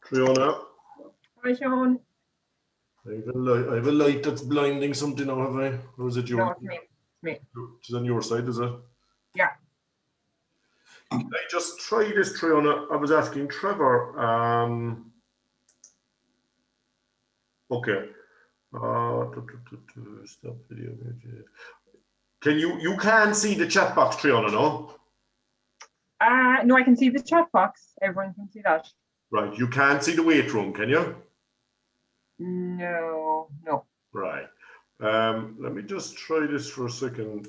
Triona. Hi, Sean. I have a light that's blinding something now, have I? Or is it yours? No, it's me. It's me. It's on your side, is it? Yeah. Can I just try this, Triona? I was asking Trevor. Okay. Stop video. Can you can't see the chat box, Triona, no? No, I can see the chat box. Everyone can see that. Right. You can't see the weight room, can you? No. Right. Let me just try this for a second.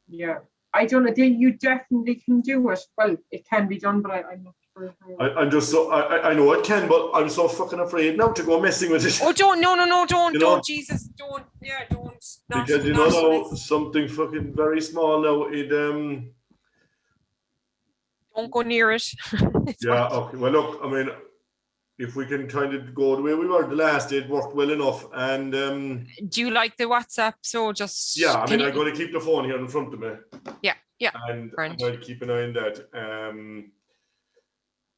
Yeah. I don't know. You definitely can do it. Well, it can be done, but I'm not sure how. I'm just so I know it can, but I'm so fucking afraid now to go messing with it. Oh, don't! No! Don't! You know? Don't! Jesus! Don't! Yeah, don't! Not, Because you not know now, something fucking very small now. It Don't go near it. Yeah. Okay. Well, look. I mean, if we can kind of go the way we were the last day, it worked well enough. And do you like the WhatsApp? So just yeah. I mean, I'm going to keep the phone here in front of me. Yeah. And Grand. I'm going to keep an eye on that.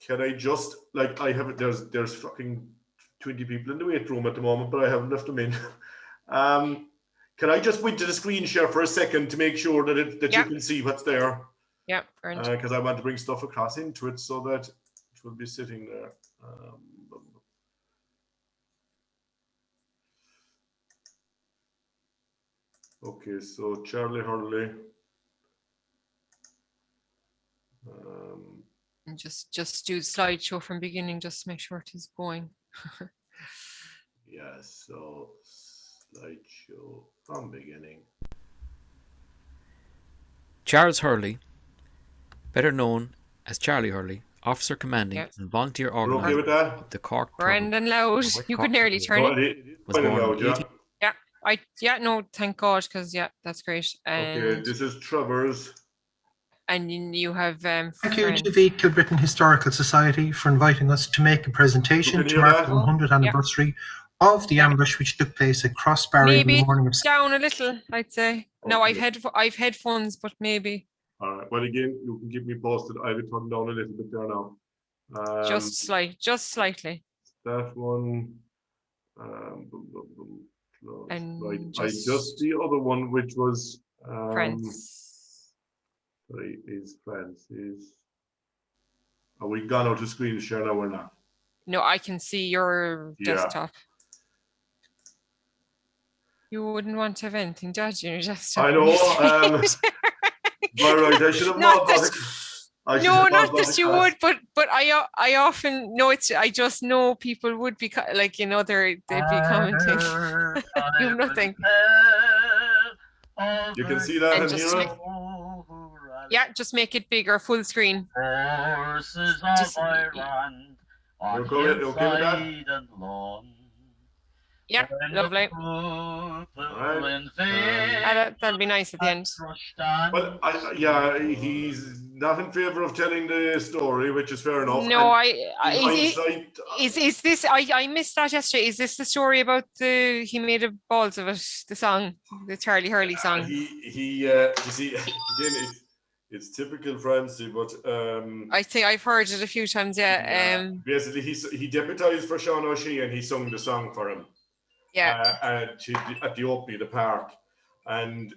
Can I just like I have there's fucking 20 people in the wait room at the moment, but I haven't left them in. Can I just went to the screen share for a second to make sure that you can see what's there? Yeah, grand. Because I want to bring stuff across into it so that it will be sitting there. Okay, so Charlie Hurley. And just do slideshow from beginning, just make sure it is going. Yeah, so slideshow from beginning. Charles Hurley, better known as Charlie Hurley, officer commanding and volunteer organizer of the Cork. Grand and loud. You could nearly turn it. Was born loud, no, thank God, because that's great. And okay, this is Trevor's. And you have thank you to the Kilbrittain Historical Society for inviting us to make a presentation to mark the 100th anniversary of the ambush which took place at Crossbarry in the morning of down a little, I'd say. Okay. No, I've headphones, but maybe. All right. Well, again, you can keep me posted. I will turn down a little bit there now. Just slightly. That one. And right. I just the other one, which was France. Sorry, is France is. Are we gone out to screen share now or not? No, I can see your desktop. You wouldn't want to have anything dodgy on your desktop. I know. All right, I should have not about it. No, not that you would, but I often know it's. I just know people would be like, you know, they'd be commenting. You have nothing. You can see that and hear it. Yeah, just make it bigger, full screen. Horses of Ireland. Okay with that? Yeah, lovely. That'll be nice at the end. Well, he's not in favour of telling the story, which is fair enough. No, is this? I missed that yesterday. Is this the story about he made a balls of it? The song, the Charlie Hurley song. You see, again, it's typical Francie, but I think I've heard it a few times. Yeah. Basically, he deputised for Sean O'Shea and he sung the song for him. Yeah. At the opening of the park, and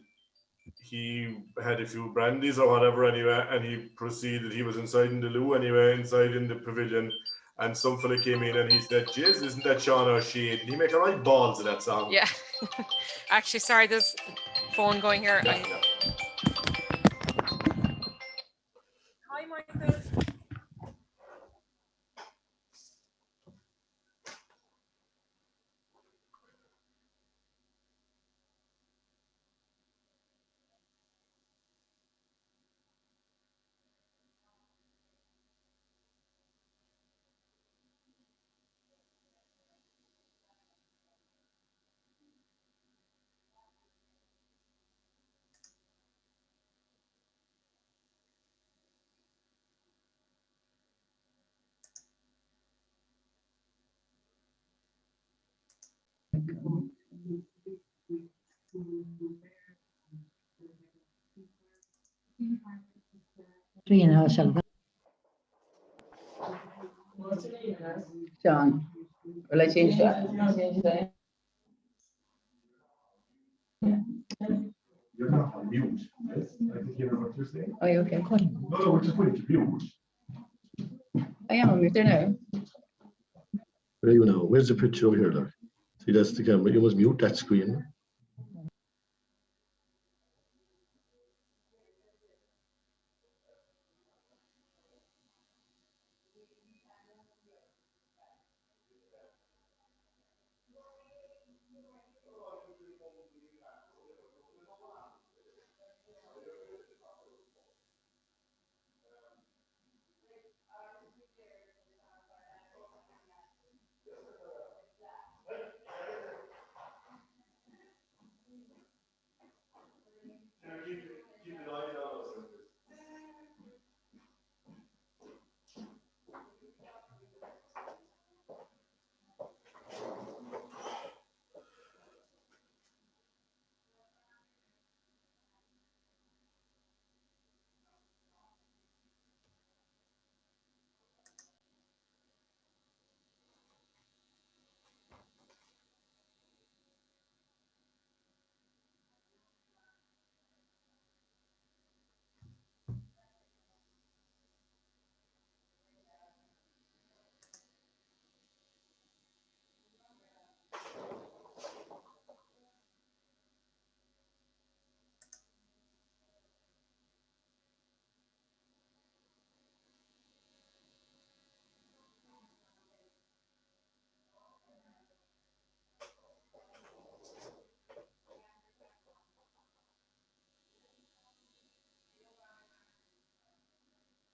he had a few brandies or whatever anyway, and he proceeded. He was inside in the loo anyway, inside in the pavilion, and some fella came in and he said, "Jeez, isn't that Sean O'Shea? Did he make a right balls of that song?" Yeah. Actually, sorry, there's phone going here. Hi, Michael. Sean, will I change that? You're not on mute. Yes, I can hear what you're saying. Oh, you okay? No, we're just putting it to mute. I am on mute there now. Where are you now? Where's the picture over here, look? See, that's the camera. You must mute that screen.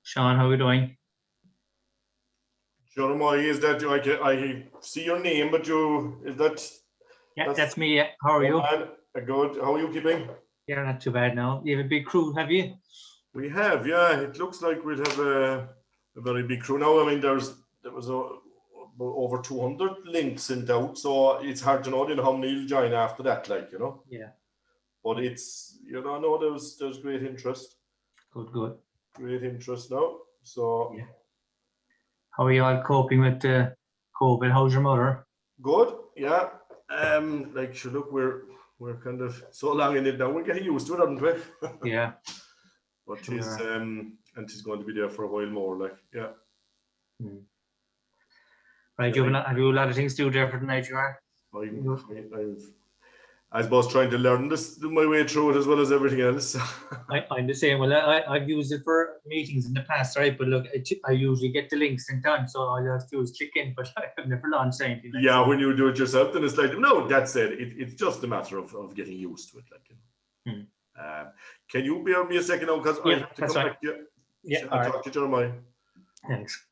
Sean, how are we doing? Jeremiah, is that you? I see your name, but is that? Yeah, that's me. Yeah. How are you? Good. How are you keeping? Yeah, not too bad now. You have a big crew, have you? We have, yeah. It looks like we'll have a very big crew now. I mean, there was over 200 links sent out, so it's hard to know, how many will join after that, Yeah. But it's, no, there's great interest. Good. Great interest now. So. Yeah. How are you all coping with COVID? How's your mother? Good, yeah. Look, we're kind of so long in it now. We're getting used to it, aren't we? Yeah. But she's going to be there for a while more, yeah. Right, have you a lot of things to do there for tonight, you are? I suppose trying to learn my way through it as well as everything else. I'm the same. Well, I've used it for meetings in the past, right? But look, I usually get the links in time, so all you have to do is click in, but I've never launched anything. Yeah, when you do it yourself, then it's like, no, that's it. It's just a matter of getting used to it. Can you bear me a second now? Because I have to come back to you. Yeah, I'll talk to you, Jeremiah. Thanks.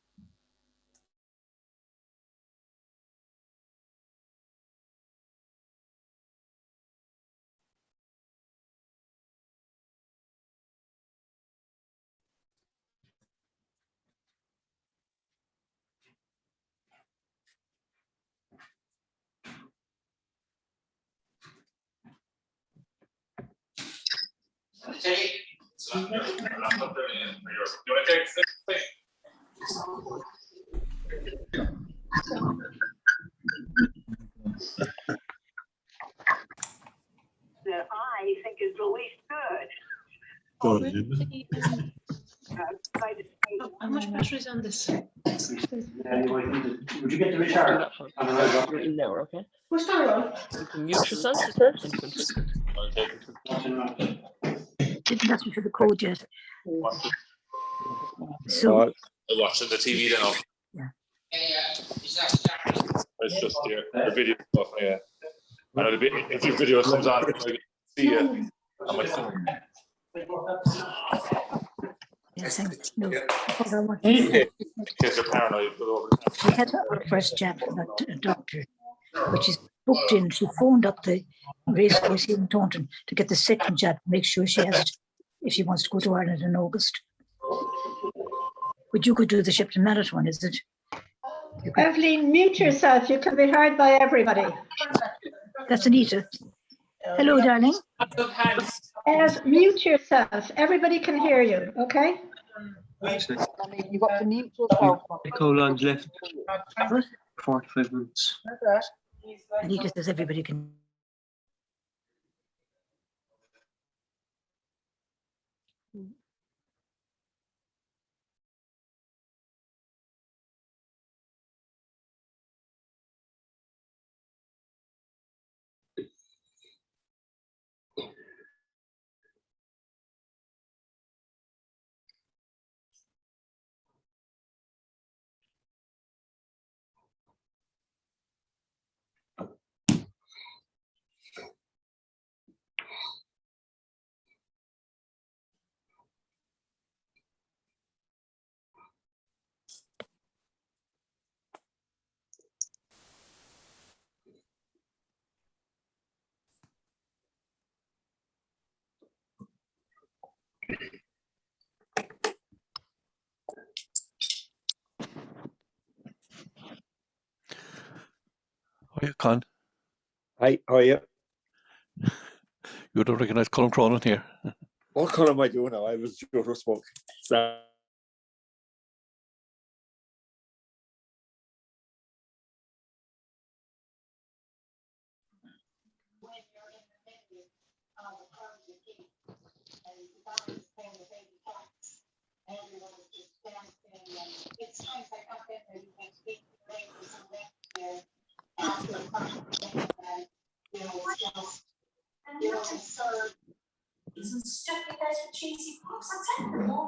That I think is the least good. How much battery is on this? Would you get the recharge? No, okay. What's that on? You can mute yourself first. Didn't ask me for the code yet. So I'm watching the TV now. Yeah. It's just the video stuff, yeah. And if your video comes on, I can see you on my phone. Yes, no. In case you're paranoid, put over. We had our first chat with that doctor, which is booked in. She phoned up the racecourse here in Taunton to get the second jab, make sure she has it if she wants to go to Ireland in August. But you could do the Shipton Marathon, is it? Evelyn, mute yourself. You can be heard by everybody. That's Anita. Hello, darling. Mute yourself. Everybody can hear you, okay? You got to mute yourself. Colon's left. 45 minutes. Anita says everybody can. Hiya, Con. Hi, how are you? You don't recognise Colin Cronin here. What colour am I doing now? I was Joe Smoke. So,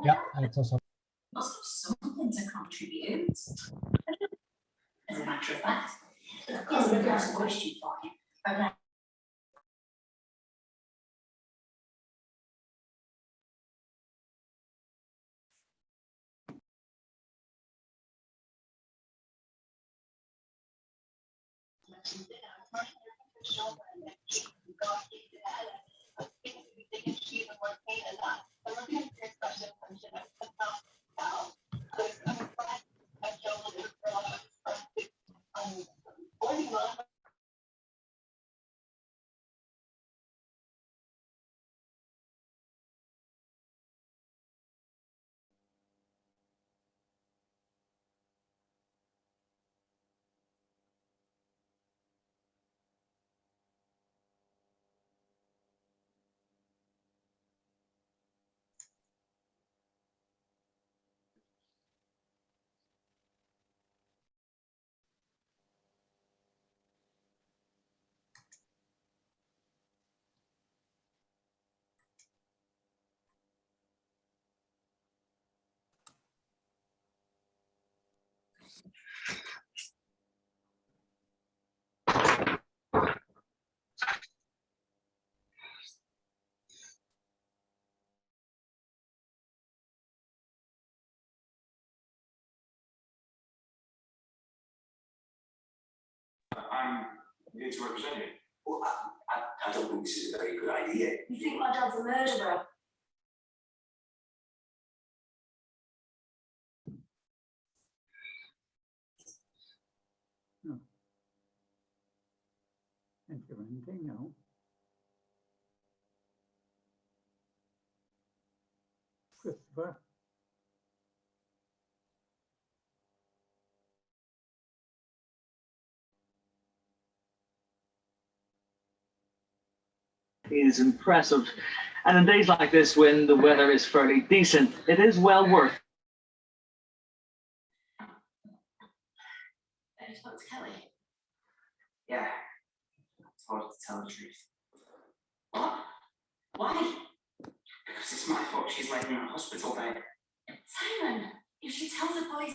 Yeah, it's also. Must have something to contribute. As a matter of fact, I've got a question for you. Okay. I'm here to represent you. Well, I don't think this is a very good idea. You think my dad's a murderer? No. Can't do anything now. Christopher. Is impressive. And in days like this, when the weather is fairly decent, it is well worth. Have you spoke to Kelly? Yeah. I told her to tell the truth. What? Why? Because it's my fault she's laying in a hospital bed. Simon, if she tells the police.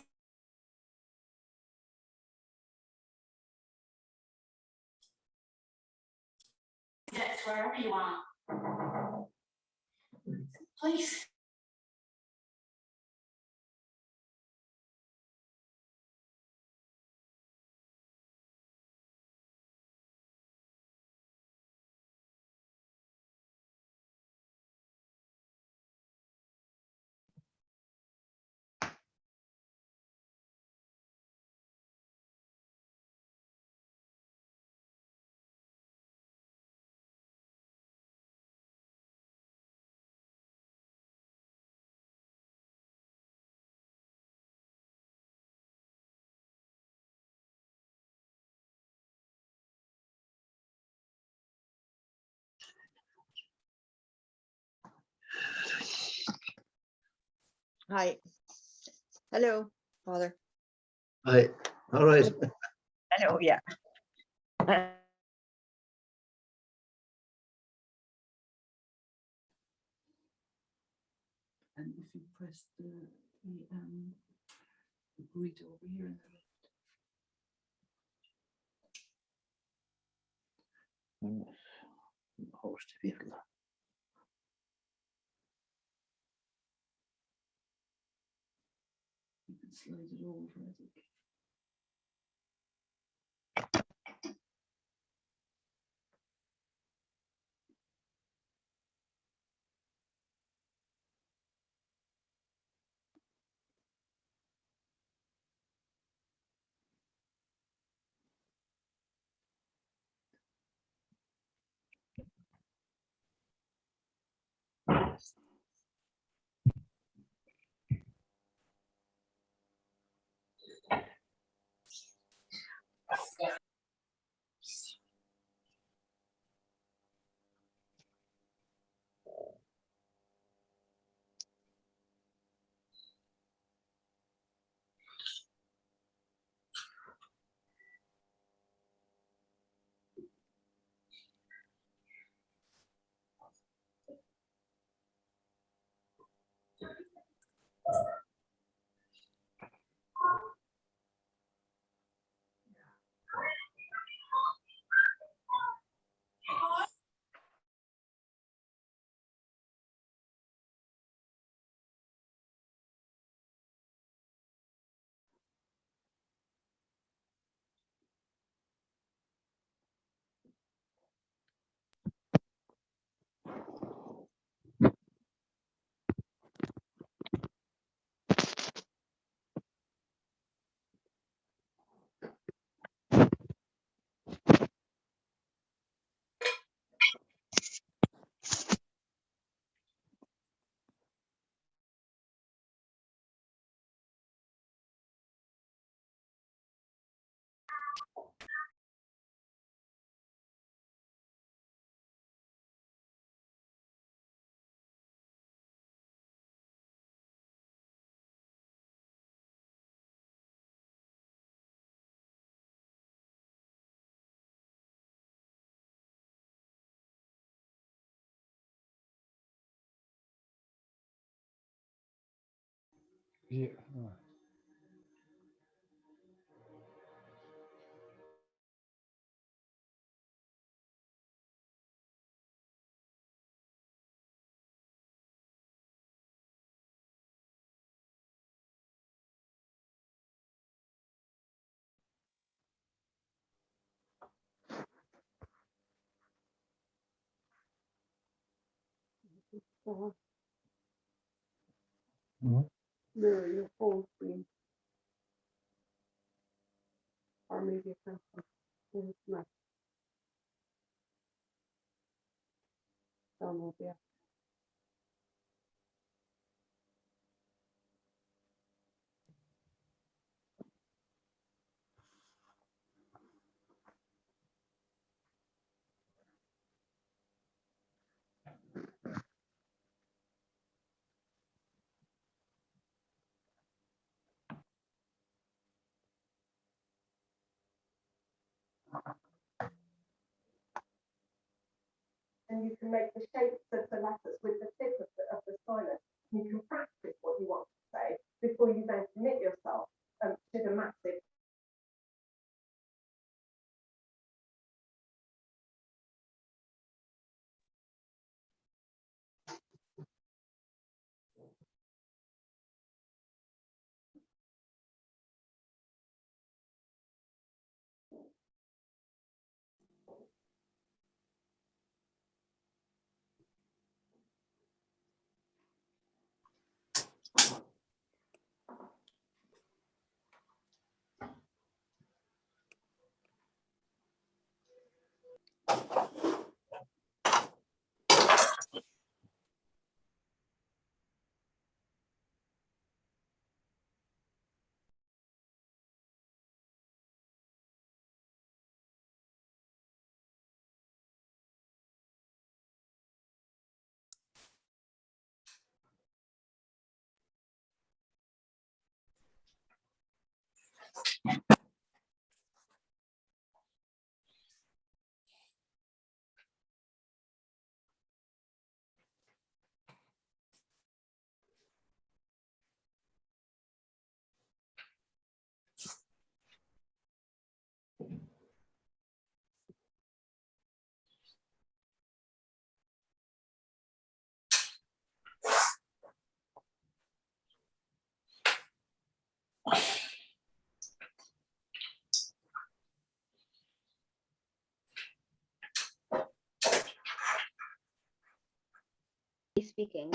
Get to wherever you are. Please. Hi. Hello, Father. Hi. All right. Hello, yeah. And if you press the grid over here in the Host vehicle. you can slide it over, I think. Yeah. Mirror your phone screen. Or maybe a camera. No. Download the app. And you can make the shapes of the letters with the tip of the stylus. You can practice what you want to say before you then commit yourself to the massive. Speaking.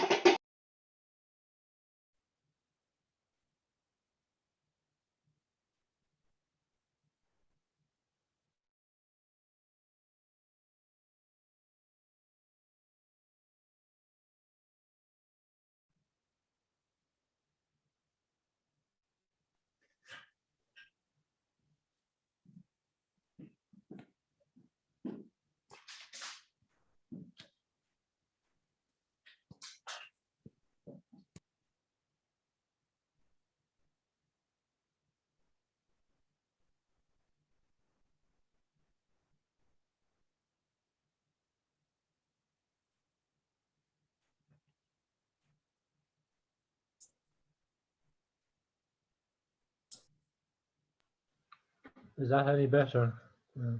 Is that any better? Yeah.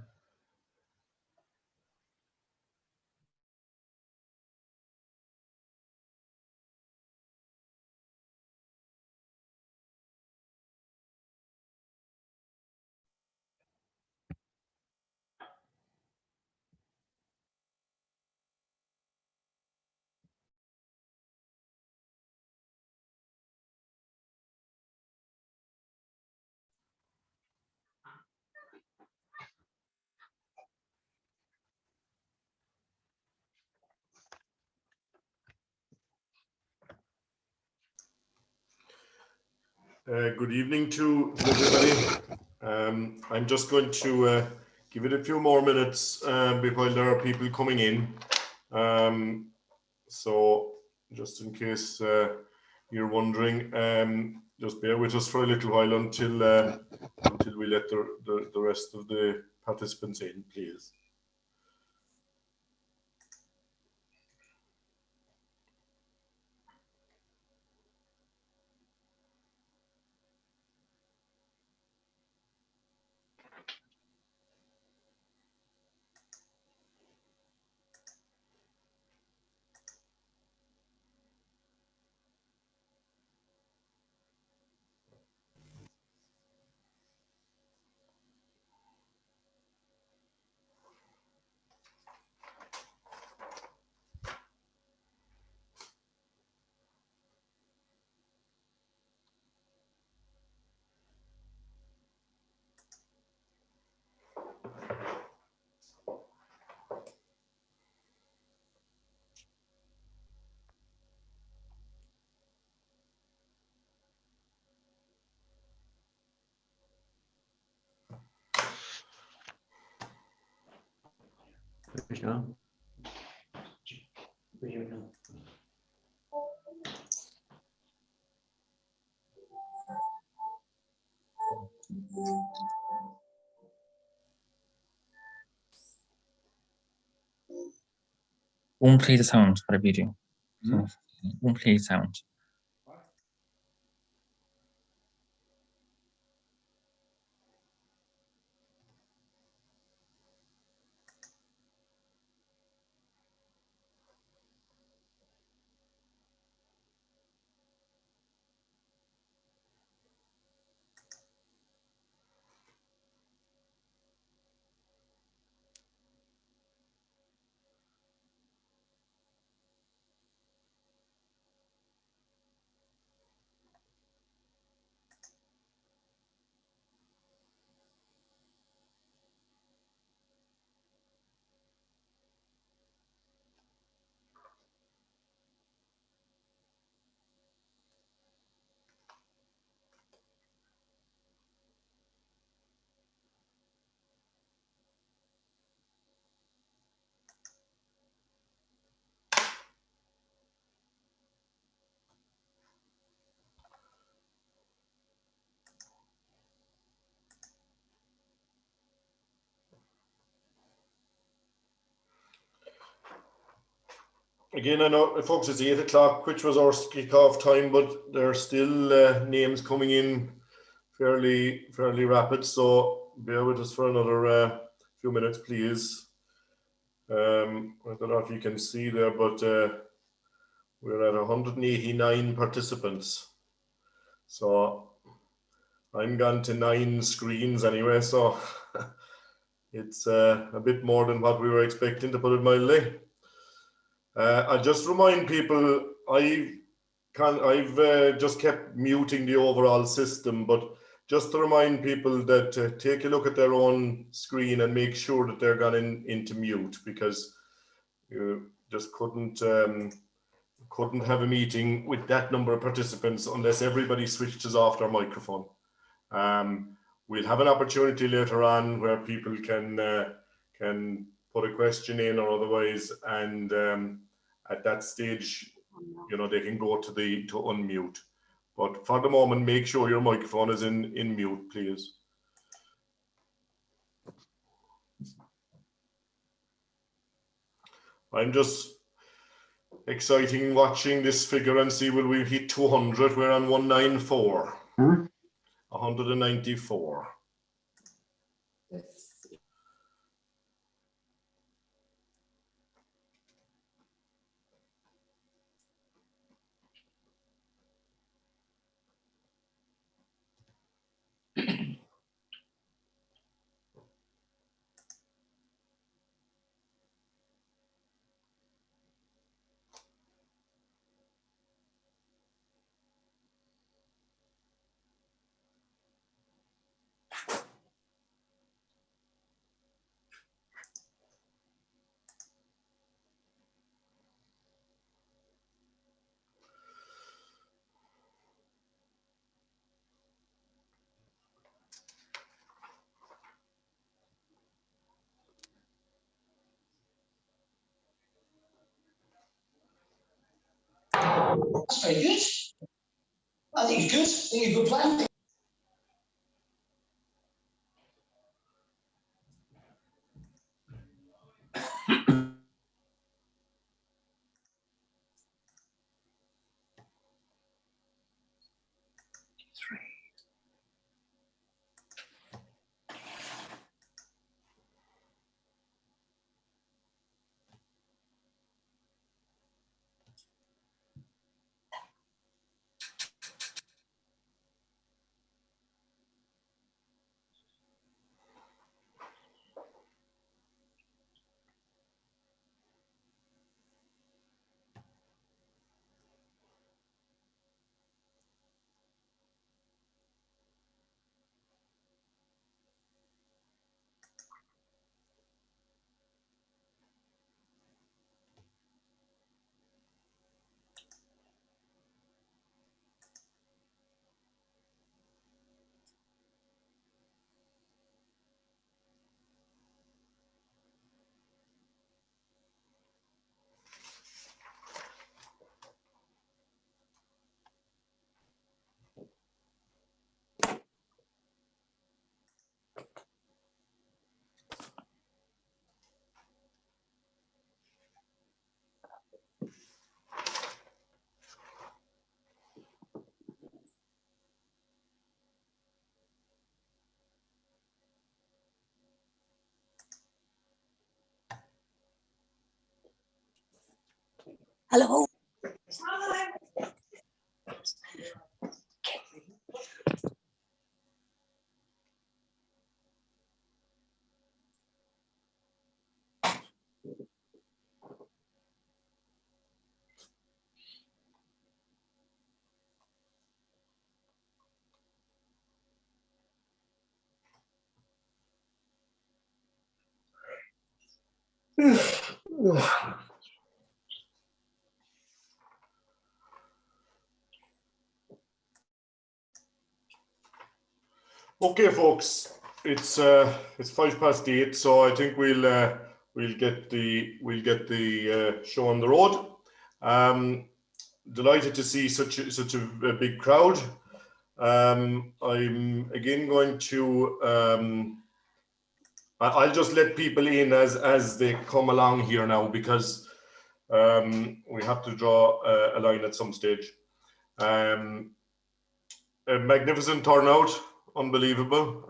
Good evening to everybody. I'm just going to give it a few more minutes while there are people coming in. So just in case you're wondering, just bear with us for a little while until we let the rest of the participants in, please. Won't play the sound for the video. So won't play the sound. again, I know, folks, it's 8 o'clock, which was our kickoff time, but there are still names coming in fairly rapid. So bear with us for another few minutes, please. I don't know if you can see there, but we're at 189 participants. So I'm gone to 9 screens anyway, so it's a bit more than what we were expecting, to put it mildly. I'll just remind people, I've just kept muting the overall system, but just to remind people that take a look at their own screen and make sure that they're gone into mute, because you just couldn't have a meeting with that number of participants unless everybody switches off their microphone. We'll have an opportunity later on where people can put a question in or otherwise, and at that stage, you know, they can go to unmute. But for the moment, make sure your microphone is in mute, please. I'm just exciting watching this figure and see will we hit 200. We're on 194. 194. That's very good. I think it's good. I think it's a good plan. Hello. Okay, folks, it's 8:05, so I think we'll get the show on the road. Delighted to see such a big crowd. I'm again going to I'll just let people in as they come along here now, because We have to draw a line at some stage. A magnificent turnout, unbelievable.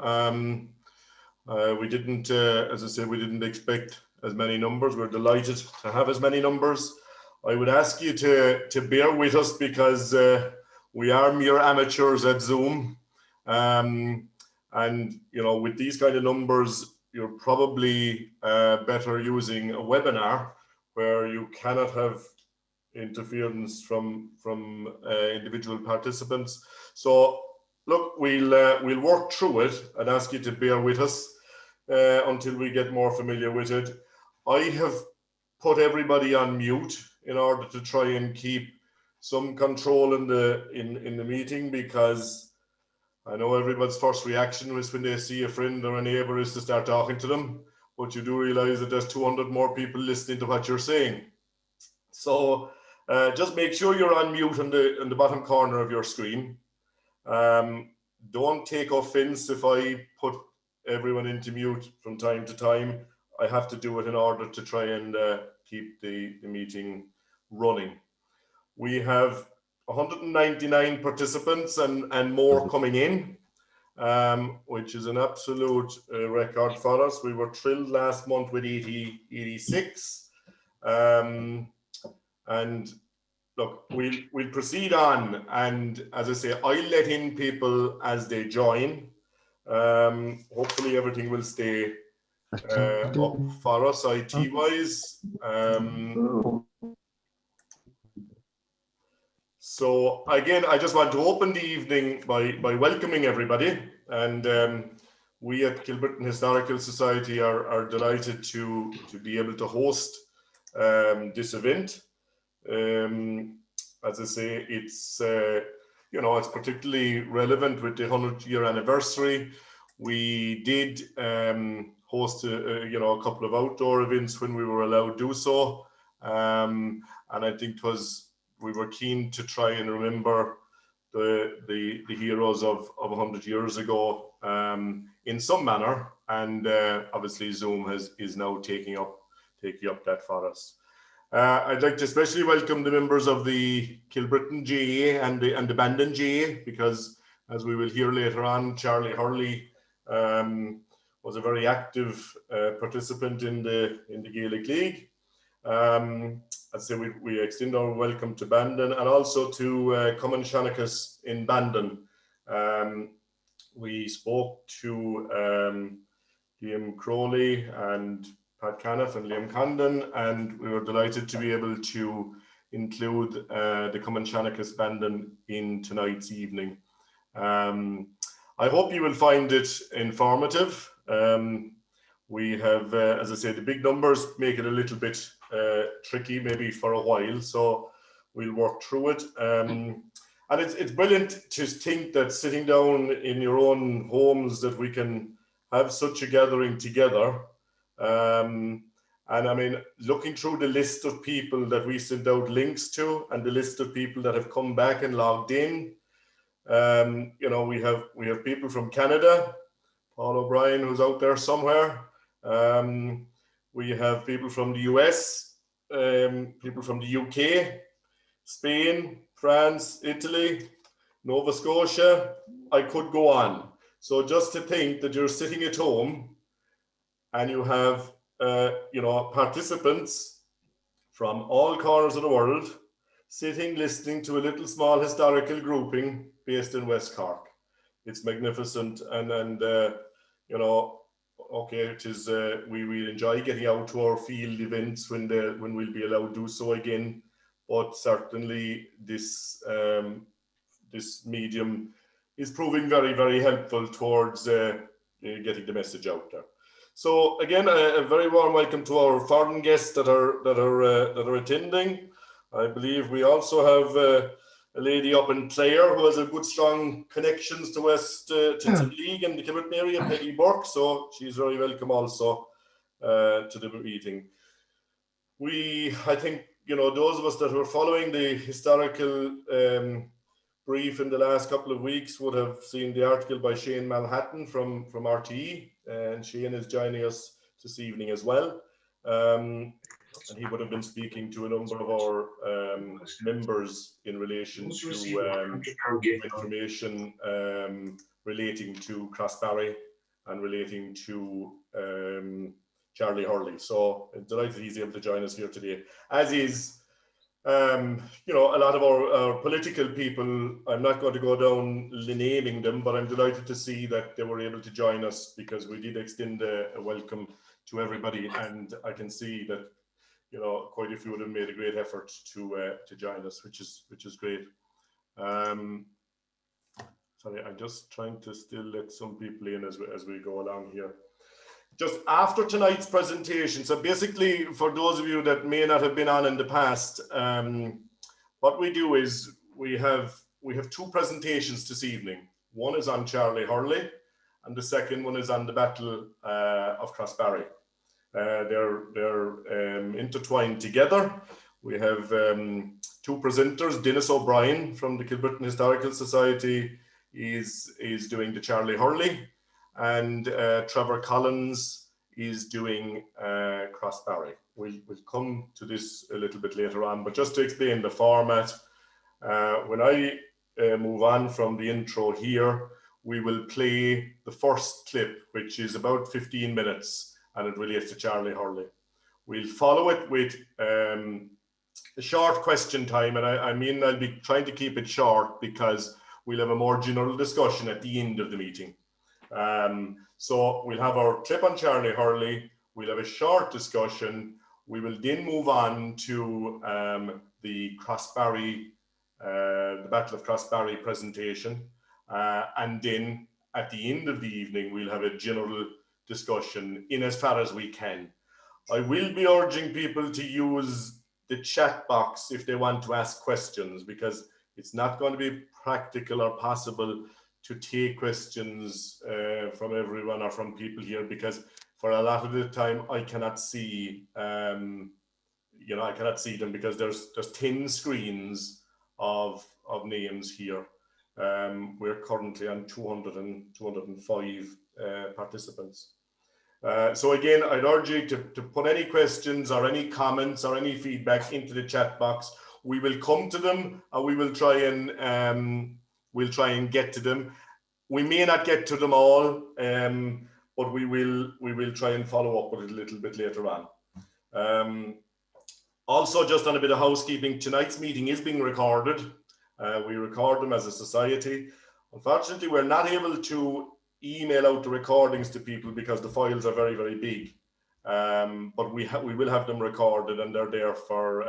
We didn't, as I say, we didn't expect as many numbers. We're delighted to have as many numbers. I would ask you to bear with us because we are mere amateurs at Zoom. And, you know, with these kind of numbers, you're probably better using a webinar where you cannot have interference from individual participants. So look, we'll work through it and ask you to bear with us until we get more familiar with it. I have put everybody on mute in order to try and keep some control in the meeting, because I know everybody's first reaction is when they see a friend or a neighbor is to start talking to them, but you do realize that there's 200 more people listening to what you're saying. So just make sure you're on mute on the bottom corner of your screen. Don't take offense if I put everyone into mute from time to time. I have to do it in order to try and keep the meeting running. We have 199 participants and more coming in, which is an absolute record for us. We were thrilled last month with 86. And look, we'll proceed on, and as I say, I'll let in people as they join. Hopefully everything will stay up for us IT wise. So again, I just want to open the evening by welcoming everybody, and we at Kilbrittain Historical Society are delighted to be able to host this event. As I say, it's you know, it's particularly relevant with the 100-year anniversary. We did host you know, a couple of outdoor events when we were allowed to do so, and I think we were keen to try and remember the heroes of 100 years ago in some manner, and obviously Zoom is now taking up that for us. I'd like to especially welcome the members of the Kilbrittain GA and the Bandon GA, because as we will hear later on, Charlie Hurley was a very active participant in the Gaelic League. I'd say we extend our welcome to Bandon and also to Cumann Seanachas in Bandon. We spoke to Liam Crowley and Pat Caniff and Liam Condon, and we were delighted to be able to include the Cumann Seanachas Bandon in tonight's evening. I hope you will find it informative. We have, as I say, the big numbers make it a little bit tricky maybe for a while, so we'll work through it. And it's brilliant to think that sitting down in your own homes that we can have such a gathering together. And I mean, looking through the list of people that we sent out links to and the list of people that have come back and logged in, you know, we have people from Canada, Paul O'Brien, who's out there somewhere. We have people from the US, people from the UK, Spain, France, Italy, Nova Scotia. I could go on. So just to think that you're sitting at home and you have, you know, participants from all corners of the world sitting, listening to a little small historical grouping based in West Cork. It's magnificent, and you know, okay, it is. We enjoy getting out to our field events when we'll be allowed to do so again. But certainly this this medium is proving very, very helpful towards getting the message out there. So again, a very warm welcome to our foreign guests that are attending. I believe we also have a lady up in Clare who has a good, strong connections to West to League and the Kilbrittain area, Peggy Burke. So she's very welcome also to the meeting. I think, you know, those of us that were following the historical brief in the last couple of weeks would have seen the article by Shane Malhatton from RTE, and Shane is joining us this evening as well. and he would have been speaking to a number of our members in relation to information relating to Crossbarry and relating to Charlie Hurley. So I'm delighted he's able to join us here today, as is you know, a lot of our political people. I'm not going to go down naming them, but I'm delighted to see that they were able to join us, because we did extend a welcome to everybody, and I can see that, you know, quite a few of them made a great effort to join us, which is great. Sorry, I'm just trying to still let some people in as we go along here. Just after tonight's presentation, so basically, for those of you that may not have been on in the past, what we do is we have two presentations this evening. One is on Charlie Hurley, and the second one is on the Battle of Crossbarry. They're intertwined together. We have two presenters. Dennis O'Brien from the Kilbrittain Historical Society is doing the Charlie Hurley, and Trevor Collins is doing Crossbarry. We'll come to this a little bit later on, but just to explain the format, when I move on from the intro here, we will play the first clip, which is about 15 minutes, and it relates to Charlie Hurley. We'll follow it with a short question time, and I mean, I'll be trying to keep it short because we'll have a more general discussion at the end of the meeting. So we'll have our clip on Charlie Hurley, we'll have a short discussion, we will then move on to the Crossbarry, the Battle of Crossbarry presentation, and then at the end of the evening we'll have a general discussion in as far as we can. I will be urging people to use the chat box if they want to ask questions, because it's not going to be practical or possible to take questions from everyone or from people here, because for a lot of the time I cannot see, you know, I cannot see them because there's 10 screens of names here. We're currently on 205 participants. So again, I'd urge you to put any questions or any comments or any feedback into the chat box. We will come to them, and we will try and we'll try and get to them. We may not get to them all, but we will try and follow up with it a little bit later on. Also, just on a bit of housekeeping, tonight's meeting is being recorded. We record them as a society. Unfortunately, we're not able to email out the recordings to people because the files are very, very big. But we will have them recorded, and they're there for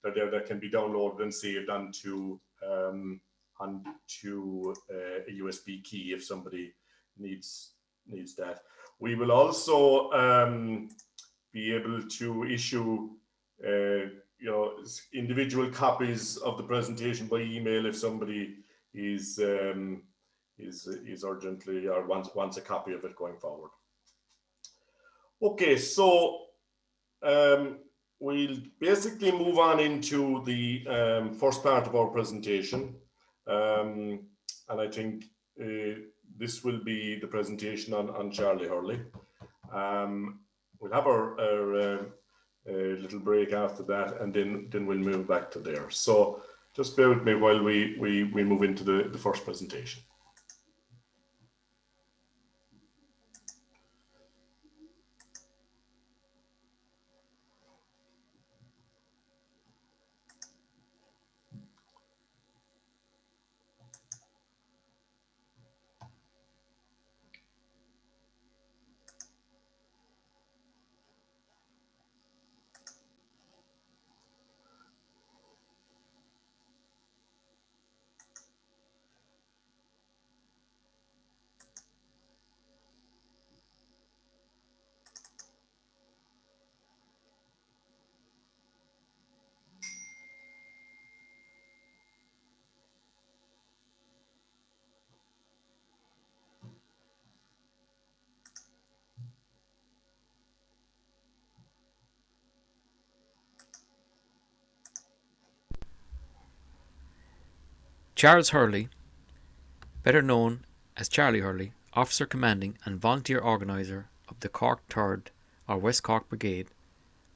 that can be downloaded and saved onto a USB key if somebody needs that. We will also be able to issue you know, individual copies of the presentation by email if somebody is urgently or wants a copy of it going forward. Okay, so we'll basically move on into the first part of our presentation, and I think this will be the presentation on Charlie Hurley. We'll have our little break after that, and then we'll move back to there. So just bear with me while we move into the first presentation. Charles Hurley, better known as Charlie Hurley, officer commanding and volunteer organiser of the Cork 3rd or West Cork Brigade,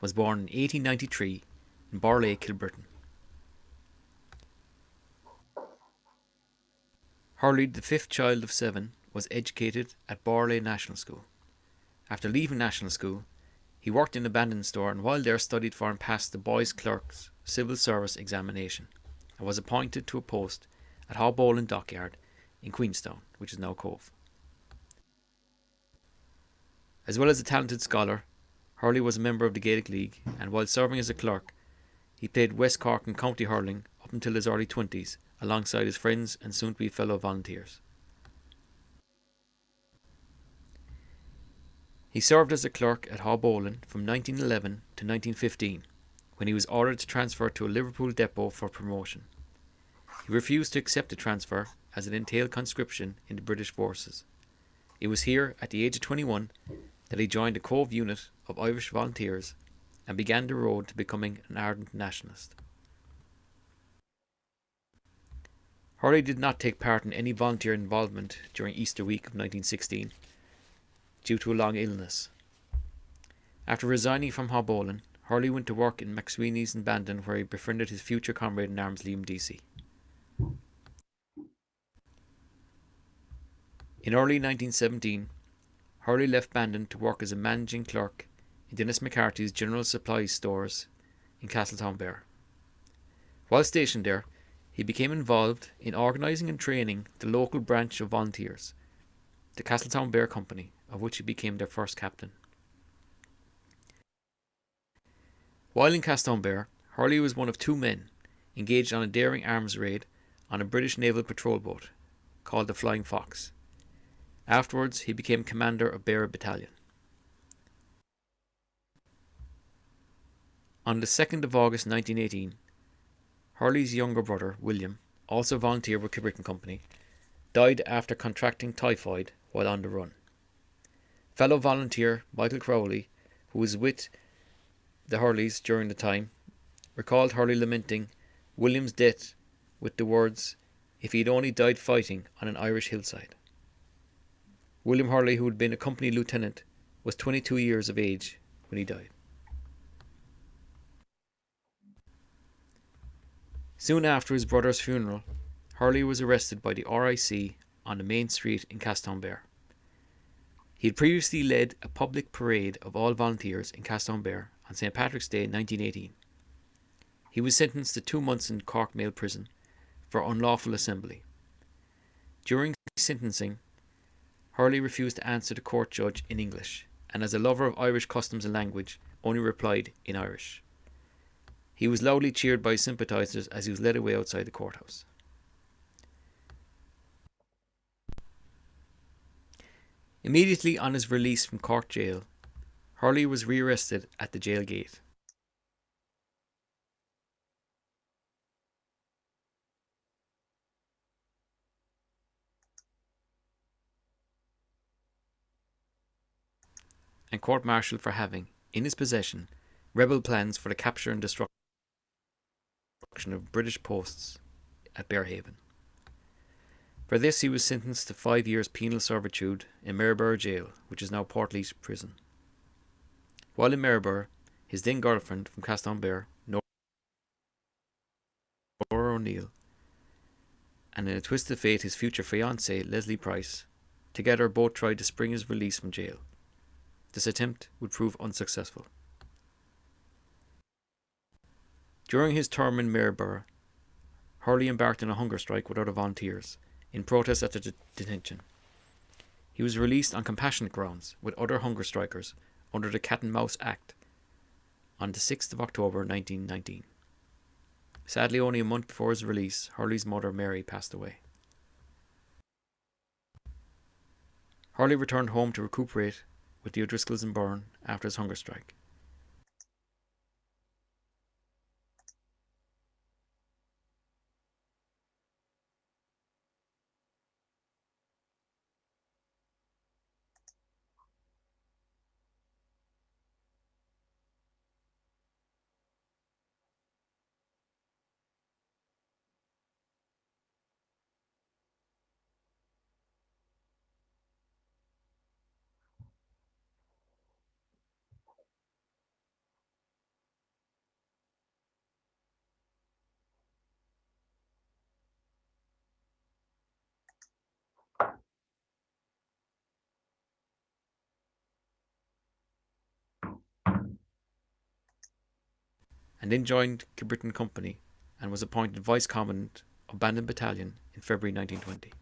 was born in 1893 in Barley, Kilbrittain. Hurley, the fifth child of 7, was educated at Barley National School. After leaving National School, he worked in a banding store and while there studied for and passed the Boys Clerk's Civil Service examination and was appointed to a post at Haulbowline Dockyard in Queenstown, which is now Cove. As well as a talented scholar, Hurley was a member of the Gaelic League and while serving as a clerk, he played West Cork and county hurling up until his early 20s alongside his friends and soon-to-be fellow volunteers. He served as a clerk at Haulbowline from 1911 to 1915 when he was ordered to transfer to a Liverpool depot for promotion. He refused to accept the transfer as it entailed conscription in the British forces. It was here, at the age of 21, that he joined a Cove unit of Irish volunteers and began the road to becoming an ardent nationalist. Hurley did not take part in any volunteer involvement during Easter week of 1916 due to a long illness. After resigning from Haulbowline, Hurley went to work in McSweeney's in Bandon where he befriended his future comrade in arms Liam Deasy. In early 1917, Hurley left Bandon to work as a managing clerk in Dennis McCarthy's General Supplies stores in Castletownbere. While stationed there, he became involved in organising and training the local branch of volunteers, the Castletownbere Company, of which he became their first captain. While in Castletownbere, Hurley was one of 2 men engaged on a daring arms raid on a British naval patrol boat called the Flying Fox. Afterwards, he became commander of Beara Battalion. On the 2nd of August 1918, Hurley's younger brother, William, also volunteered with Kilbrittain Company, died after contracting typhoid while on the run. Fellow volunteer Michael Crowley, who was with the Hurleys during the time, recalled Hurley lamenting William's death with the words, "If he'd only died fighting on an Irish hillside." William Hurley, who had been a company lieutenant, was 22 years of age when he died. Soon after his brother's funeral, Hurley was arrested by the RIC on the main street in Castletownbere. He had previously led a public parade of all volunteers in Castletownbere on St. Patrick's Day 1918. He was sentenced to 2 months in Cork Mail Prison for unlawful assembly. During sentencing, Hurley refused to answer the court judge in English, and as a lover of Irish customs and language, only replied in Irish. He was loudly cheered by his sympathisers as he was led away outside the courthouse. Immediately on his release from Cork jail, Hurley was rearrested at the jail gate. And court-martialed for having, in his possession, rebel plans for the capture and destruction of British posts at Bearhaven. For this he was sentenced to 5 years penal servitude in Maryborough Jail, which is now Portlaoise Prison. While in Maryborough, his then girlfriend from Castletownbere, Nora O'Neill, and in a twist of fate his future fiancée, Leslie Price, together both tried to spring his release from jail. This attempt would prove unsuccessful. During his term in Maryborough, Hurley embarked on a hunger strike with other volunteers in protest at the detention. He was released on compassionate grounds with other hunger strikers under the Cat and Mouse Act on the 6th of October 1919. Sadly, only a month before his release, Hurley's mother Mary passed away. Hurley returned home to recuperate with the O'Driscolls in Byrne after his hunger strike. and then joined Kilbrittain Company and was appointed Vice Commandant of Bandon Battalion in February 1920.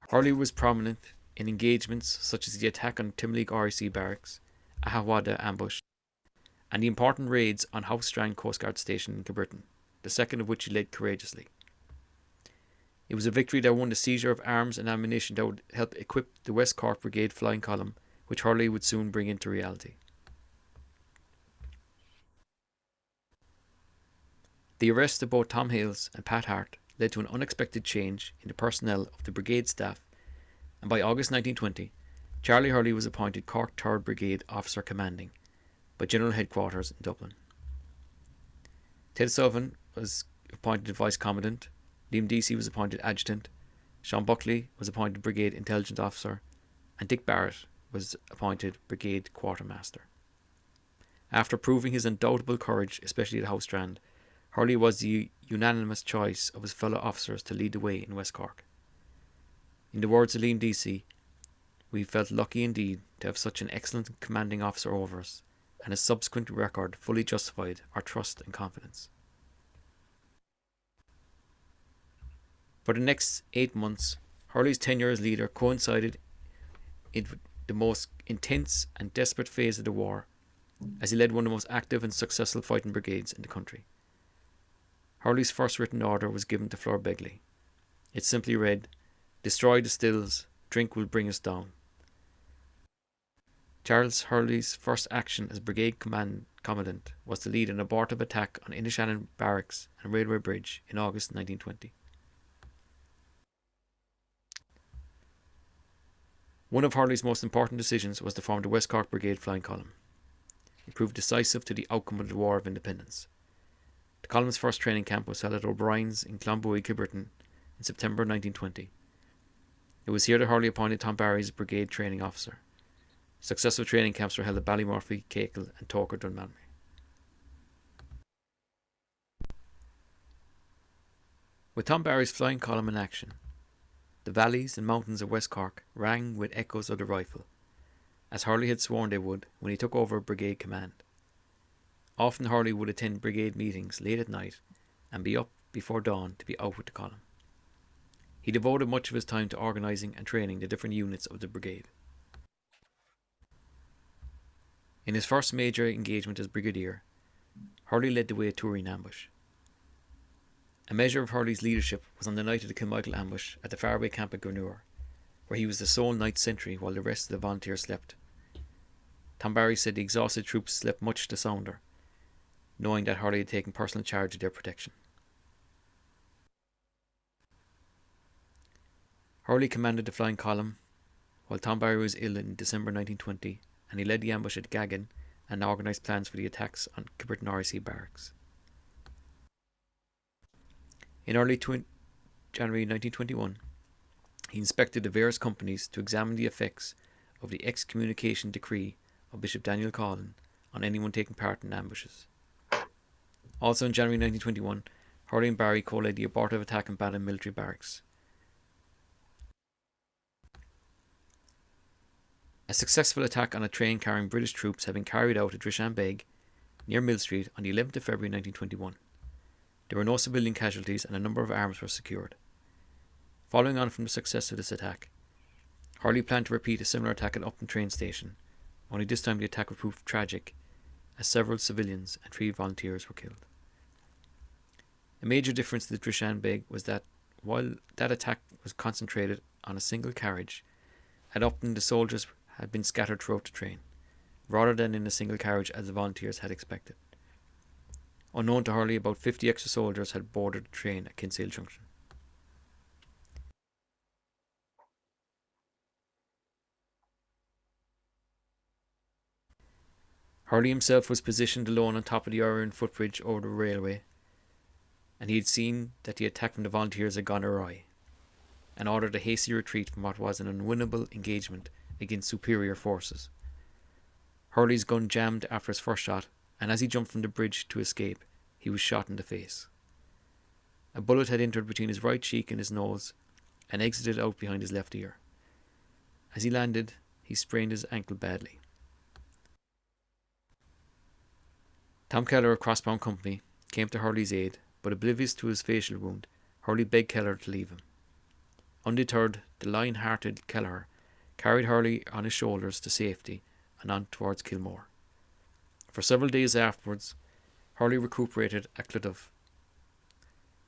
Hurley was prominent in engagements such as the attack on Timleague RIC barracks, Ahawada ambush, and the important raids on House Strand Coastguard Station in Kilbrittain, the second of which he led courageously. It was a victory that won the seizure of arms and ammunition that would help equip the West Cork Brigade flying column, which Hurley would soon bring into reality. The arrest of both Tom Hales and Pat Hart led to an unexpected change in the personnel of the brigade staff, and by August 1920, Charlie Hurley was appointed Cork 3rd Brigade Officer Commanding by General Headquarters in Dublin. Ted Sullivan was appointed Vice Commandant, Liam Deasy was appointed Adjutant, Sean Buckley was appointed Brigade Intelligence Officer, and Dick Barrett was appointed Brigade Quartermaster. After proving his undoubtable courage, especially at House Strand, Hurley was the unanimous choice of his fellow officers to lead the way in West Cork. In the words of Liam Deasy, we felt lucky indeed to have such an excellent commanding officer over us, and his subsequent record fully justified our trust and confidence. For the next 8 months, Hurley's tenure as leader coincided in the most intense and desperate phase of the war, as he led one of the most active and successful fighting brigades in the country. Hurley's first written order was given to Fleur Begley. It simply read, "Destroy the stills, drink will bring us down." Charles Hurley's first action as brigade commandant was to lead an abortive attack on Inishannon Barracks and Railway Bridge in August 1920. One of Hurley's most important decisions was to form the West Cork Brigade Flying Column. It proved decisive to the outcome of the War of Independence. The column's first training camp was held at O'Brien's in Clonbuoy, Kilbrittain in September 1920. It was here that Hurley appointed Tom Barry as brigade training officer. Successful training camps were held at Ballymurphy, Cakel and Toker Dunmanway. With Tom Barry's flying column in action, the valleys and mountains of West Cork rang with echoes of the rifle, as Hurley had sworn they would when he took over brigade command. Often Hurley would attend brigade meetings late at night and be up before dawn to be out with the column. He devoted much of his time to organising and training the different units of the brigade. In his first major engagement as brigadier, Hurley led the way at Turin ambush. A measure of Hurley's leadership was on the night of the Kilmichael ambush at the faraway camp at Gurnure, where he was the sole night sentry while the rest of the volunteers slept. Tom Barry said the exhausted troops slept much the sounder, knowing that Hurley had taken personal charge of their protection. Hurley commanded the flying column while Tom Barry was ill in December 1920, and he led the ambush at Gaggan and organised plans for the attacks on Kilbrittain RIC barracks. In early January 1921, he inspected the various companies to examine the effects of the excommunication decree of Bishop Daniel Collin on anyone taking part in ambushes. Also in January 1921, Hurley and Barry co-led the abortive attack on Bannon military barracks. A successful attack on a train carrying British troops had been carried out at Drishanbeg, near Mill Street, on the 11th of February 1921. There were no civilian casualties and a number of arms were secured. Following on from the success of this attack, Hurley planned to repeat a similar attack at Upton train station, only this time the attack would prove tragic, as several civilians and 3 volunteers were killed. A major difference to the Drishanbeg was that while that attack was concentrated on a single carriage, at Upton the soldiers had been scattered throughout the train, rather than in a single carriage as the volunteers had expected. Unknown to Hurley, about 50 extra soldiers had boarded the train at Kinsale Junction. Hurley himself was positioned alone on top of the iron footbridge over the railway, and he had seen that the attack from the volunteers had gone awry, and ordered a hasty retreat from what was an unwinnable engagement against superior forces. Hurley's gun jammed after his first shot, and as he jumped from the bridge to escape, he was shot in the face. A bullet had entered between his right cheek and his nose, and exited out behind his left ear. As he landed, he sprained his ankle badly. Tom Keller of Crossbarry Company came to Hurley's aid, but oblivious to his facial wound, Hurley begged Keller to leave him. Undeterred, the lion-hearted Keller carried Hurley on his shoulders to safety and on towards Kilmore. For several days afterwards, Hurley recuperated at Clodagh.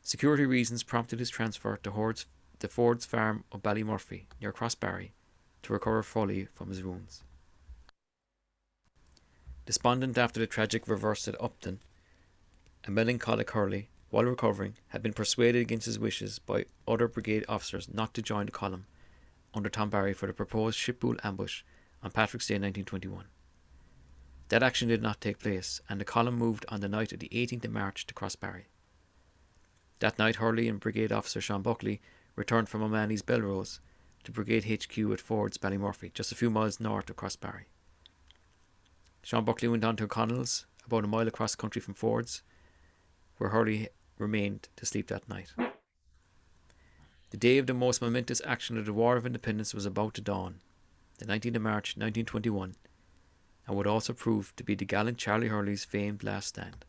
Security reasons prompted his transfer to the Ford's farm of Ballymurphy, near Crossbarry, to recover fully from his wounds. Despondent after the tragic reverse at Upton, a melancholic Hurley, while recovering, had been persuaded against his wishes by other brigade officers not to join the column under Tom Barry for the proposed Shippool ambush on Patrick's Day 1921. That action did not take place, and the column moved on the night of the 18th of March to Crossbarry. That night, Hurley and Brigade Officer Sean Buckley returned from O'Mahony's Belrose to Brigade HQ at Ford's Ballymurphy, just a few miles north of Crossbarry. Sean Buckley went on to O'Connell's, about a mile across country from Ford's, where Hurley remained to sleep that night. The day of the most momentous action of the War of Independence was about to dawn, the 19th of March 1921, and would also prove to be the gallant Charlie Hurley's famed last stand.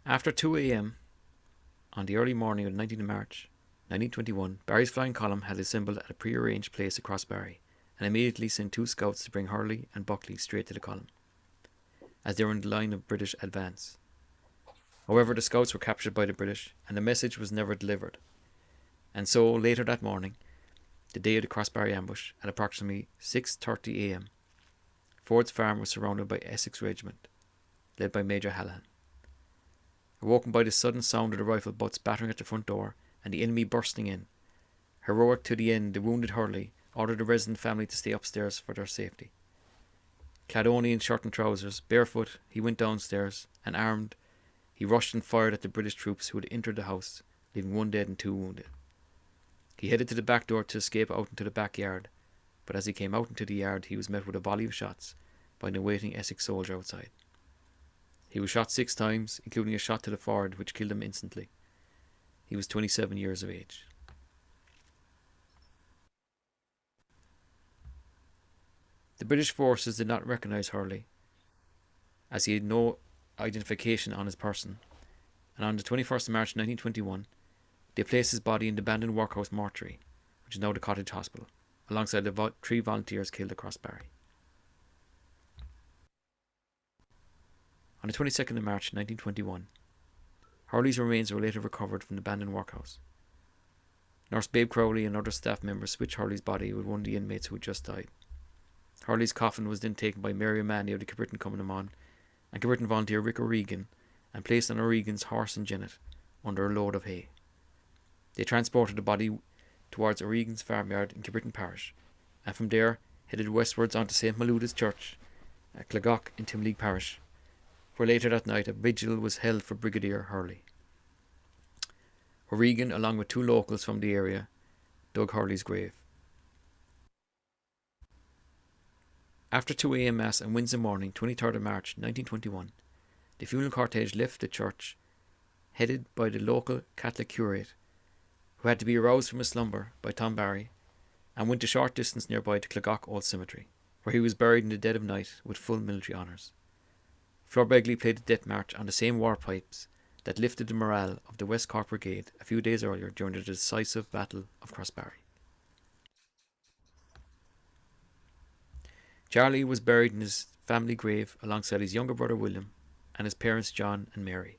After 2 a.m. on the early morning of the 19th of March 1921, Barry's flying column had assembled at a pre-arranged place across Barry and immediately sent 2 scouts to bring Hurley and Buckley straight to the column, as they were in the line of British advance. However, the scouts were captured by the British, and the message was never delivered. And so, later that morning, the day of the Crossbarry ambush, at approximately 6:30 a.m., Ford's farm was surrounded by Essex Regiment, led by Major Hallahan. Awoken by the sudden sound of the rifle butts battering at the front door and the enemy bursting in, heroic to the end, the wounded Hurley ordered the resident family to stay upstairs for their safety. Clad only in shirt and trousers, barefoot, he went downstairs, and armed, he rushed and fired at the British troops who had entered the house, leaving 1 dead and 2 wounded. He headed to the back door to escape out into the backyard, but as he came out into the yard, he was met with a volley of shots by an awaiting Essex soldier outside. He was shot 6 times, including a shot to the forehead, which killed him instantly. He was 27 years of age. The British forces did not recognise Hurley, as he had no identification on his person, and on the 21st of March 1921, they placed his body in the abandoned workhouse mortuary, which is now the Cottage Hospital, alongside the 3 volunteers killed at Crossbarry. On the 22nd of March 1921, Hurley's remains were later recovered from the abandoned workhouse. Nurse Babe Crowley and other staff members switched Hurley's body with one of the inmates who had just died. Hurley's coffin was then taken by Mary O'Mahony of the Kilbrittain Cumann and Kilbrittain volunteer Rick O'Regan and placed on O'Regan's horse and jennet under a load of hay. They transported the body towards O'Regan's farmyard in Kilbrittain Parish, and from there headed westwards onto St. Maluda's Church at Clogach in Timleague Parish, where later that night a vigil was held for Brigadier Hurley. O'Regan, along with 2 locals from the area, dug Hurley's grave. After 2 a.m. Mass on Wednesday morning, 23rd of March 1921, the funeral cortege left the church, headed by the local Catholic curate, who had to be aroused from his slumber by Tom Barry, and went a short distance nearby to Clogach Old Cemetery, where he was buried in the dead of night with full military honours. Flor Begley played the death march on the same war pipes that lifted the morale of the West Cork Brigade a few days earlier during the decisive Battle of Crossbarry. Charlie was buried in his family grave alongside his younger brother William and his parents John and Mary.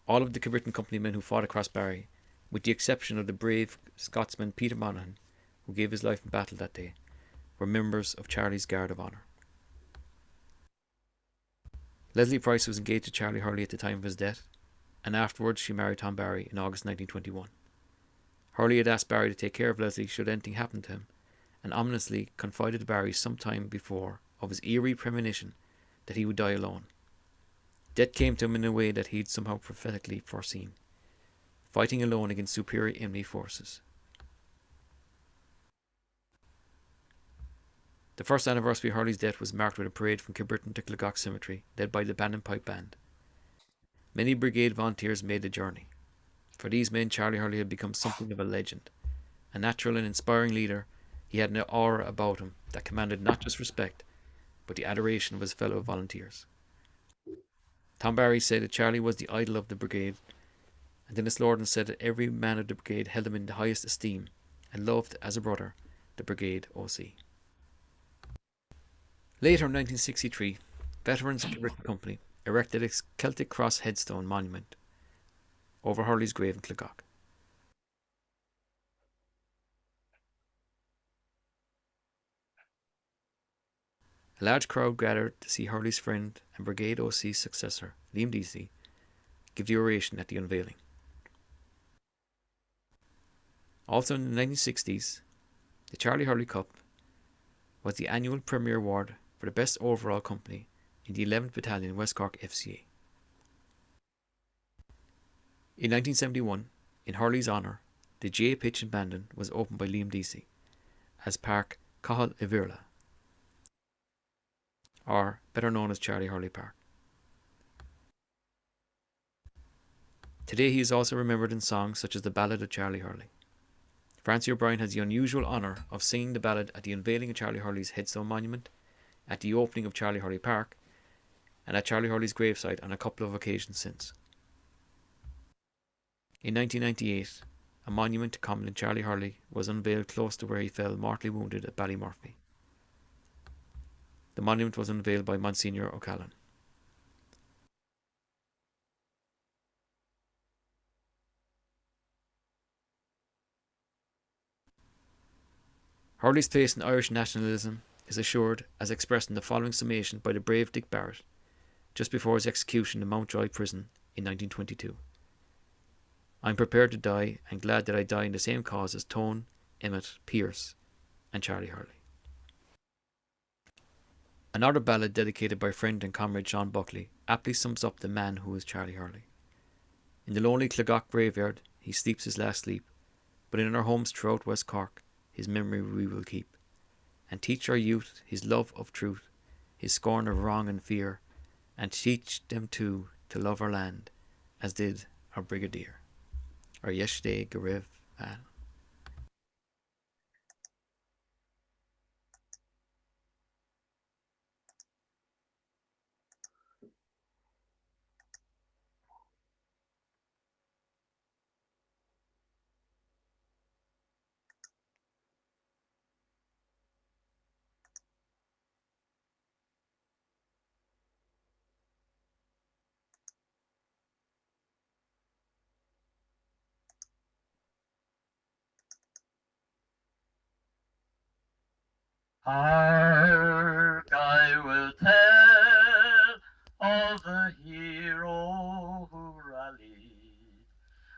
All of the Kilbrittain Company men who fought at Crossbarry, with the exception of the brave Scotsman Peter Monaghan, who gave his life in battle that day, were members of Charlie's Guard of Honour. Leslie Price was engaged to Charlie Hurley at the time of his death, and afterwards she married Tom Barry in August 1921. Hurley had asked Barry to take care of Leslie should anything happen to him, and ominously confided to Barry some time before of his eerie premonition that he would die alone. Death came to him in a way that he'd somehow prophetically foreseen, fighting alone against superior enemy forces. The first anniversary of Hurley's death was marked with a parade from Kilbrittain to Clogach Cemetery, led by the Band and Pipe Band. Many brigade volunteers made the journey. For these men, Charlie Hurley had become something of a legend. A natural and inspiring leader, he had an aura about him that commanded not just respect, but the adoration of his fellow volunteers. Tom Barry said that Charlie was the idol of the brigade, and Dennis Lorden said that every man of the brigade held him in the highest esteem and loved, as a brother, the brigade OC. Later in 1963, veterans of the Britain Company erected a Celtic Cross headstone monument over Hurley's grave in Clegok. A large crowd gathered to see Hurley's friend and Brigade OC's successor, Liam Deasy, give the oration at the unveiling. Also in the 1960s, the Charlie Hurley Cup was the annual Premier Award for the best overall company in the 11th Battalion West Cork FCA. In 1971, in Hurley's honour, the GA pitch in Bandon was opened by Liam Deasy as Park Cathal Ivirla, or better known as Charlie Hurley Park. Today he is also remembered in songs such as the Ballad of Charlie Hurley. Francie O'Brien has the unusual honour of singing the ballad at the unveiling of Charlie Hurley's headstone monument, at the opening of Charlie Hurley Park, and at Charlie Hurley's gravesite on a couple of occasions since. In 1998, a monument to Commandant Charlie Hurley was unveiled close to where he fell mortally wounded at Ballymurphy. The monument was unveiled by Monsignor O'Callaghan. Hurley's place in Irish nationalism is assured as expressed in the following summation by the brave Dick Barrett just before his execution in Mountjoy Prison in 1922. I'm prepared to die and glad that I die in the same cause as Tone, Emmett, Pierce and Charlie Hurley. Another ballad dedicated by friend and comrade Sean Buckley aptly sums up the man who is Charlie Hurley. In the lonely Clegok graveyard he sleeps his last sleep, but in our homes throughout West Cork his memory we will keep, and teach our youth his love of truth, his scorn of wrong and fear, and teach them too to love our land, as did our brigadier. Our yesterday Garev Val. Hark, I will tell of the hero who rallied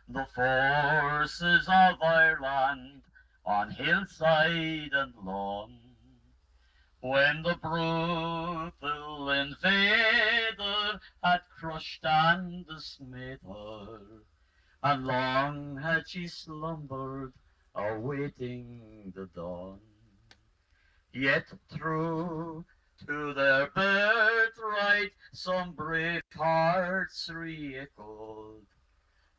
the forces of Ireland on hillside and lawn, when the brutal invader had crushed and dismayed her, and long had she slumbered, awaiting the dawn. Yet true to their birthright some brave hearts re-echoed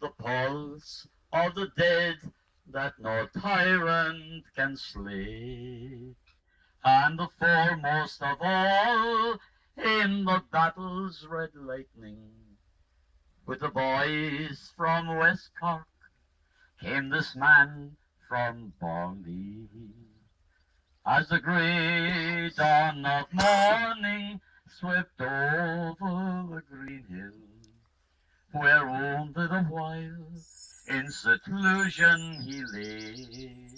the pulse of the dead that no tyrant can slay. And the foremost of all in the battle's red lightning, with the boys from West Cork, came this man from Bali. As the grey dawn of morning swept over the green hill, where wounded a while in seclusion he lay,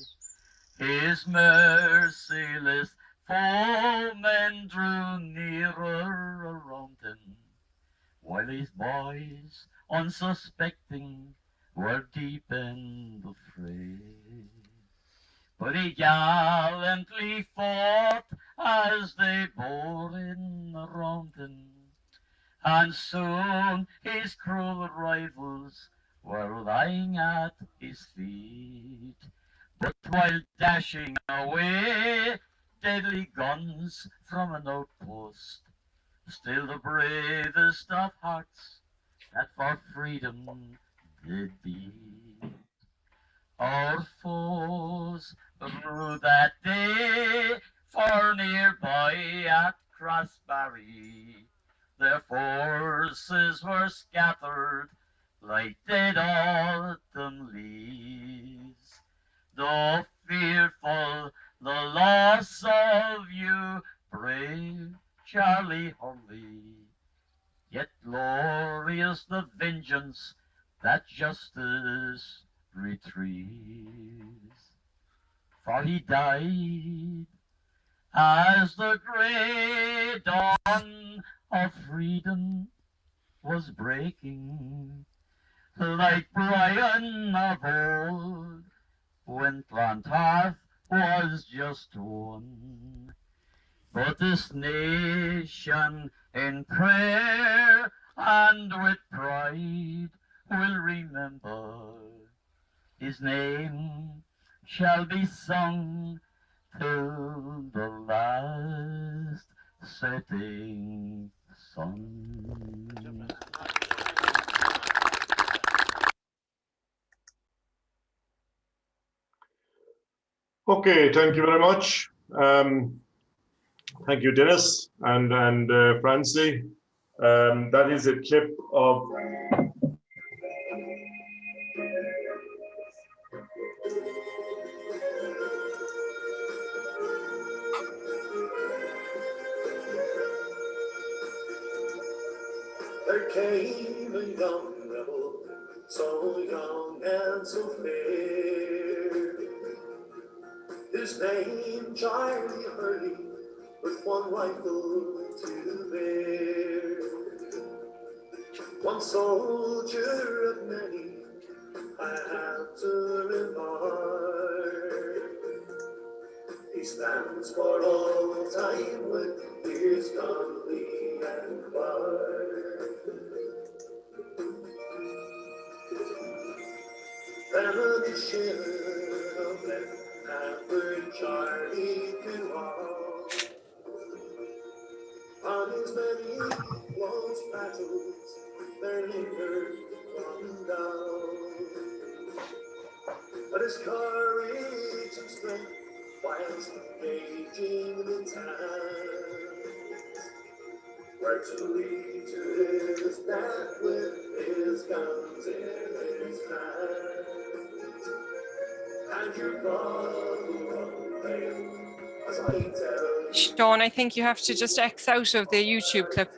his merciless foemen drew nearer around him, while his boys, unsuspecting, were deep in the fray. But he gallantly fought as they bore in around him, and soon his cruel rivals were lying at his feet. But while dashing away deadly guns from an outpost, still the bravest of hearts that for freedom did beat. Our foes rode that day far nearby at Crossbarry. Their forces were scattered like dead autumn leaves. Though fearful the loss of you, brave Charlie Hurley, yet glorious the vengeance that justice retrieves. For he died as the grey dawn of freedom was breaking, like Brian of old, when Clontarf was just won. But this nation in prayer and with pride will remember his name shall be sung till the last setting sun. Okay, thank you very much. Thank you, Dennis and Francie. That is a clip of There came a young rebel, so young and so fair. His name Charlie Hurley, with one rifle to bear. One soldier of many, I have to remark. He stands for all time with fierce Donnelly and Clark. Premonition of death hampered Charlie to all. On his many close battles, there lingered one down. But his courage and strength, whilst engaging the towns, were to lead to his death with his guns in his hands. And your God will fail, as I tell you. Sean, I think you have to just X out of the YouTube clip.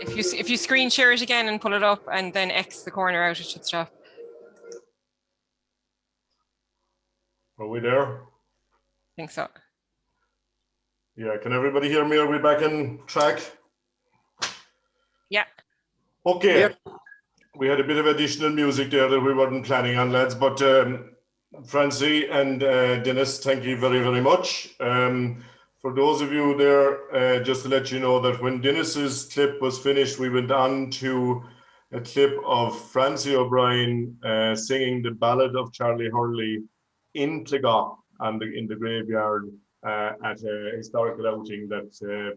If you screen share it again and pull it up and then X the corner out, it should stop. Are we there? I think so. Yeah, can everybody hear me? Are we back in track? Yeah. Okay. Yeah. We had a bit of additional music there that we weren't planning on, lads, but Francie and Dennis, thank you very, very much. For those of you there, just to let you know that when Dennis's clip was finished, we went on to a clip of Francie O'Brien singing the Ballad of Charlie Hurley in Clegog in the graveyard at a historical outing that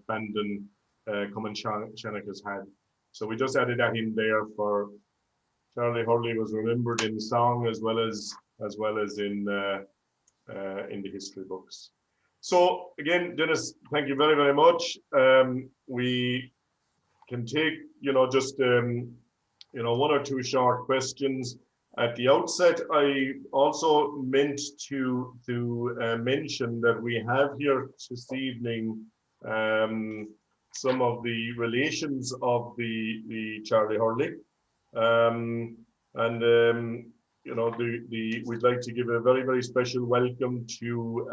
Bandon Cumann has had. So we just added that in there for Charlie Hurley was remembered in song as well as in the history books. So again, Dennis, thank you very, very much. We can take, just, one or two short questions. At the outset, I also meant to mention that we have here this evening some of the relations of the Charlie Hurley. We'd like to give a very, very special welcome to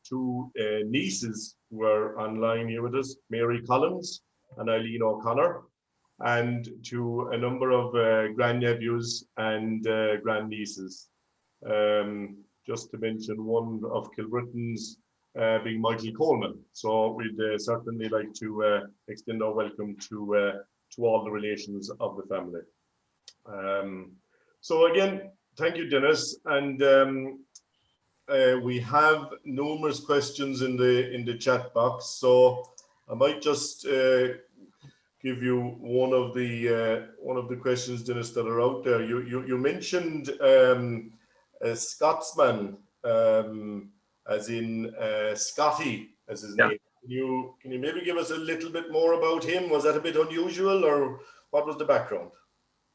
two nieces who are online here with us, Mary Collins and Eileen O'Connor, and to a number of grandnephews and grandnieces. Just to mention one of Kilbritton's being Michael Coleman. So we'd certainly like to extend our welcome to all the relations of the family. So again, thank you, Dennis. And we have numerous questions in the chat box. So I might just give you one of the questions, Dennis, that are out there. You mentioned a Scotsman, as in Scotty as his name. Can you maybe give us a little bit more about him? Was that a bit unusual, or what was the background?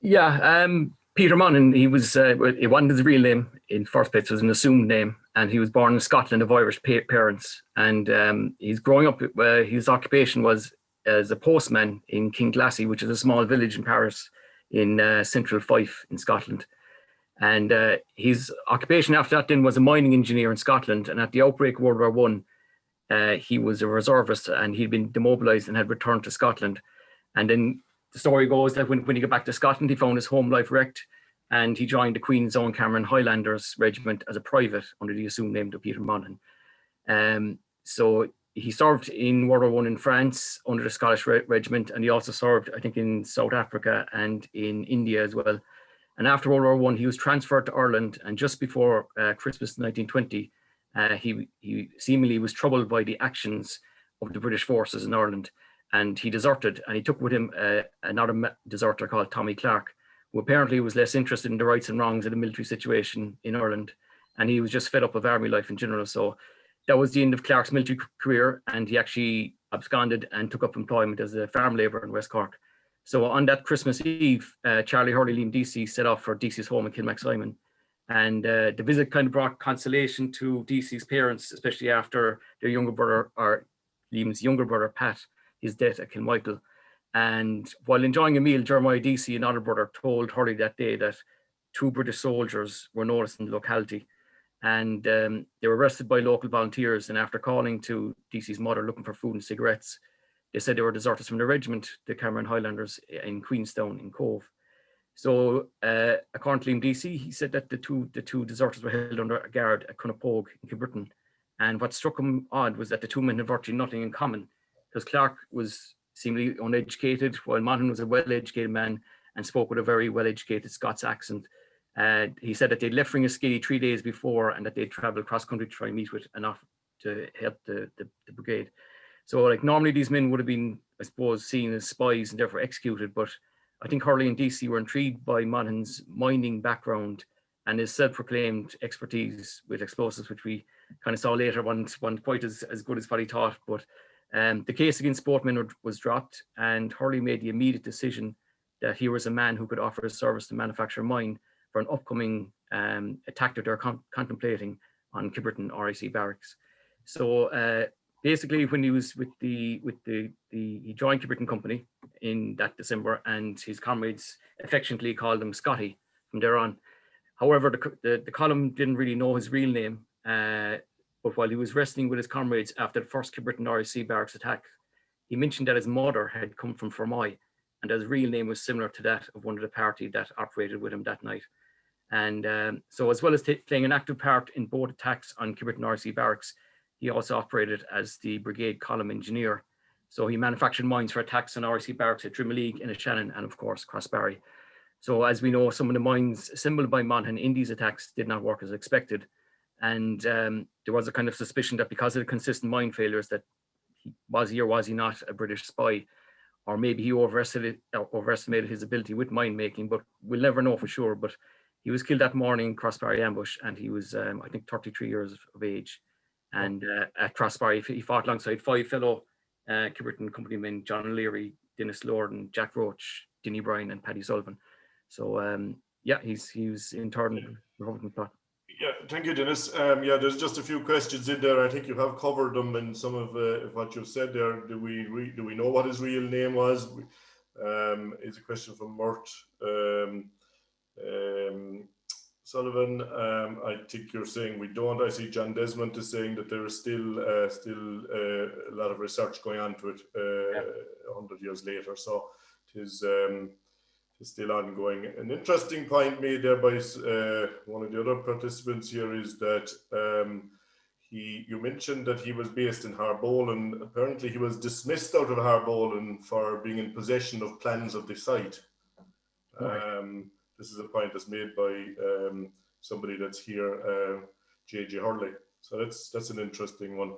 Yeah, Peter Monaghan, he was, it wasn't his real name in first place, it was an assumed name, and he was born in Scotland of Irish parents. And he's growing up, his occupation was as a postman in Kinglassie, which is a small village in Paris in central Fife in Scotland. And his occupation after that then was a mining engineer in Scotland. And at the outbreak of World War I, he was a reservist and he'd been demobilised and had returned to Scotland. And then the story goes that when he got back to Scotland, he found his home life wrecked and he joined the Queen's Own Cameron Highlanders Regiment as a private under the assumed name of Peter Monaghan. So he served in World War I in France under the Scottish Regiment, and he also served, I think, in South Africa and in India as well. And after World War I, he was transferred to Ireland, and just before Christmas 1920, he seemingly was troubled by the actions of the British forces in Ireland, and he deserted, and he took with him another deserter called Tommy Clark, who apparently was less interested in the rights and wrongs of the military situation in Ireland, and he was just fed up with army life in general. So that was the end of Clark's military career, and he actually absconded and took up employment as a farm labourer in West Cork. So on that Christmas Eve, Charlie Hurley, Liam Deasy set off for Deasy's home in Kilmac-Simon. And the visit kind of brought consolation to Deasy's parents, especially after their younger brother, or Liam's younger brother, Pat, his death at Kilmichael. And while enjoying a meal, Jeremiah Deasy, another brother, told Hurley that day that 2 British soldiers were noticed in the locality. And they were arrested by local volunteers. And after calling to Deasy's mother looking for food and cigarettes, they said they were deserters from the regiment, the Cameron Highlanders in Queenstown in Cove. So according to Liam Deasy, he said that the two deserters were held under a guard at Cunnapogue in Kilbrittain. And what struck him odd was that the two men had virtually nothing in common, because Clark was seemingly uneducated, while Monaghan was a well-educated man and spoke with a very well-educated Scots accent. He said that they'd left Ringaskiddy 3 days before and that they'd travelled cross-country to try and meet with and offer to help the brigade. So like normally these men would have been, I suppose, seen as spies and therefore executed, but I think Hurley and Deasy were intrigued by Monaghan's mining background and his self-proclaimed expertise with explosives, which we kind of saw later wasn't quite as good as what he thought. But the case against both men was dropped, and Hurley made the immediate decision that he was a man who could offer his service to manufacture a mine for an upcoming attack that they're contemplating on Kilbrittain RIC barracks. So basically, when he was he joined Kilbrittain Company in that December, and his comrades affectionately called him Scotty from there on. However, the column didn't really know his real name, but while he was resting with his comrades after the first Kilbrittain RIC barracks attack, he mentioned that his mother had come from Fermoy, and that his real name was similar to that of one of the party that operated with him that night. And so as well as playing an active part in both attacks on Kilbrittain RIC barracks, he also operated as the brigade column engineer. So he manufactured mines for attacks on RIC barracks at Drimoleague, Innishannon, and of course Crossbarry. So as we know, some of the mines assembled by Monaghan in these attacks did not work as expected. And there was a kind of suspicion that because of the consistent mine failures that was he or was he not a British spy, or maybe he overestimated his ability with mine making, but we'll never know for sure. But he was killed that morning in Crossbarry ambush, and he was, I think, 33 years of age. And at Crossbarry, he fought alongside 5 fellow Kilbrittain Company men, John O'Leary, Dennis Lord, Jack Roach, Dinny Bryan, and Paddy Sullivan. So yeah, he was interned in Republican plot. Yeah, thank you, Dennis. Yeah, there's just a few questions in there. I think you have covered them in some of what you've said there. Do we know what his real name was? Is a question from Mert Sullivan. I think you're saying we don't. I see John Desmond is saying that there is still a lot of research going on to it 100 years later. So it is still ongoing. An interesting point made there by one of the other participants here is that you mentioned that he was based in Harbolan. Apparently he was dismissed out of Harbolan for being in possession of plans of the site. This is a point that's made by somebody that's here, J.J. Hurley. So that's an interesting one.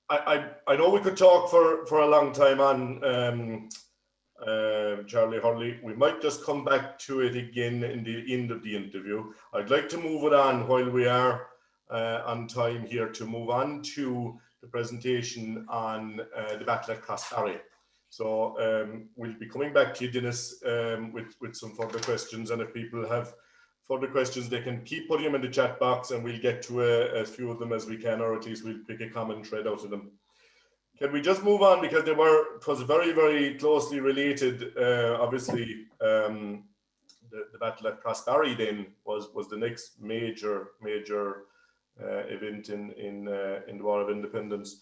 I know we could talk for a long time on Charlie Hurley. We might just come back to it again in the end of the interview. I'd like to move it on while we are on time here to move on to the presentation on the battle at Crossbarry. So we'll be coming back to you, Dennis, with some further questions. And if people have further questions, they can keep putting them in the chat box, and we'll get to as few of them as we can, or at least we'll pick a common thread out of them. Can we just move on, because it was very, very closely related. Obviously, the battle at Crossbarry then was the next major event in the War of Independence.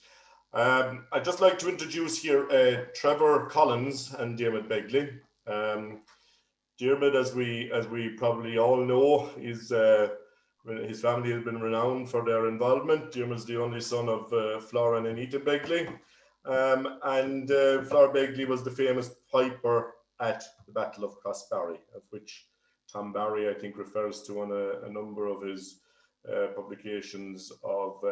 I'd just like to introduce here Trevor Collins and Diarmuid Begley. Diarmuid, as we probably all know, is his family has been renowned for their involvement. Diarmuid's the only son of Flora and Anita Begley, and Flora Begley was the famous piper at the Battle of Crossbarry, of which Tom Barry, I think, refers to on a number of his publications of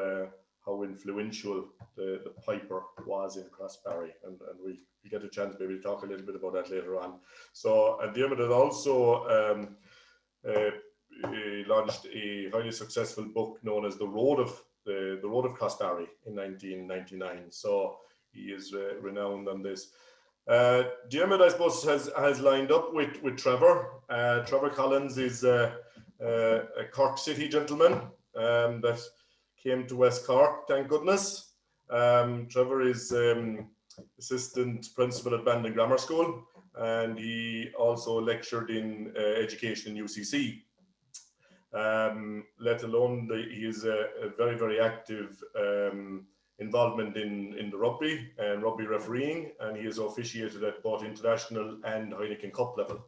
how influential the piper was in Crossbarry, and we get a chance maybe to talk a little bit about that later on. So Diarmuid had also launched a highly successful book known as The Road of Crossbarry in 1999. So he is renowned on this. Diarmuid, I suppose, has lined up with Trevor. Trevor Collins is a Cork City gentleman that came to West Cork, thank goodness. Trevor is assistant principal at Bandon Grammar School, and he also lectured in education in UCC. Let alone he is a very, very active involvement in the rugby and rugby refereeing, and he is officiated at both international and Heineken Cup level.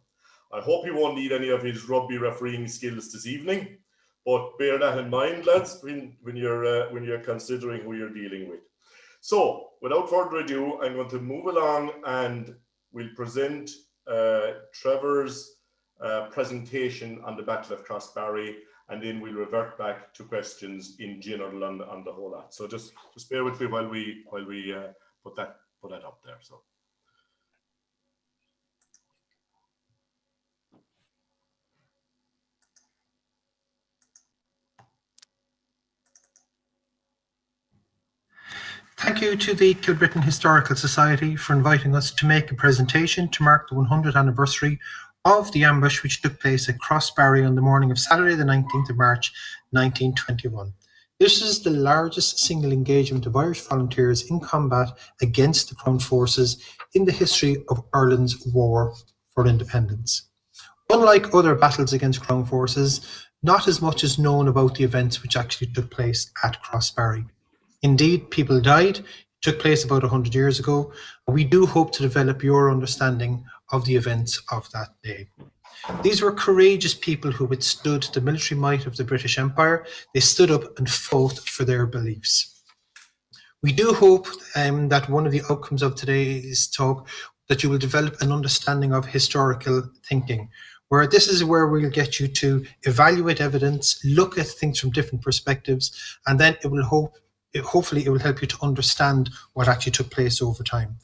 I hope he won't need any of his rugby refereeing skills this evening, but bear that in mind, lads, when you're considering who you're dealing with. So, without further ado, I'm going to move along and we'll present Trevor's presentation on the Battle of Crossbarry, and then we'll revert back to questions in general on the whole lot. So just bear with me while we put that up there. So. Thank you to the Kilbrittain Historical Society for inviting us to make a presentation to mark the 100th anniversary of the ambush which took place at Crossbarry on the morning of Saturday the 19th of March 1921. This is the largest single engagement of Irish volunteers in combat against the Crown forces in the history of Ireland's war for independence. Unlike other battles against Crown forces, not as much is known about the events which actually took place at Crossbarry. Indeed, people died. It took place about 100 years ago. And we do hope to develop your understanding of the events of that day. These were courageous people who withstood the military might of the British Empire. They stood up and fought for their beliefs. We do hope that one of the outcomes of today's talk, that you will develop an understanding of historical thinking, where this is where we'll get you to evaluate evidence, look at things from different perspectives, and then hopefully it will help you to understand what actually took place over time.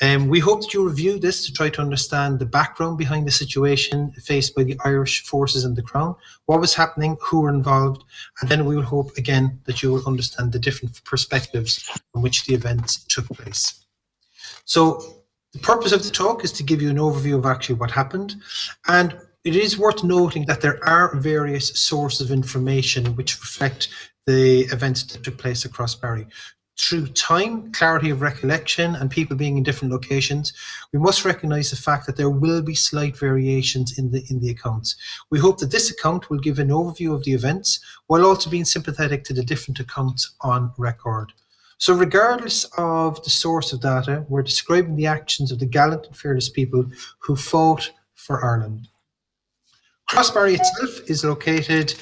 We hope that you review this to try to understand the background behind the situation faced by the Irish forces and the Crown, what was happening, who were involved, and then we will hope again that you will understand the different perspectives from which the events took place. So the purpose of the talk is to give you an overview of actually what happened, and it is worth noting that there are various sources of information which reflect the events that took place at Crossbarry. Through time, clarity of recollection, and people being in different locations, we must recognise the fact that there will be slight variations in the accounts. We hope that this account will give an overview of the events, while also being sympathetic to the different accounts on record. So regardless of the source of data, we're describing the actions of the gallant and fearless people who fought for Ireland. Crossbarry itself is located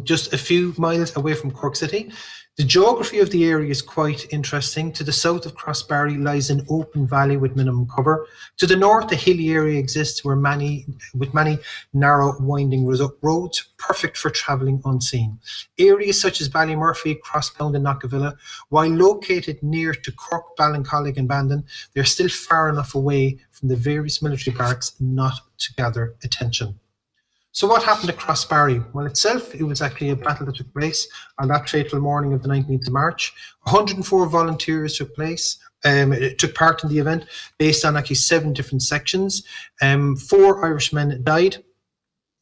just a few miles away from Cork City. The geography of the area is quite interesting. To the south of Crossbarry lies an open valley with minimum cover. To the north, a hilly area exists with many narrow winding roads, perfect for travelling unseen. Areas such as Ballymurphy, Crossbound and Knockavilla, while located near to Cork, Ballincollig and Bandon, they're still far enough away from the various military barracks not to gather attention. So what happened at Crossbarry? Well, itself, it was actually a battle that took place on that fateful morning of the 19th of March. 104 volunteers took part in the event based on actually 7 different sections. 4 Irishmen died.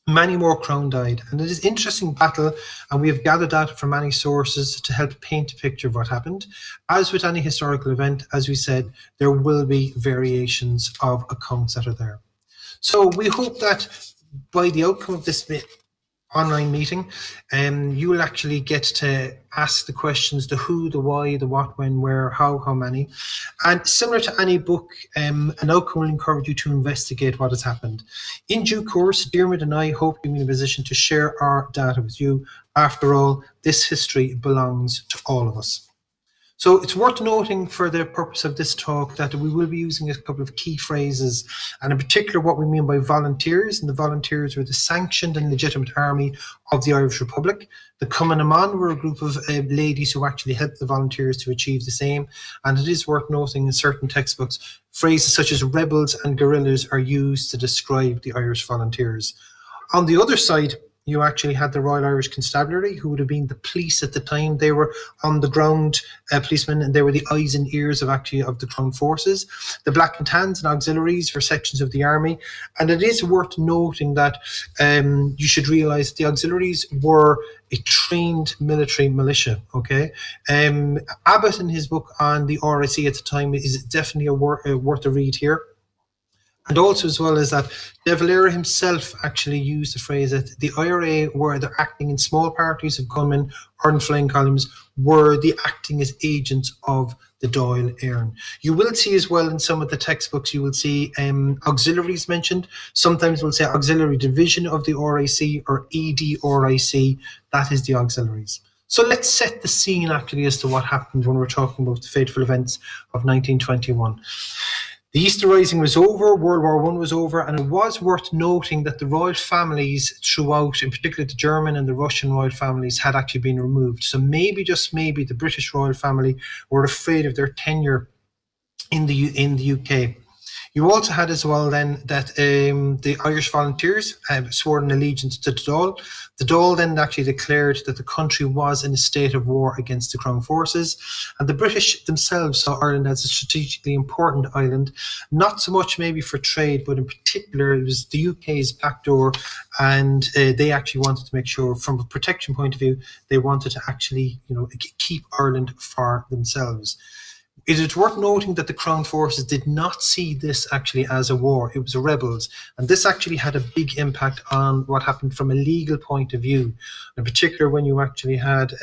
Many more Crown died. And it is an interesting battle, and we have gathered data from many sources to help paint a picture of what happened. As with any historical event, as we said, there will be variations of accounts that are there. So we hope that by the outcome of this online meeting, you will actually get to ask the questions, the who, the why, the what, when, where, how many. And similar to any book, an outcome will encourage you to investigate what has happened. In due course, Diarmuid and I hope to be in a position to share our data with you. After all, this history belongs to all of us. So it's worth noting for the purpose of this talk that we will be using a couple of key phrases, and in particular what we mean by volunteers. And the volunteers were the sanctioned and legitimate army of the Irish Republic. The Cumann na mBan were a group of ladies who actually helped the volunteers to achieve the same. And it is worth noting in certain textbooks, phrases such as rebels and guerrillas are used to describe the Irish volunteers. On the other side, you actually had the Royal Irish Constabulary, who would have been the police at the time. They were on the ground policemen, and they were the eyes and ears of the Crown forces. The Black and Tans and auxiliaries were sections of the army. And it is worth noting that you should realise the auxiliaries were a trained military militia, okay? Abbott, in his book on the RIC at the time, is definitely worth a read here. And also, as well as that, De Valera himself actually used the phrase that the IRA, were they're acting in small parties of gunmen or in flying columns, were the acting as agents of the Dáil Éireann. You will see as well in some of the textbooks, you will see auxiliaries mentioned. Sometimes we'll say auxiliary division of the RIC or EDRIC. That is the auxiliaries. So let's set the scene actually as to what happened when we're talking about the fateful events of 1921. The Easter Rising was over, World War I was over, and it was worth noting that the royal families throughout, in particular the German and the Russian royal families, had actually been removed. So maybe, just maybe, the British royal family were afraid of their tenure in the UK. You also had as well then that the Irish volunteers swore an allegiance to the Dáil. The Dáil then actually declared that the country was in a state of war against the Crown forces. And the British themselves saw Ireland as a strategically important island, not so much maybe for trade, but in particular it was the UK's backdoor, and they actually wanted to make sure, from a protection point of view, they wanted to actually, keep Ireland for themselves. It is worth noting that the Crown forces did not see this actually as a war. It was rebels. And this actually had a big impact on what happened from a legal point of view. In particular, when you actually had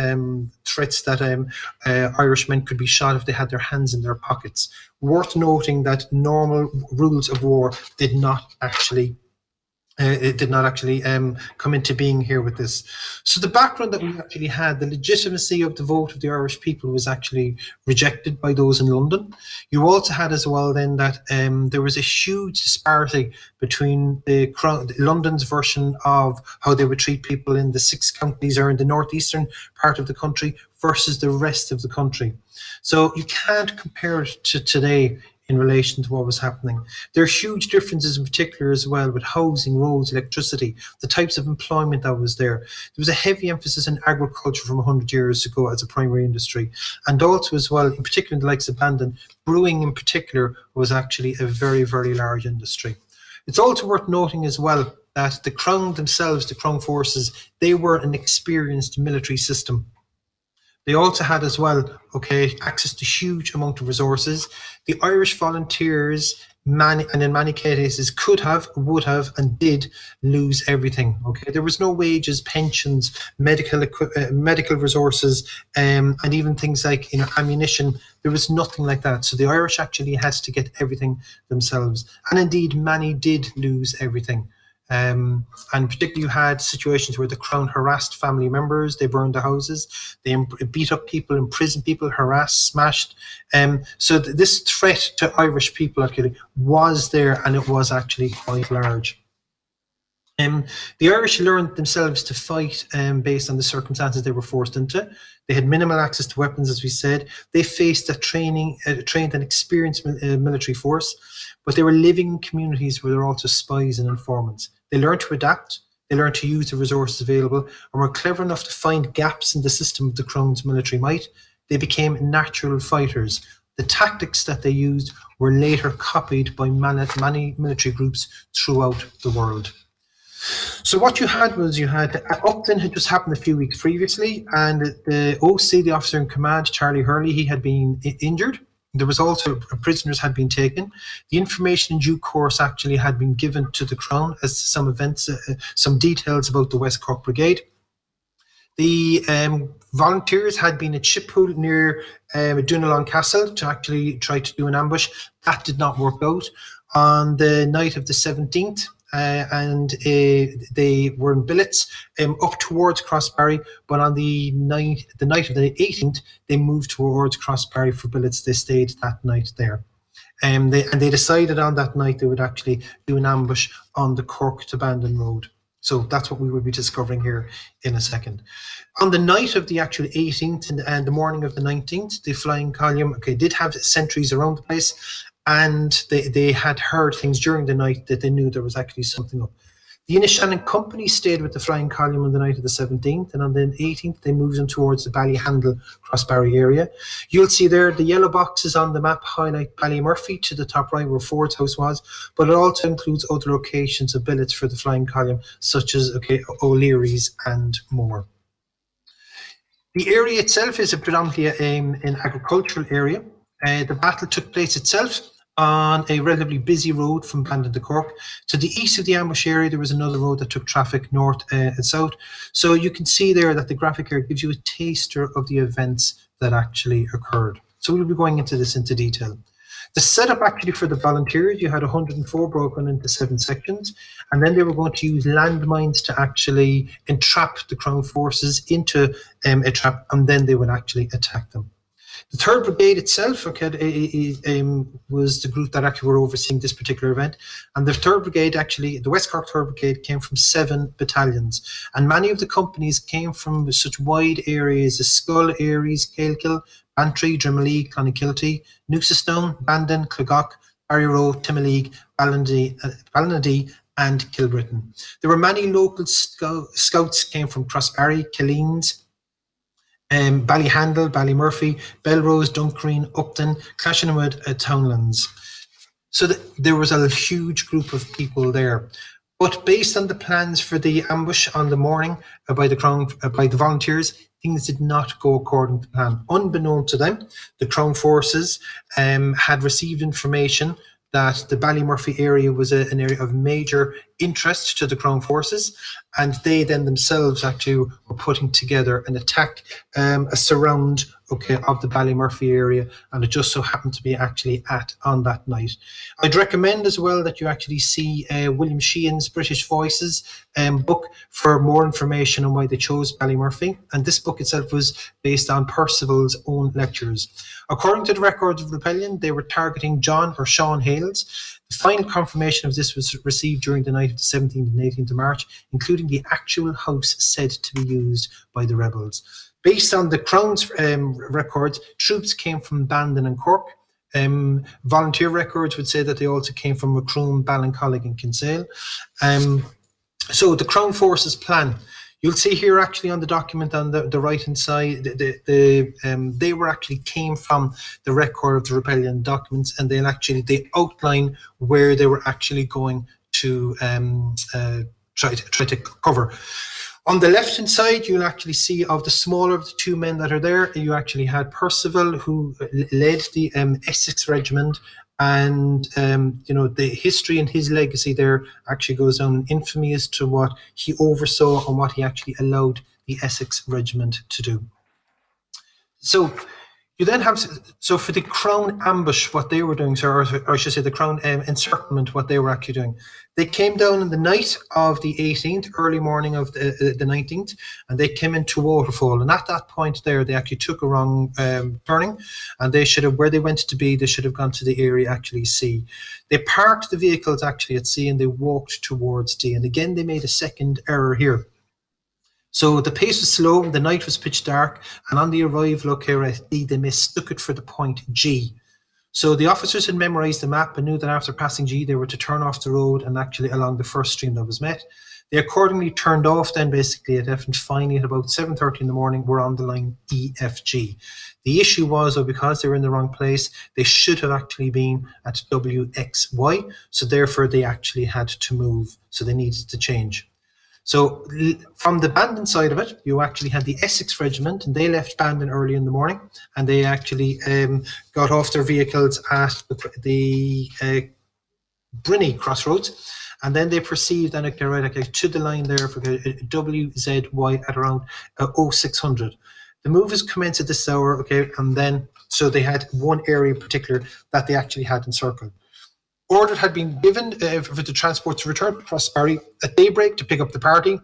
threats that Irishmen could be shot if they had their hands in their pockets. Worth noting that normal rules of war did not actually come into being here with this. So the background that we actually had, the legitimacy of the vote of the Irish people was actually rejected by those in London. You also had as well then that there was a huge disparity between London's version of how they would treat people in the 6 counties or in the northeastern part of the country versus the rest of the country. So you can't compare it to today in relation to what was happening. There are huge differences in particular as well with housing, roads, electricity, the types of employment that was there. There was a heavy emphasis on agriculture from 100 years ago as a primary industry. And also as well, in particular in the likes of Bandon, brewing in particular was actually a very, very large industry. It's also worth noting as well that the Crown themselves, the Crown forces, they were an experienced military system. They also had as well, access to huge amount of resources. The Irish volunteers, and in many cases, could have, would have, and did lose everything. There was no wages, pensions, medical resources, and even things like ammunition. There was nothing like that. So the Irish actually had to get everything themselves, and indeed, many did lose everything. And particularly you had situations where the Crown harassed family members, they burned their houses, they beat up people, imprisoned people, harassed, smashed. So this threat to Irish people actually was there, and it was actually quite large. The Irish learned themselves to fight based on the circumstances they were forced into. They had minimal access to weapons, as we said. They faced a trained and experienced military force, but they were living in communities where there were also spies and informants. They learned to adapt. They learned to use the resources available and were clever enough to find gaps in the system of the Crown's military might. They became natural fighters. The tactics that they used were later copied by many military groups throughout the world. So what you had Upton had just happened a few weeks previously, and the OC, the officer in command, Charlie Hurley, he had been injured. There was also prisoners had been taken. The information in due course actually had been given to the Crown as to some events, some details about the West Cork Brigade. The volunteers had been at Shippool near Dunalon Castle to actually try to do an ambush. That did not work out. On the night of the 17th, and they were in billets up towards Crossbarry, but on the night of the 18th, they moved towards Crossbarry for billets. They stayed that night there. They decided on that night they would actually do an ambush on the Cork to Bandon Road. So that's what we will be discovering here in a second. On the night of the actual 18th and the morning of the 19th, the flying column did have sentries around the place, and they had heard things during the night that they knew there was actually something up. The Inishannon Company stayed with the flying column on the night of the 17th, and on the 18th they moved them towards the Ballyhandle Crossbarry area. You'll see there the yellow boxes on the map highlight Ballymurphy to the top right where Ford's house was, but it also includes other locations of billets for the flying column, such as O'Leary's and more. The area itself is a predominantly an agricultural area. The battle took place itself on a relatively busy road from Bandon to Cork. To the east of the ambush area, there was another road that took traffic north and south. So you can see there that the graphic here gives you a taster of the events that actually occurred. So we'll be going into this into detail. The setup actually for the volunteers, you had 104 broken into 7 sections, and then they were going to use landmines to actually entrap the Crown forces into a trap, and then they would actually attack them. The 3rd Brigade itself was the group that actually were overseeing this particular event. And the 3rd Brigade, actually, the West Cork 3rd Brigade came from 7 battalions. And many of the companies came from such wide areas as Schull, Aries, Cailkill, Bantry, Drimoleague, Clonakilty, Newcestown, Bandon, Clogach, Barryroe, Timoleague, Ballinadee, and Kilbrittain. There were many local scouts came from Crossbarry, Killeens, Ballyhandle, Ballymurphy, Belrose, Dunkereen, Upton, Clashinwood, Townlands. So there was a huge group of people there. But based on the plans for the ambush on the morning by the volunteers, things did not go according to plan. Unbeknown to them, the Crown forces had received information that the Ballymurphy area was an area of major interest to the Crown forces, and they then themselves actually were putting together an attack, a surround of the Ballymurphy area, and it just so happened to be actually on that night. I'd recommend as well that you actually see William Sheehan's British Voices book for more information on why they chose Ballymurphy, and this book itself was based on Percival's own lectures. According to the records of rebellion, they were targeting John or Sean Hales. The final confirmation of this was received during the night of the 17th and 18th of March, including the actual house said to be used by the rebels. Based on the Crown's records, troops came from Bandon and Cork. Volunteer records would say that they also came from Macroom, Ballincollig and Kinsale. So the Crown Forces plan. You'll see here actually on the document on the right-hand side, they were actually came from the record of the rebellion documents, and they outline where they were actually going to try to cover. On the left-hand side, you'll actually see of the smaller of the 2 men that are there, you actually had Percival, who led the Essex Regiment, and the history and his legacy there actually goes down in infamy as to what he oversaw and what he actually allowed the Essex Regiment to do. So you then have, for the Crown ambush, what they were doing, or I should say the Crown encirclement, what they were actually doing. They came down on the night of the 18th, early morning of the 19th, and they came into Waterfall. And at that point there, they actually took a wrong turning, and they should have, where they went to be, they should have gone to the area actually C. They parked the vehicles actually at C, and they walked towards D. And again, they made a second error here. So the pace was slow, the night was pitch dark, and on the arrival at D, they mistook it for the point G. So the officers had memorized the map and knew that after passing G, they were to turn off the road and actually along the first stream that was met. They accordingly turned off then basically at F, and finally at about 7:30 in the morning were on the line EFG. The issue was, though, because they were in the wrong place, they should have actually been at WXY. So therefore they actually had to move. So they needed to change. So from the Bandon side of it, you actually had the Essex Regiment, and they left Bandon early in the morning, and they actually got off their vehicles at the Brinny crossroads, and then they proceeded and to the line there for WZY at around 0600. The move is commenced at this hour, okay, and then so they had one area in particular that they actually had encircled. Order had been given for the transport to return to Crossbarry at daybreak to pick up the party.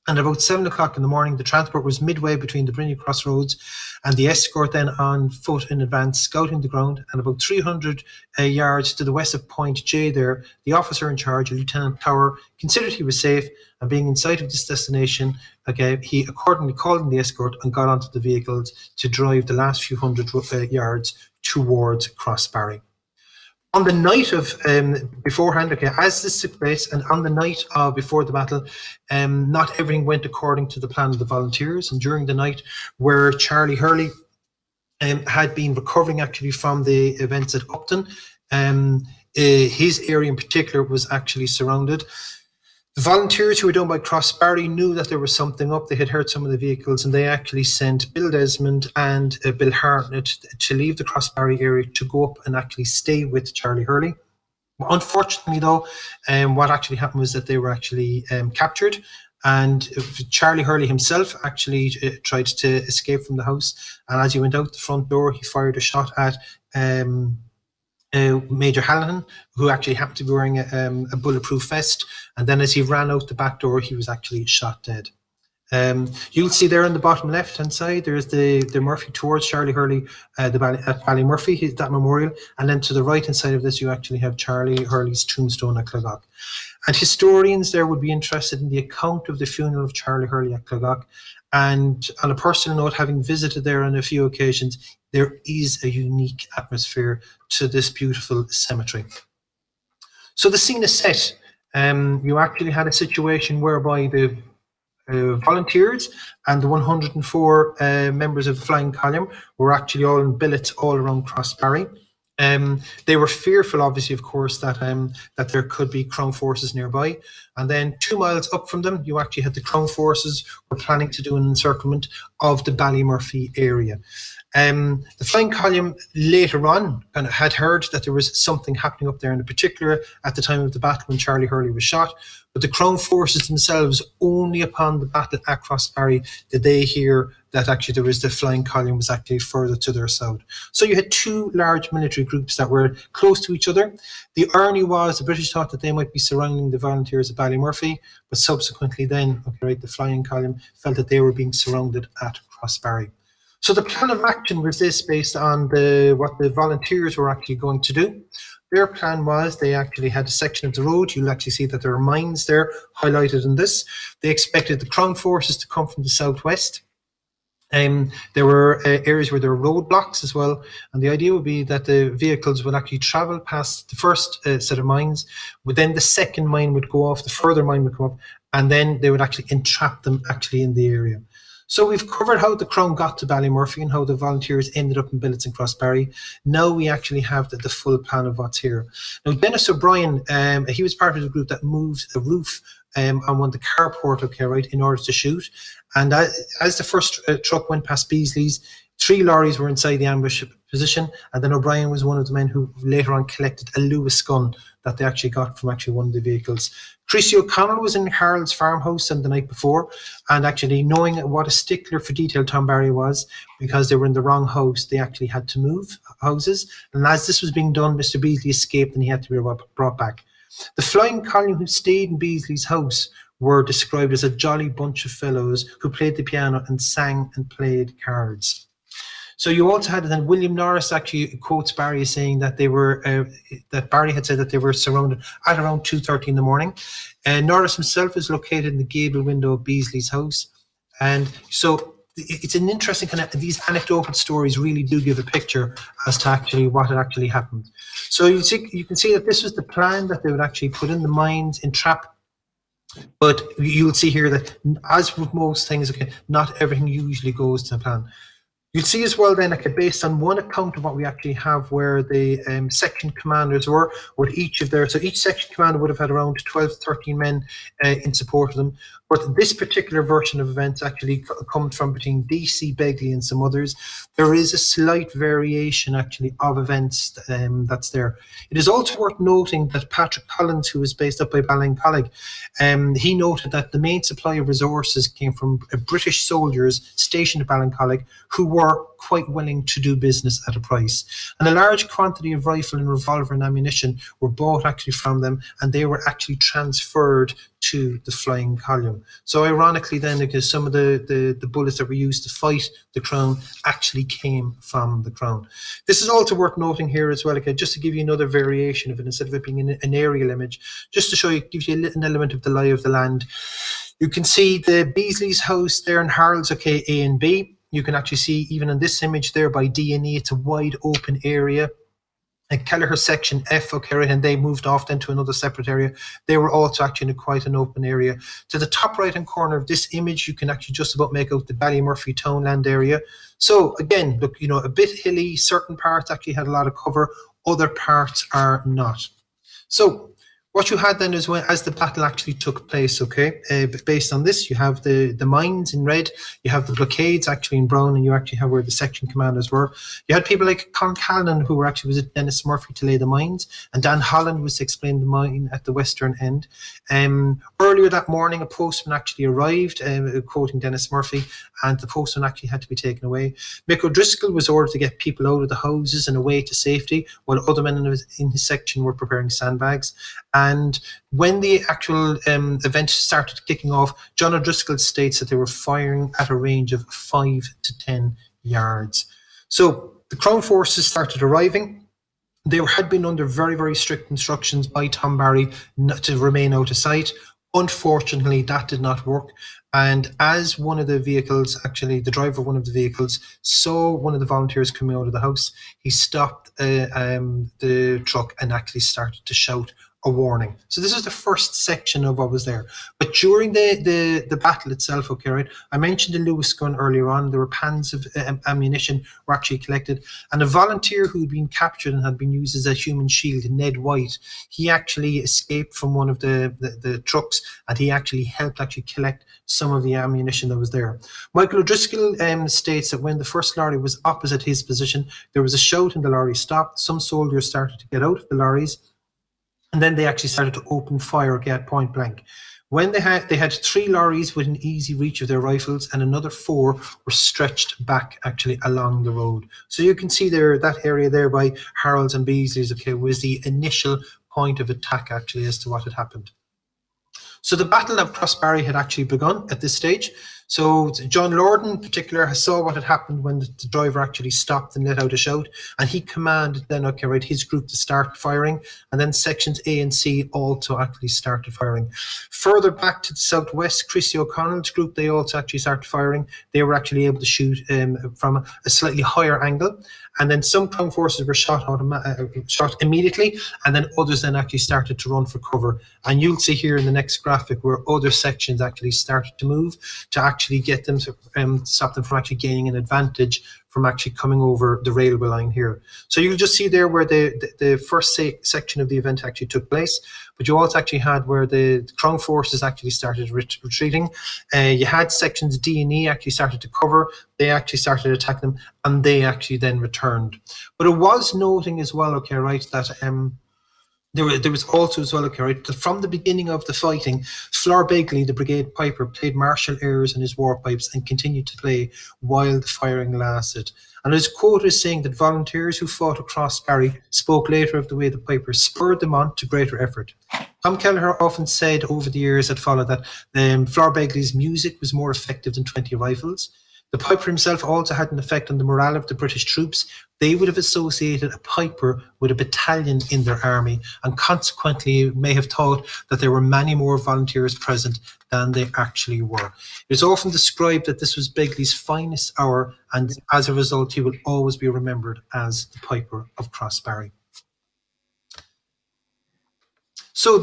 And about 7 o'clock in the morning, the transport was midway between the Brinny crossroads and the escort then on foot in advance, scouting the ground. And about 300 yards to the west of Point J there, the officer in charge, Lieutenant Power, considered he was safe, and being in sight of this destination, okay, he accordingly called in the escort and got onto the vehicles to drive the last few hundred yards towards Crossbarry. On the night of beforehand, okay, as this took place, and on the night before the battle, not everything went according to the plan of the volunteers. And during the night, where Charlie Hurley had been recovering actually from the events at Upton, his area in particular was actually surrounded. The volunteers who were down by Crossbarry knew that there was something up. They had heard some of the vehicles, and they actually sent Bill Desmond and Bill Hartnett to leave the Crossbarry area to go up and actually stay with Charlie Hurley. Unfortunately, though, what actually happened was that they were actually captured, and Charlie Hurley himself actually tried to escape from the house. And as he went out the front door, he fired a shot at Major Hallinan, who actually happened to be wearing a bulletproof vest, and then as he ran out the back door, he was actually shot dead. You'll see there on the bottom left hand side, there's the Murphy towards Charlie Hurley, at Ballymurphy, that memorial, and then to the right hand side of this, you actually have Charlie Hurley's tombstone at Clogach. And historians there would be interested in the account of the funeral of Charlie Hurley at Clogach. And on a personal note, having visited there on a few occasions, there is a unique atmosphere to this beautiful cemetery. So the scene is set. You actually had a situation whereby the volunteers and the 104 members of the flying column were actually all in billets all around Crossbarry. They were fearful, obviously, of course, that there could be Crown forces nearby. And then 2 miles up from them, you actually had the Crown forces were planning to do an encirclement of the Ballymurphy area. The flying column later on kind of had heard that there was something happening up there, in particular at the time of the battle when Charlie Hurley was shot. But the Crown forces themselves, only upon the battle at Crossbarry did they hear that actually there was the flying column was actually further to their south. So you had 2 large military groups that were close to each other. The irony was the British thought that they might be surrounding the volunteers at Ballymurphy, but subsequently then, okay, right, the flying column felt that they were being surrounded at Crossbarry. So the plan of action was this, based on what the volunteers were actually going to do. Their plan was they actually had a section of the road. You'll actually see that there are mines there highlighted in this. They expected the Crown forces to come from the southwest. There were areas where there were roadblocks as well, and the idea would be that the vehicles would actually travel past the first set of mines, but then the second mine would go off, the further mine would come up, and then they would actually entrap them actually in the area. So we've covered how the Crown got to Ballymurphy and how the volunteers ended up in billets in Crossbarry. Now we actually have the full plan of what's here. Now Dennis O'Brien, he was part of the group that moved the roof on one of the carport, okay, right, in order to shoot. And as the first truck went past Beasley's, 3 lorries were inside the ambush position, and then O'Brien was one of the men who later on collected a Lewis gun that they actually got from actually one of the vehicles. Chrissy O'Connell was in Harold's farmhouse on the night before, and actually knowing what a stickler for detail Tom Barry was, because they were in the wrong house, they actually had to move houses. And as this was being done, Mr. Beasley escaped and he had to be brought back. The flying column who stayed in Beasley's house were described as a jolly bunch of fellows who played the piano and sang and played cards. So you also had then William Norris actually quotes Barry as saying that they were that Barry had said that they were surrounded at around 2:30 in the morning. Norris himself is located in the gable window of Beasley's house, and so it's an interesting kind of, these anecdotal stories really do give a picture as to actually what had actually happened. So you can see that this was the plan that they would actually put in the mines, entrap. But you'll see here that, as with most things, okay, not everything usually goes to plan. You'll see as well then, okay, based on one account of what we actually have, where the section commanders were, with each of their, so each section commander would have had around 12, 13 men in support of them. But this particular version of events actually comes from between DC, Begley and some others. There is a slight variation actually of events that's there. It is also worth noting that Patrick Collins, who is based up by Ballincollig, he noted that the main supply of resources came from British soldiers stationed at Ballincollig who were quite willing to do business at a price. And a large quantity of rifle and revolver and ammunition were bought actually from them, and they were actually transferred to the flying column. So ironically then, because some of the bullets that were used to fight the Crown actually came from the Crown. This is also worth noting here as well, okay, just to give you another variation of it, instead of it being an aerial image, just to show you, give you an element of the lie of the land. You can see the Beasley's house there in Harold's, okay, A and B. You can actually see even in this image there by D&E, it's a wide open area. And Kelleher section F, okay, right, and they moved off then to another separate area. They were also actually in quite an open area. To the top right hand corner of this image, you can actually just about make out the Ballymurphy townland area. So again, look, you know, a bit hilly, certain parts actually had a lot of cover, other parts are not. So what you had then is when, as the battle actually took place, okay, based on this, you have the mines in red, you have the blockades actually in brown, and you actually have where the section commanders were. You had people like Con Callan, who were actually with Dennis Murphy to lay the mines, and Dan Holland was to explain the mine at the western end. Earlier that morning, a postman actually arrived, quoting Dennis Murphy, and the postman actually had to be taken away. Mick O'Driscoll was ordered to get people out of the houses and away to safety, while other men in his section were preparing sandbags. And when the actual event started kicking off, John O'Driscoll states that they were firing at a range of 5 to 10 yards. So the Crown forces started arriving. They had been under very, very strict instructions by Tom Barry not to remain out of sight. Unfortunately, that did not work. And as one of the vehicles, actually the driver of one of the vehicles, saw one of the volunteers coming out of the house, he stopped the truck and actually started to shout a warning. So this is the first section of what was there. But during the battle itself, okay, right, I mentioned the Lewis gun earlier on. There were pans of ammunition were actually collected, and a volunteer who had been captured and had been used as a human shield, Ned White, he actually escaped from one of the trucks, and he actually helped actually collect some of the ammunition that was there. Michael O'Driscoll states that when the first lorry was opposite his position, there was a shout and the lorry stopped. Some soldiers started to get out of the lorries, and then they actually started to open fire at point blank. When they had 3 lorries within easy reach of their rifles, and another 4 were stretched back actually along the road. So you can see there, that area there by Harold's and Beasley's, okay, was the initial point of attack actually as to what had happened. So the Battle of Crossbarry had actually begun at this stage. So John Lorden in particular saw what had happened when the driver actually stopped and let out a shout, and he commanded then, okay, right, his group to start firing, and then sections A and C also actually started firing. Further back to the southwest, Chrissy O'Connell's group, they also actually started firing. They were actually able to shoot from a slightly higher angle, and then some Crown forces were shot immediately, and then others then actually started to run for cover. And you'll see here in the next graphic where other sections actually started to move to actually get them to stop them from actually gaining an advantage from actually coming over the railway line here. So you'll just see there where the first section of the event actually took place, but you also actually had where the Crown forces actually started retreating. You had sections D and E actually started to cover, they actually started attacking them, and they actually then returned. But it was noting as well, okay, right, that there was also as well, okay, right, that from the beginning of the fighting, Flor Begley, the brigade piper, played martial airs on his war pipes and continued to play while the firing lasted. And his quote is saying that volunteers who fought at Crossbarry spoke later of the way the pipers spurred them on to greater effort. Tom Kelleher often said over the years that followed that Flor Begley's music was more effective than 20 rifles. The piper himself also had an effect on the morale of the British troops. They would have associated a piper with a battalion in their army, and consequently may have thought that there were many more volunteers present than they actually were. It is often described that this was Begley's finest hour, and as a result, he will always be remembered as the Piper of Crossbarry. So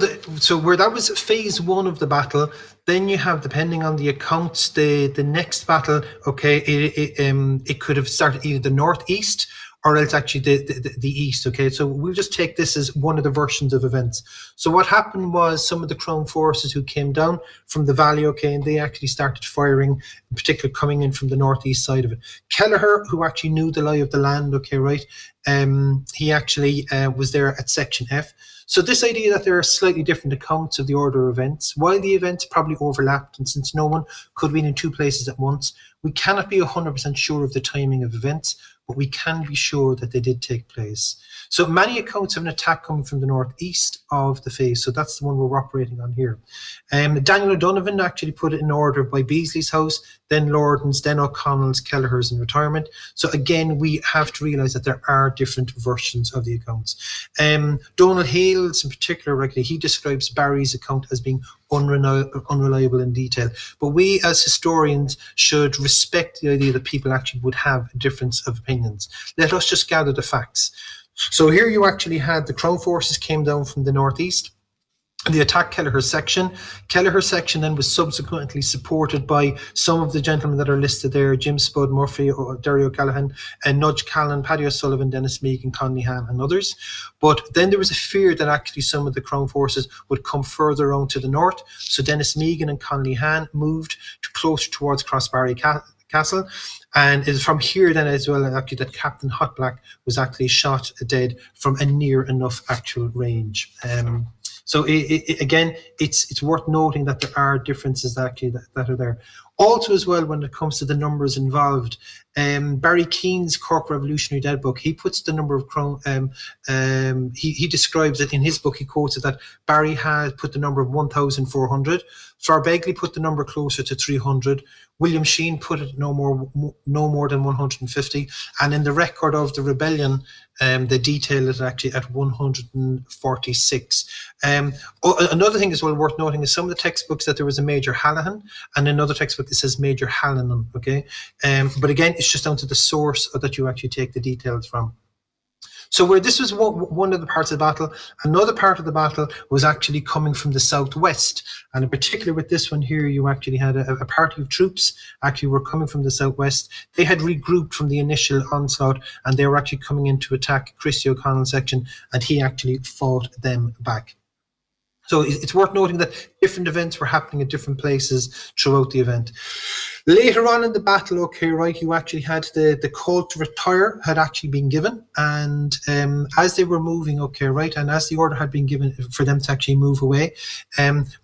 where that was phase one of the battle, then you have, depending on the accounts, the next battle. Okay, it could have started either the northeast or else actually the east. Okay, so we'll just take this as one of the versions of events. So what happened was some of the Crown forces who came down from the valley, okay, and they actually started firing, in particular coming in from the northeast side of it. Kelleher, who actually knew the lie of the land, okay, right, he actually was there at section F. So this idea that there are slightly different accounts of the order of events, while the events probably overlapped, and since no one could be in two places at once, we cannot be 100% sure of the timing of events, but we can be sure that they did take place. So many accounts of an attack coming from the northeast of the phase, so that's the one we're operating on here. Daniel O'Donovan actually put it in order by Beasley's house, then Lorden's, then O'Connell's, Kelleher's in retirement. So again, we have to realise that there are different versions of the accounts. Donald Hales in particular, he describes Barry's account as being unreliable in detail. But we as historians should respect the idea that people actually would have a difference of opinions. Let us just gather the facts. So here you actually had the Crown forces came down from the northeast. They attacked Kelleher's section. Kelleher's section then was subsequently supported by some of the gentlemen that are listed there: Jim Spud Murphy, Derry O'Callaghan, and Nudge Callan, Paddy O'Sullivan, Dennis Meakin, Conley Han, and others. But then there was a fear that actually some of the Crown forces would come further on to the north. So Dennis Meakin and Conley Han moved closer towards Crossbarry Castle. And it is from here then as well actually that Captain Hotblack was actually shot dead from a near enough actual range. So again, it's worth noting that there are differences actually that are there. Also as well, when it comes to the numbers involved, Barry Keane's Cork Revolutionary Dead book, he puts the number of Crown, he describes it in his book, he quotes it that Barry had put the number of 1,400. Farr Begley put the number closer to 300. William Sheen put it no more than 150. And in the record of the rebellion, they detail it actually at 146. Another thing as well worth noting is some of the textbooks that there was a Major Hallahan, and another textbook that says Major Hallinan. Okay, but again, it's just down to the source that you actually take the details from. So where this was one of the parts of the battle, another part of the battle was actually coming from the southwest. And in particular with this one here, you actually had a party of troops actually were coming from the southwest. They had regrouped from the initial onslaught, and they were actually coming in to attack Christy O'Connell's section, and he actually fought them back. So it's worth noting that different events were happening at different places throughout the event. Later on in the battle, okay, right, you actually had the call to retire had actually been given, and as they were moving, okay, right, and as the order had been given for them to actually move away,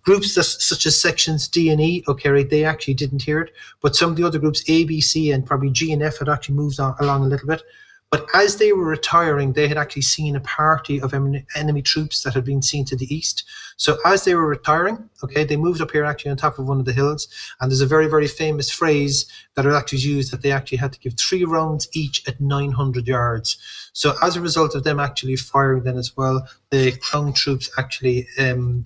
groups such as sections D and E, okay, right, they actually didn't hear it, but some of the other groups, A, B, C, and probably G and F had actually moved along a little bit. But as they were retiring, they had actually seen a party of enemy troops that had been seen to the east. So as they were retiring, okay, they moved up here actually on top of one of the hills. And there's a very, very famous phrase that are actually used that they actually had to give 3 rounds each at 900 yards. So as a result of them actually firing then as well, the Crown troops actually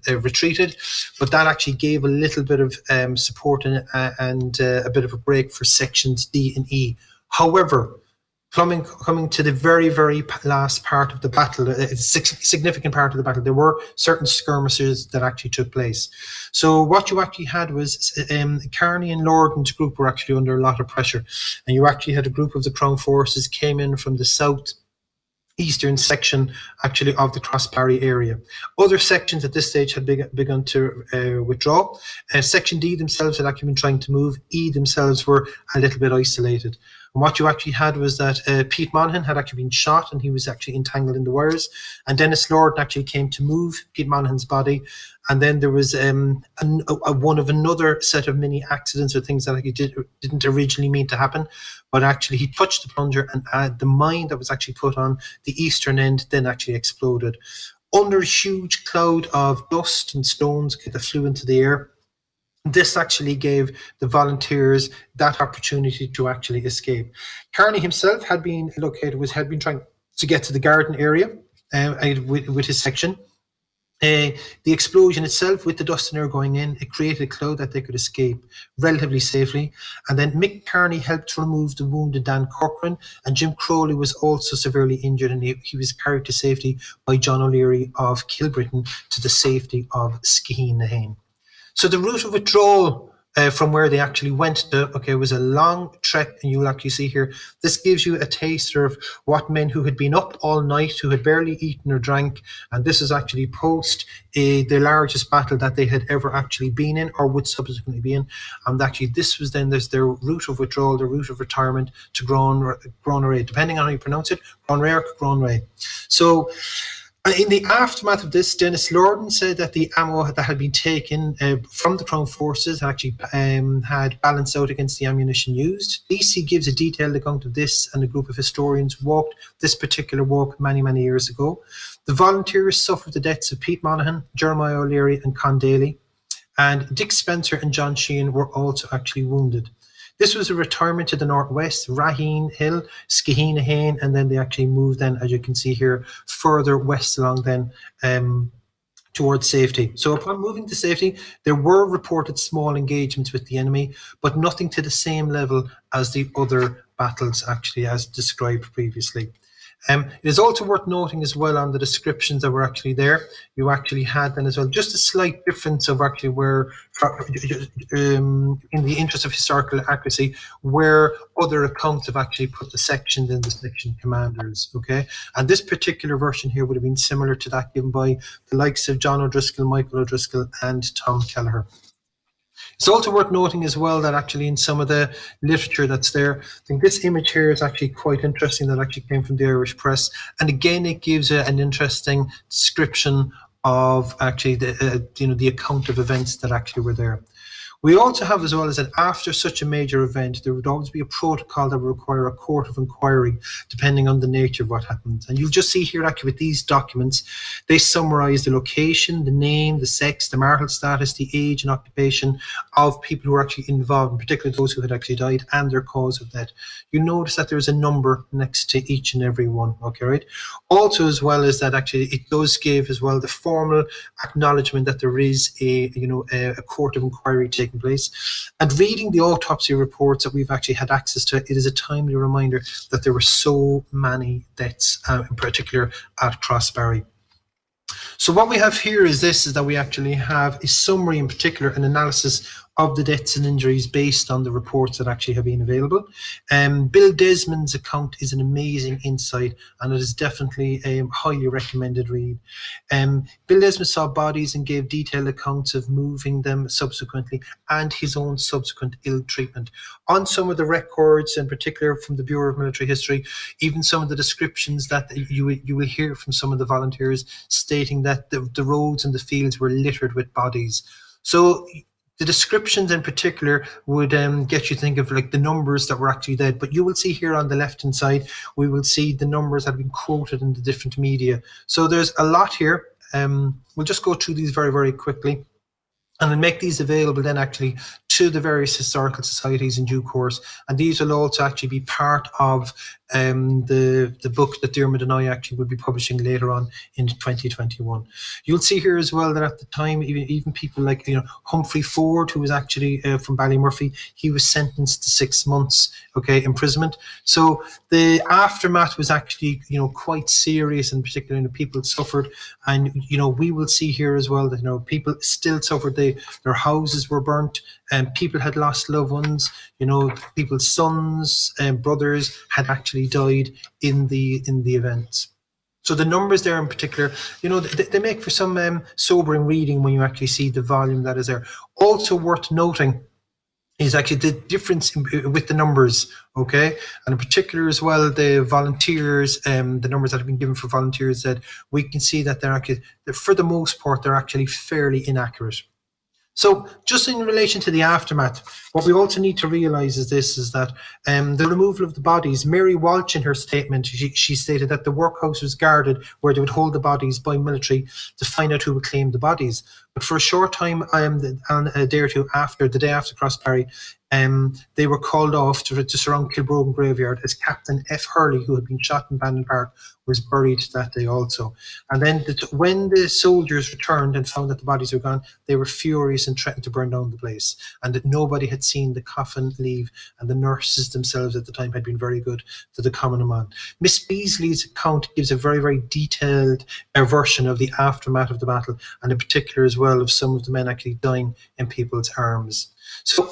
retreated. But that actually gave a little bit of support and a bit of a break for sections D and E. However, coming to the very, very last part of the battle, a significant part of the battle, there were certain skirmishes that actually took place. So what you actually had was Kearney and Lorden's group were actually under a lot of pressure, and you actually had a group of the Crown forces came in from the southeastern section actually of the Crossbarry area. Other sections at this stage had begun to withdraw. Section D themselves had actually been trying to move. E themselves were a little bit isolated. And what you actually had was that Pete Monaghan had actually been shot, and he was actually entangled in the wires. And Dennis Lorden actually came to move Pete Monaghan's body. And then there was one of another set of mini accidents or things that he didn't originally mean to happen. But actually he touched the plunger, and the mine that was actually put on the eastern end then actually exploded. Under a huge cloud of dust and stones that flew into the air, This actually gave the volunteers that opportunity to actually escape. Carney himself had been trying to get to the garden area with his section. The explosion itself, with the dust and air going in, it created a cloud that they could escape relatively safely. And then Mick Carney helped to remove the wounded Dan Corcoran, and Jim Crowley was also severely injured, and he was carried to safety by John O'Leary of Kilbrittain to the safety of Skeheen-Nahane. So the route of withdrawal from where they actually went to, was a long trek, and you'll actually see here, this gives you a taster of what men who had been up all night, who had barely eaten or drank, and this is actually post the largest battle that they had ever actually been in or would subsequently be in. And actually this was then their route of withdrawal, their route of retirement to Gronray, depending on how you pronounce it, Gronray. So in the aftermath of this, Dennis Lorden said that the ammo that had been taken from the Crown forces actually had balanced out against the ammunition used. DC gives a detailed account of this, and a group of historians walked this particular walk many, many years ago. The volunteers suffered the deaths of Pete Monaghan, Jeremiah O'Leary and Con Daly, and Dick Spencer and John Sheehan were also actually wounded. This was a retirement to the northwest, Raheen Hill, Skeheen-Nahane, and then they actually moved then, as you can see here, further west along then towards safety. So upon moving to safety, there were reported small engagements with the enemy, but nothing to the same level as the other battles actually as described previously. It is also worth noting as well on the descriptions that were actually there, you actually had then as well just a slight difference of actually where, in the interest of historical accuracy, where other accounts have actually put the sections and the section commanders, okay? And this particular version here would have been similar to that given by the likes of John O'Driscoll, Michael O'Driscoll and Tom Kelleher. It's also worth noting as well that actually in some of the literature that's there, I think this image here is actually quite interesting, that actually came from the Irish press. And again, it gives an interesting description of actually the account of events that actually were there. We also have as well as that after such a major event, there would always be a protocol that would require a court of inquiry, depending on the nature of what happened. And you'll just see here actually with these documents, they summarize the location, the name, the sex, the marital status, the age and occupation of people who were actually involved, in particular those who had actually died, and their cause of death. You notice that there's a number next to each and every one, okay, right? Also as well as that actually it does give as well the formal acknowledgement that there is a court of inquiry taking place. And reading the autopsy reports that we've actually had access to, it is a timely reminder that there were so many deaths, in particular at Crossbarry. So what we have here is that we actually have a summary, in particular an analysis of the deaths and injuries based on the reports that actually have been available. Bill Desmond's account is an amazing insight, and it is definitely a highly recommended read. Bill Desmond saw bodies and gave detailed accounts of moving them subsequently and his own subsequent ill treatment. On some of the records, in particular from the Bureau of Military History, even some of the descriptions that you will hear from some of the volunteers stating that the roads and the fields were littered with bodies. So the descriptions in particular would get you to think of like the numbers that were actually dead. But you will see here on the left-hand side, we will see the numbers that have been quoted in the different media. So there's a lot here. We'll just go through these very, very quickly, and then make these available then actually to the various historical societies in due course. And these will also actually be part of the book that Diarmuid and I actually will be publishing later on in 2021. You'll see here as well that at the time, even people like Humphrey Ford, who was actually from Ballymurphy, he was sentenced to 6 months, imprisonment. So the aftermath was actually quite serious, and particularly people suffered. And we will see here as well that people still suffered. Their houses were burnt, and people had lost loved ones. People's sons and brothers had actually died in the events. So the numbers there in particular, they make for some sobering reading when you actually see the volume that is there. Also worth noting is actually the difference with the numbers, and in particular as well the volunteers, the numbers that have been given for volunteers, that we can see that they're actually, for the most part, they're actually fairly inaccurate. So just in relation to the aftermath, what we also need to realise is this, is that the removal of the bodies, Mary Walsh in her statement, she stated that the workhouse was guarded where they would hold the bodies by military to find out who would claim the bodies. But for a short time, on a day or two after, the day after Crossbarry, they were called off to surround Kilbrogan graveyard as Captain F. Hurley, who had been shot in Bandon Park, was buried that day also. And then when the soldiers returned and found that the bodies were gone, they were furious and threatened to burn down the place, and that nobody had seen the coffin leave, and the nurses themselves at the time had been very good to the common man. Miss Beasley's account gives a very, very detailed version of the aftermath of the battle, and in particular as well of some of the men actually dying in people's arms. So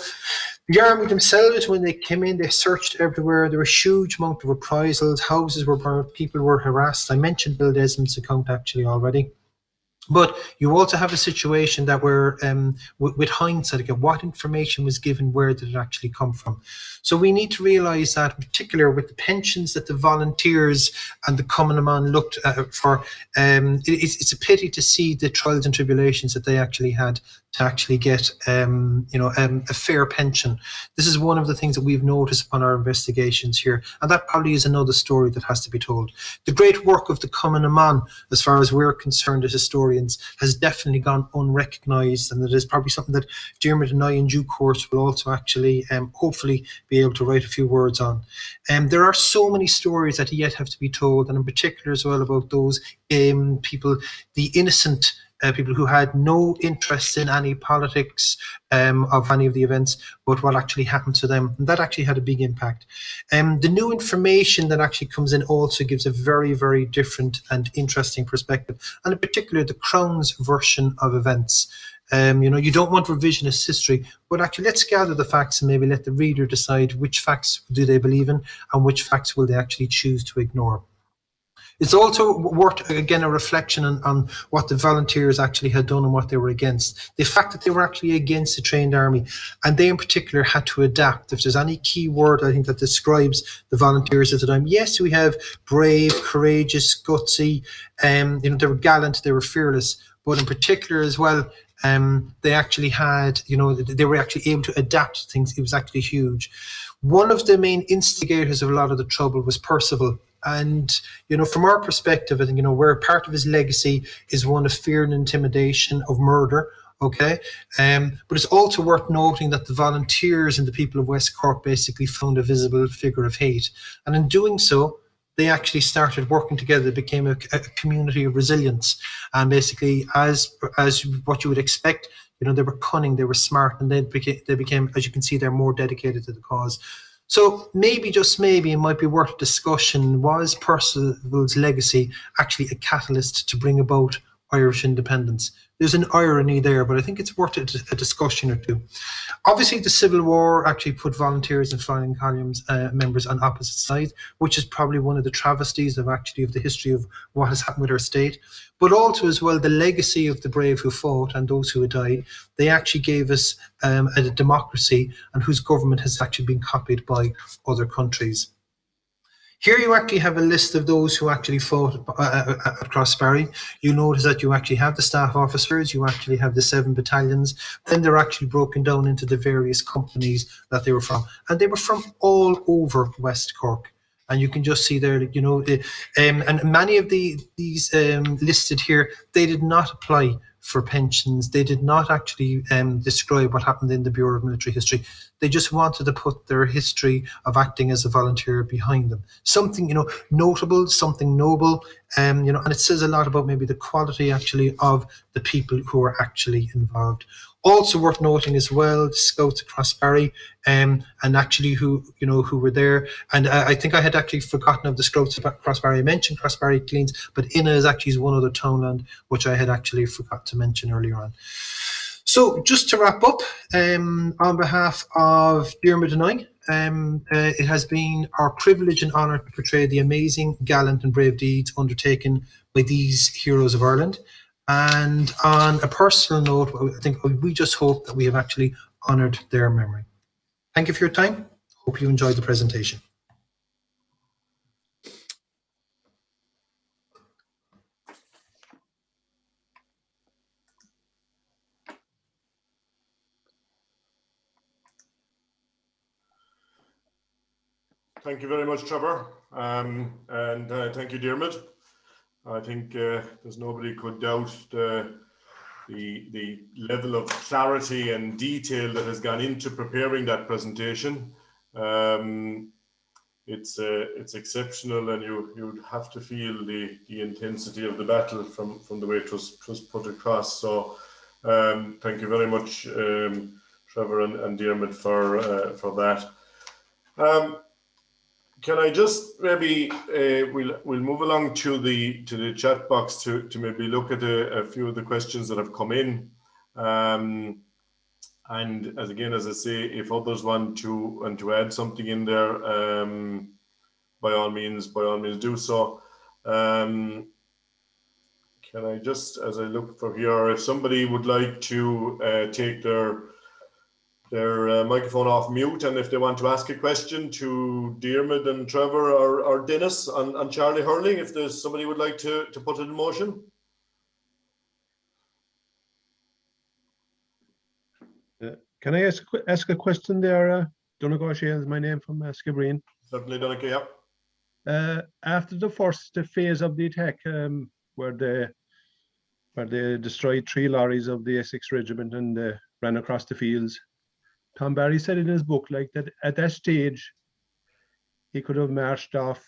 the army themselves, when they came in, they searched everywhere. There were a huge amount of reprisals. Houses were burned. People were harassed. I mentioned Bill Desmond's account actually already. But you also have a situation that where, with hindsight, again, what information was given, where did it actually come from? So we need to realise that, in particular, with the pensions that the volunteers and the common man looked for, it's a pity to see the trials and tribulations that they actually had to actually get, a fair pension. This is one of the things that we've noticed upon our investigations here, and that probably is another story that has to be told. The great work of the common man, as far as we're concerned as historians, has definitely gone unrecognised, and it is probably something that Diarmuid and I in due course will also actually hopefully be able to write a few words on. There are so many stories that yet have to be told, and in particular as well about those people, the innocent people who had no interest in any politics of any of the events, but what actually happened to them. And that actually had a big impact. The new information that actually comes in also gives a very, very different and interesting perspective, and in particular the Crown's version of events. You don't want revisionist history, but actually let's gather the facts and maybe let the reader decide which facts do they believe in and which facts will they actually choose to ignore. It's also worth, again, a reflection on what the volunteers actually had done and what they were against. The fact that they were actually against the trained army, and they in particular had to adapt. If there's any key word, I think, that describes the volunteers at the time, yes, we have brave, courageous, gutsy, they were gallant, they were fearless, but in particular as well, they actually had, they were actually able to adapt to things. It was actually huge. One of the main instigators of a lot of the trouble was Percival. And, from our perspective, I think, where part of his legacy is one of fear and intimidation, of murder, okay? But it's also worth noting that the volunteers and the people of West Cork basically found a visible figure of hate. And in doing so, they actually started working together. It became a community of resilience. And basically, as what you would expect, they were cunning, they were smart, and they became, as you can see, they're more dedicated to the cause. So maybe, just maybe, it might be worth a discussion. Was Percival's legacy actually a catalyst to bring about Irish independence? There's an irony there, but I think it's worth a discussion or two. Obviously, the Civil War actually put volunteers and flying columns members on opposite sides, which is probably one of the travesties of the history of what has happened with our state. But also as well, the legacy of the brave who fought and those who had died, they actually gave us a democracy and whose government has actually been copied by other countries. Here you actually have a list of those who actually fought at Crossbarry. You notice that you actually have the staff officers, you actually have the 7 battalions, then they're actually broken down into the various companies that they were from. And they were from all over West Cork. And you can just see there, and many of these listed here, they did not apply for pensions. They did not actually describe what happened in the Bureau of Military History. They just wanted to put their history of acting as a volunteer behind them. Something, notable, something noble, and it says a lot about maybe the quality actually of the people who are actually involved. Also worth noting as well, the Scouts of Crossbarry, and actually who were there. And I think I had actually forgotten of the Scouts of Crossbarry. I mentioned Crossbarry Cleans, but Inna is actually one other townland which I had actually forgot to mention earlier on. So just to wrap up, on behalf of Diarmuid and I, it has been our privilege and honour to portray the amazing, gallant and brave deeds undertaken by these heroes of Ireland. And on a personal note, I think we just hope that we have actually honoured their memory. Thank you for your time. Hope you enjoyed the presentation. Thank you very much, Trevor. And thank you, Diarmuid. I think there's nobody could doubt the level of clarity and detail that has gone into preparing that presentation. It's exceptional, and you'd have to feel the intensity of the battle from the way it was put across. So thank you very much, Trevor and Diarmuid, for that. Can I just maybe we'll move along to the chat box to maybe look at a few of the questions that have come in, and as I say, if others want to add something in there, by all means do so. Can I just, as I look for here, if somebody would like to take their microphone off mute, and if they want to ask a question to Diarmuid and Trevor or Dennis on Charlie Hurley, if there's somebody would like to put it in motion. Can I ask a question there? Donegal is my name from Skibbereen. Certainly, Donegal, yeah. After the first phase of the attack, where they destroyed 3 lorries of the Essex Regiment and ran across the fields, Tom Barry said in his book, like, that at that stage he could have marched off.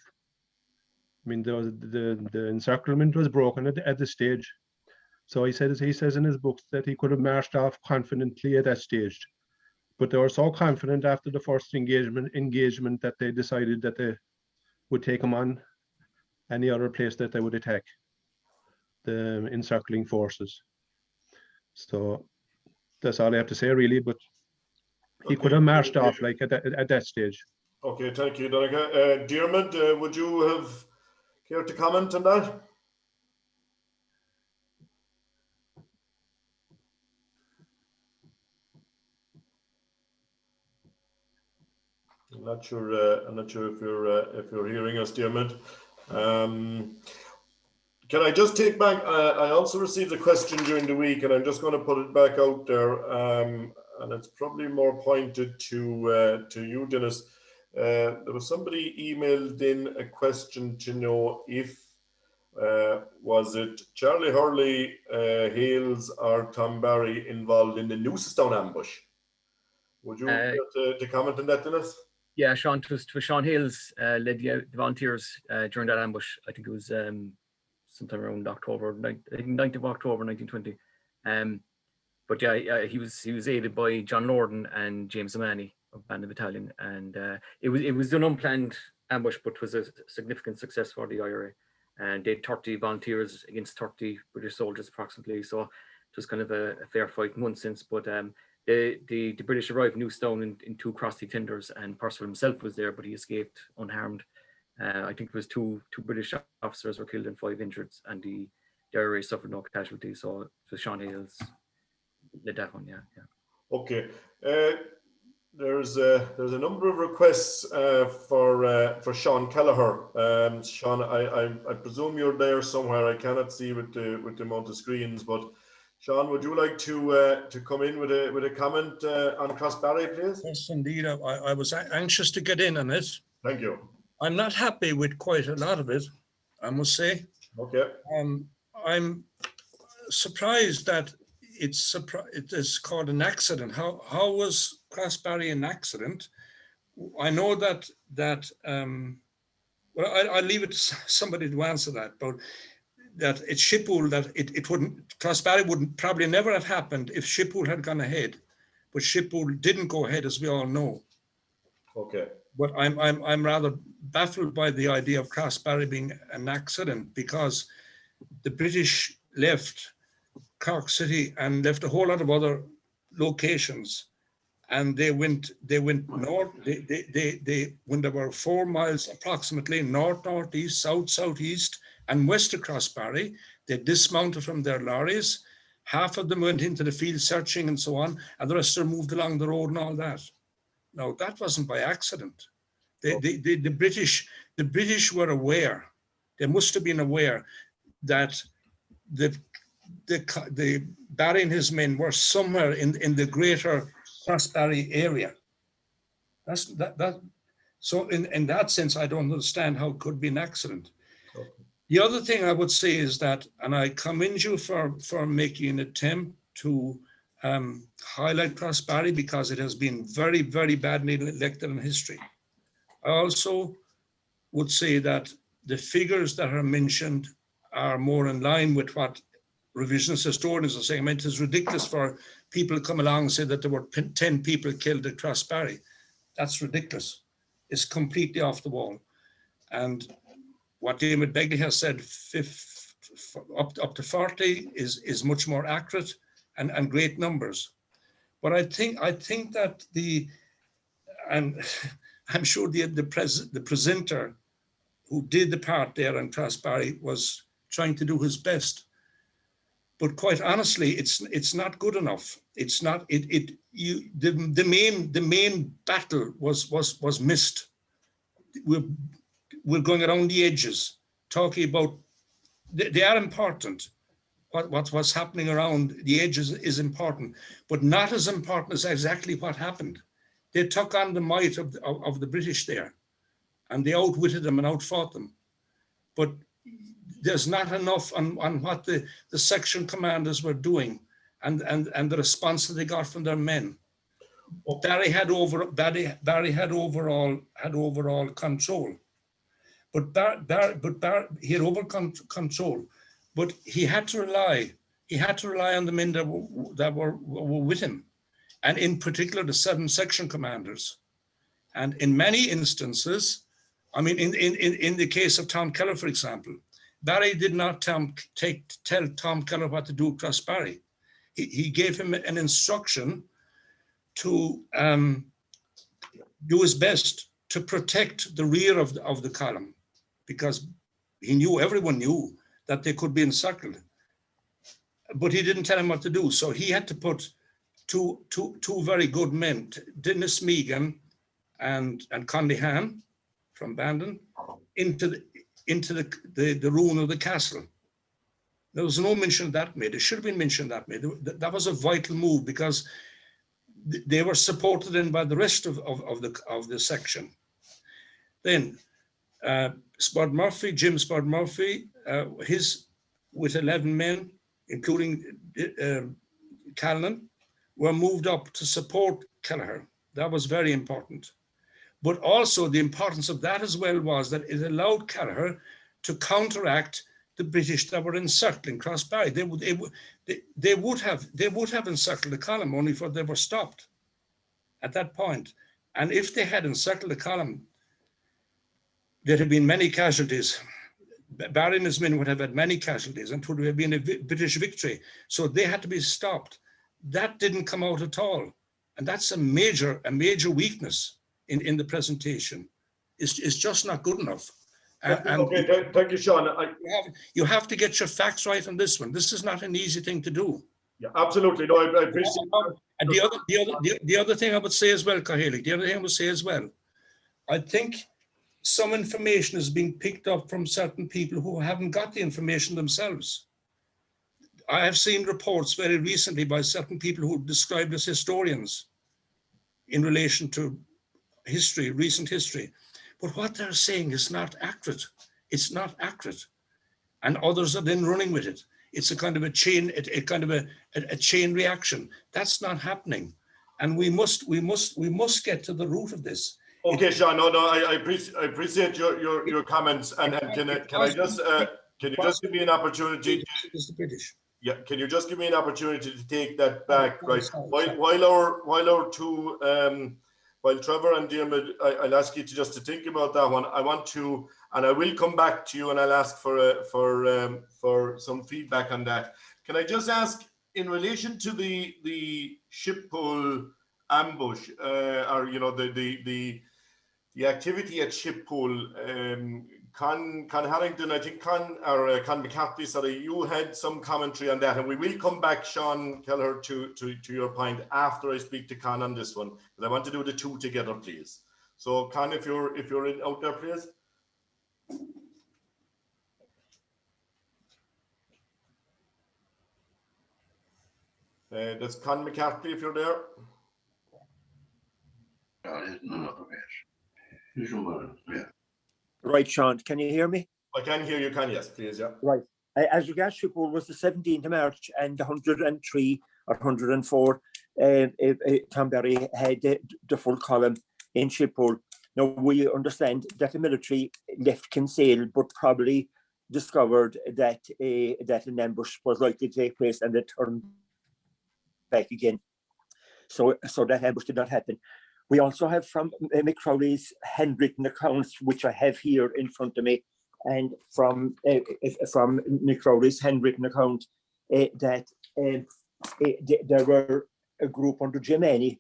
I mean, the encirclement was broken at the stage. So he says in his books that he could have marched off confidently at that stage. But they were so confident after the first engagement that they decided that they would take him on any other place that they would attack the encircling forces. So that's all I have to say, really. But he could have marched off like at that stage. Okay, thank you, Donegal. Diarmuid, would you have cared to comment on that? I'm not sure if you're hearing us, Diarmuid. Can I just take back? I also received a question during the week, and I'm just going to put it back out there. And it's probably more pointed to you, Dennis. There was somebody emailed in a question to know if was it Charlie Hurley, Hales, or Tom Barry involved in the Newcestown ambush? Would you care to comment on that, Dennis? Yeah, Sean, it was Sean Hales led the volunteers during that ambush. I think it was sometime around October, 9th of October 1920. But yeah, he was aided by John Lorden and James O'Mahony of Bandit Battalion, and it was an unplanned ambush, but was a significant success for the IRA. And they had 30 volunteers against 30 British soldiers approximately, so it was kind of a fair fight in one sense. But the British arrived in Newcestown in 2 Crossley tenders, and Percival himself was there, but he escaped unharmed. I think it was two British officers were killed and 5 injured, and the IRA suffered no casualties. So it was Sean Hales led that one, yeah. Okay. There's a number of requests for Sean Kelleher. Sean, I presume you're there somewhere. I cannot see with the amount of screens, but Sean, would you like to come in with a comment on Crossbarry, please? Yes, indeed. I was anxious to get in on it. Thank you. I'm not happy with quite a lot of it, I must say. Okay. I'm surprised that it is called an accident. How was Crossbarry an accident? I know that well, I'll leave it to somebody to answer that, but that it's Shippool that it wouldn't, Crossbarry wouldn't probably never have happened if Shippool had gone ahead, but Shippool didn't go ahead, as we all know. Okay. But I'm rather baffled by the idea of Crossbarry being an accident, because the British left Cork City and left a whole lot of other locations, and they went north. They went about 4 miles approximately north, northeast, south, southeast, and west of Crossbarry. They dismounted from their lorries. Half of them went into the field searching and so on, and the rest of them moved along the road and all that. No, that wasn't by accident. The British were aware. They must have been aware that the Barry and his men were somewhere in the greater Crossbarry area. So in that sense, I don't understand how it could be an accident. The other thing I would say is that, and I commend you for making an attempt to highlight Crossbarry, because it has been very, very badly neglected in history. I also would say that the figures that are mentioned are more in line with what revisionist historians are saying. I mean, it is ridiculous for people to come along and say that there were 10 people killed at Crossbarry. That's ridiculous. It's completely off the wall. And what David Begley has said, up to 40 is much more accurate and great numbers. But I think that and I'm sure the presenter who did the part there on Crossbarry was trying to do his best. But quite honestly, it's not good enough. It's not. The main battle was missed. We're going around the edges, talking about. They are important. What's happening around the edges is important, but not as important as exactly what happened. They took on the might of the British there, and they outwitted them and outfought them. But there's not enough on what the section commanders were doing and the response that they got from their men. Barry had overall control, but he had control, but he had to rely on the men that were with him, and in particular the 7 section commanders. And in many instances, I mean, in the case of Tom Keller, for example, Barry did not tell Tom Keller what to do at Crossbarry. He gave him an instruction to do his best to protect the rear of the column, because everyone knew that they could be encircled. But he didn't tell him what to do, so he had to put two very good men, Dennis Meegan and Condy Han from Bandon, into the ruin of the castle. There was no mention of that made. It should have been mentioned that made. That was a vital move, because they were supported in by the rest of the section. Then Spud Murphy, Jim Spud Murphy, with 11 men, including Callan, were moved up to support Kelleher. That was very important. But also the importance of that as well was that it allowed Kelleher to counteract the British that were encircling Crossbarry. They would have encircled the column, only for they were stopped at that point. And if they had encircled the column, there had been many casualties. Barry and his men would have had many casualties, and it would have been a British victory. So they had to be stopped. That didn't come out at all. And that's a major weakness in the presentation. It's just not good enough. Okay, thank you, Sean. You have to get your facts right on this one. This is not an easy thing to do. Yeah, absolutely. No, I appreciate that. And the other thing I would say as well, Cahill, I think some information is being picked up from certain people who haven't got the information themselves. I have seen reports very recently by certain people who described as historians in relation to history, recent history. But what they're saying is not accurate. It's not accurate. And others are then running with it. It's a kind of a chain, a chain reaction. That's not happening. And we must get to the root of this. Okay, Sean, I appreciate your comments. And can I just give me an opportunity? It's the British. Yeah, can you just give me an opportunity to take that back, right? While Trevor and Diarmuid, I'll ask you to think about that one. I want to, and I will come back to you, and I'll ask for some feedback on that. Can I just ask, in relation to the Shippool ambush, or the activity at Shippool, Con Harrington, I think Con McCarthy, sorry, you had some commentary on that, and we will come back, Sean Kelleher, to your point after I speak to Con on this one, because I want to do the two together, please. So, Con, if you're out there, please. That's Con McCarthy, if you're there. Yeah. Right, Sean, can you hear me? I can hear you, can, yes, please, yeah. Right. As regards Shippool was the 17th of March and 103 or 104, Tomberry had the full column in Shippool. Now, we understand that the military left Kinsale, but probably discovered that an ambush was likely to take place and they turned back again. So that ambush did not happen. We also have from McCrowley's handwritten accounts, which I have here in front of me, and from McCrowley's handwritten account that there were a group under Jemeni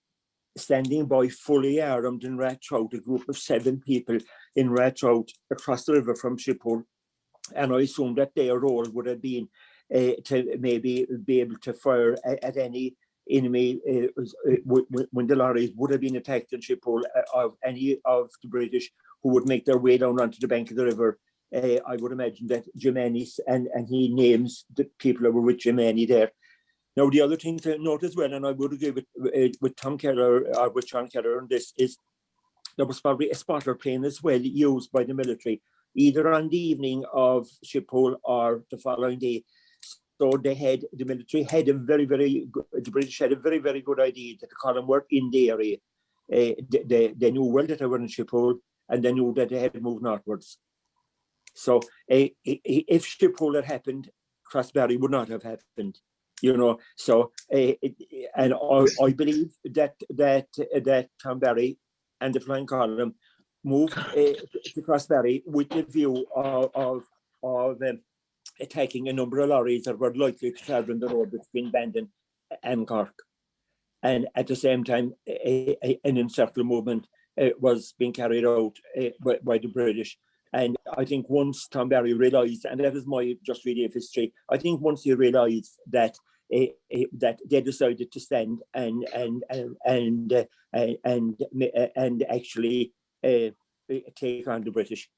standing by fully armed in Rathrout, a group of 7 people in Rathrout across the river from Shippool. And I assume that their role would have been to maybe be able to fire at any enemy when the lorries would have been attacked in Shippool of any of the British who would make their way down onto the bank of the river. I would imagine that Jemeni, and he names the people who were with Jemeni there. Now, the other thing to note as well, and I would agree with Tom Keller or with Sean Keller on this, is there was probably a spotter plane as well used by the military, either on the evening of Shippool or the following day. So the military had a the British had a very, very good idea that the column were in the area. They knew well that they were in Shippool, and they knew that they had moved northwards. So if Shippool had happened, Crossbarry would not have happened. So and I believe that Tomberry and the Flying Column moved to Crossbarry with the view of attacking a number of lorries that were likely to travel on the road between Bandon and Cork. And at the same time, an encircle movement was being carried out by the British. And I think once Tomberry realised, and that is my just reading of history, I think once he realised that that they decided to stand and actually take on the British.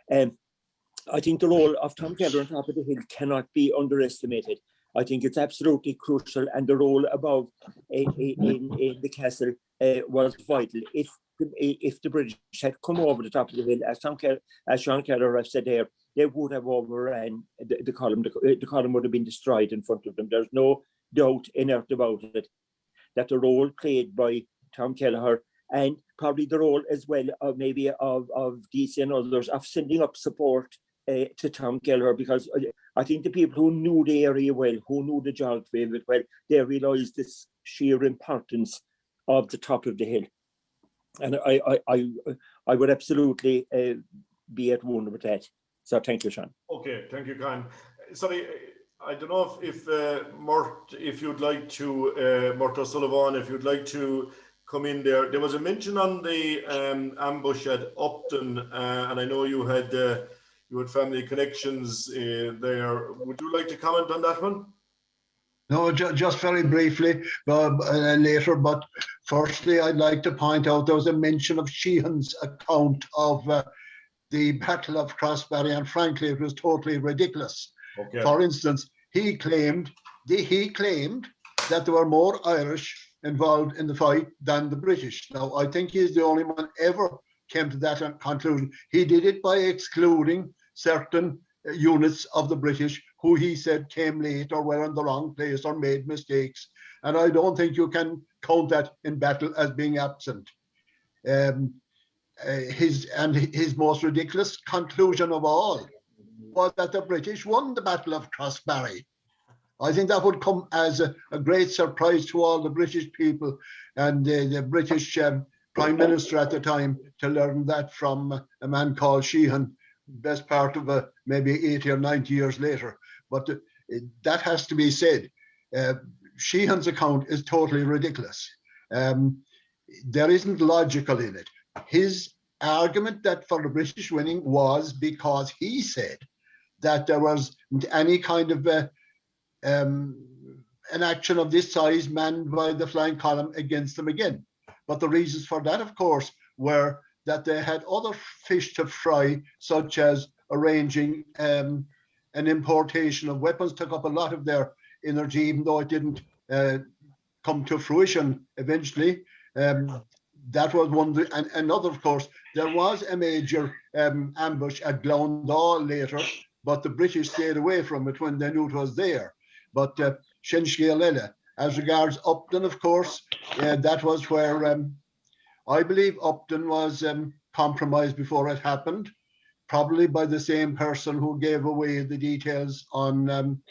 I think the role of Tom Keller on top of the hill cannot be underestimated. I think it's absolutely crucial, and the role above in the castle was vital. If the British had come over the top of the hill, as Sean Keller has said there, they would have overran the column. The column would have been destroyed in front of them. There's no doubt about it. That the role played by Tom Kelleher, and probably the role as well of maybe of DC and others of sending up support to Tom Kelleher, because I think the people who knew the area well, who knew the geography of it well, they realised this sheer importance of the top of the hill. And I would absolutely be at one with that. So thank you, Sean. Okay, thank you, Con. Sorry, I don't know if Mort, if you'd like to, Mort O'Sullivan, if you'd like to come in there. There was a mention on the ambush at Upton, and I know you had family connections there. Would you like to comment on that one? No, just very briefly later, but firstly, I'd like to point out there was a mention of Sheehan's account of the Battle of Crossbarry, and frankly, it was totally ridiculous. Okay. For instance, he claimed that there were more Irish involved in the fight than the British. Now, I think he's the only one ever came to that conclusion. He did it by excluding certain units of the British who he said came late or were in the wrong place or made mistakes. And I don't think you can count that in battle as being absent. His most ridiculous conclusion of all was that the British won the Battle of Crossbarry. I think that would come as a great surprise to all the British people and the British Prime Minister at the time, to learn that from a man called Sheehan, best part of maybe 80 or 90 years later. But that has to be said. Sheehan's account is totally ridiculous. There isn't logical in it. His argument that for the British winning was because he said that there was any kind of an action of this size manned by the Flying Column against them again. But the reasons for that, of course, were that they had other fish to fry, such as arranging an importation of weapons. Took up a lot of their energy, even though it didn't come to fruition eventually. That was one, and another, of course, there was a major ambush at Glondall later, but the British stayed away from it when they knew it was there. But Shinshkialele, as regards Upton, of course, that was where I believe Upton was compromised before it happened, probably by the same person who gave away the details on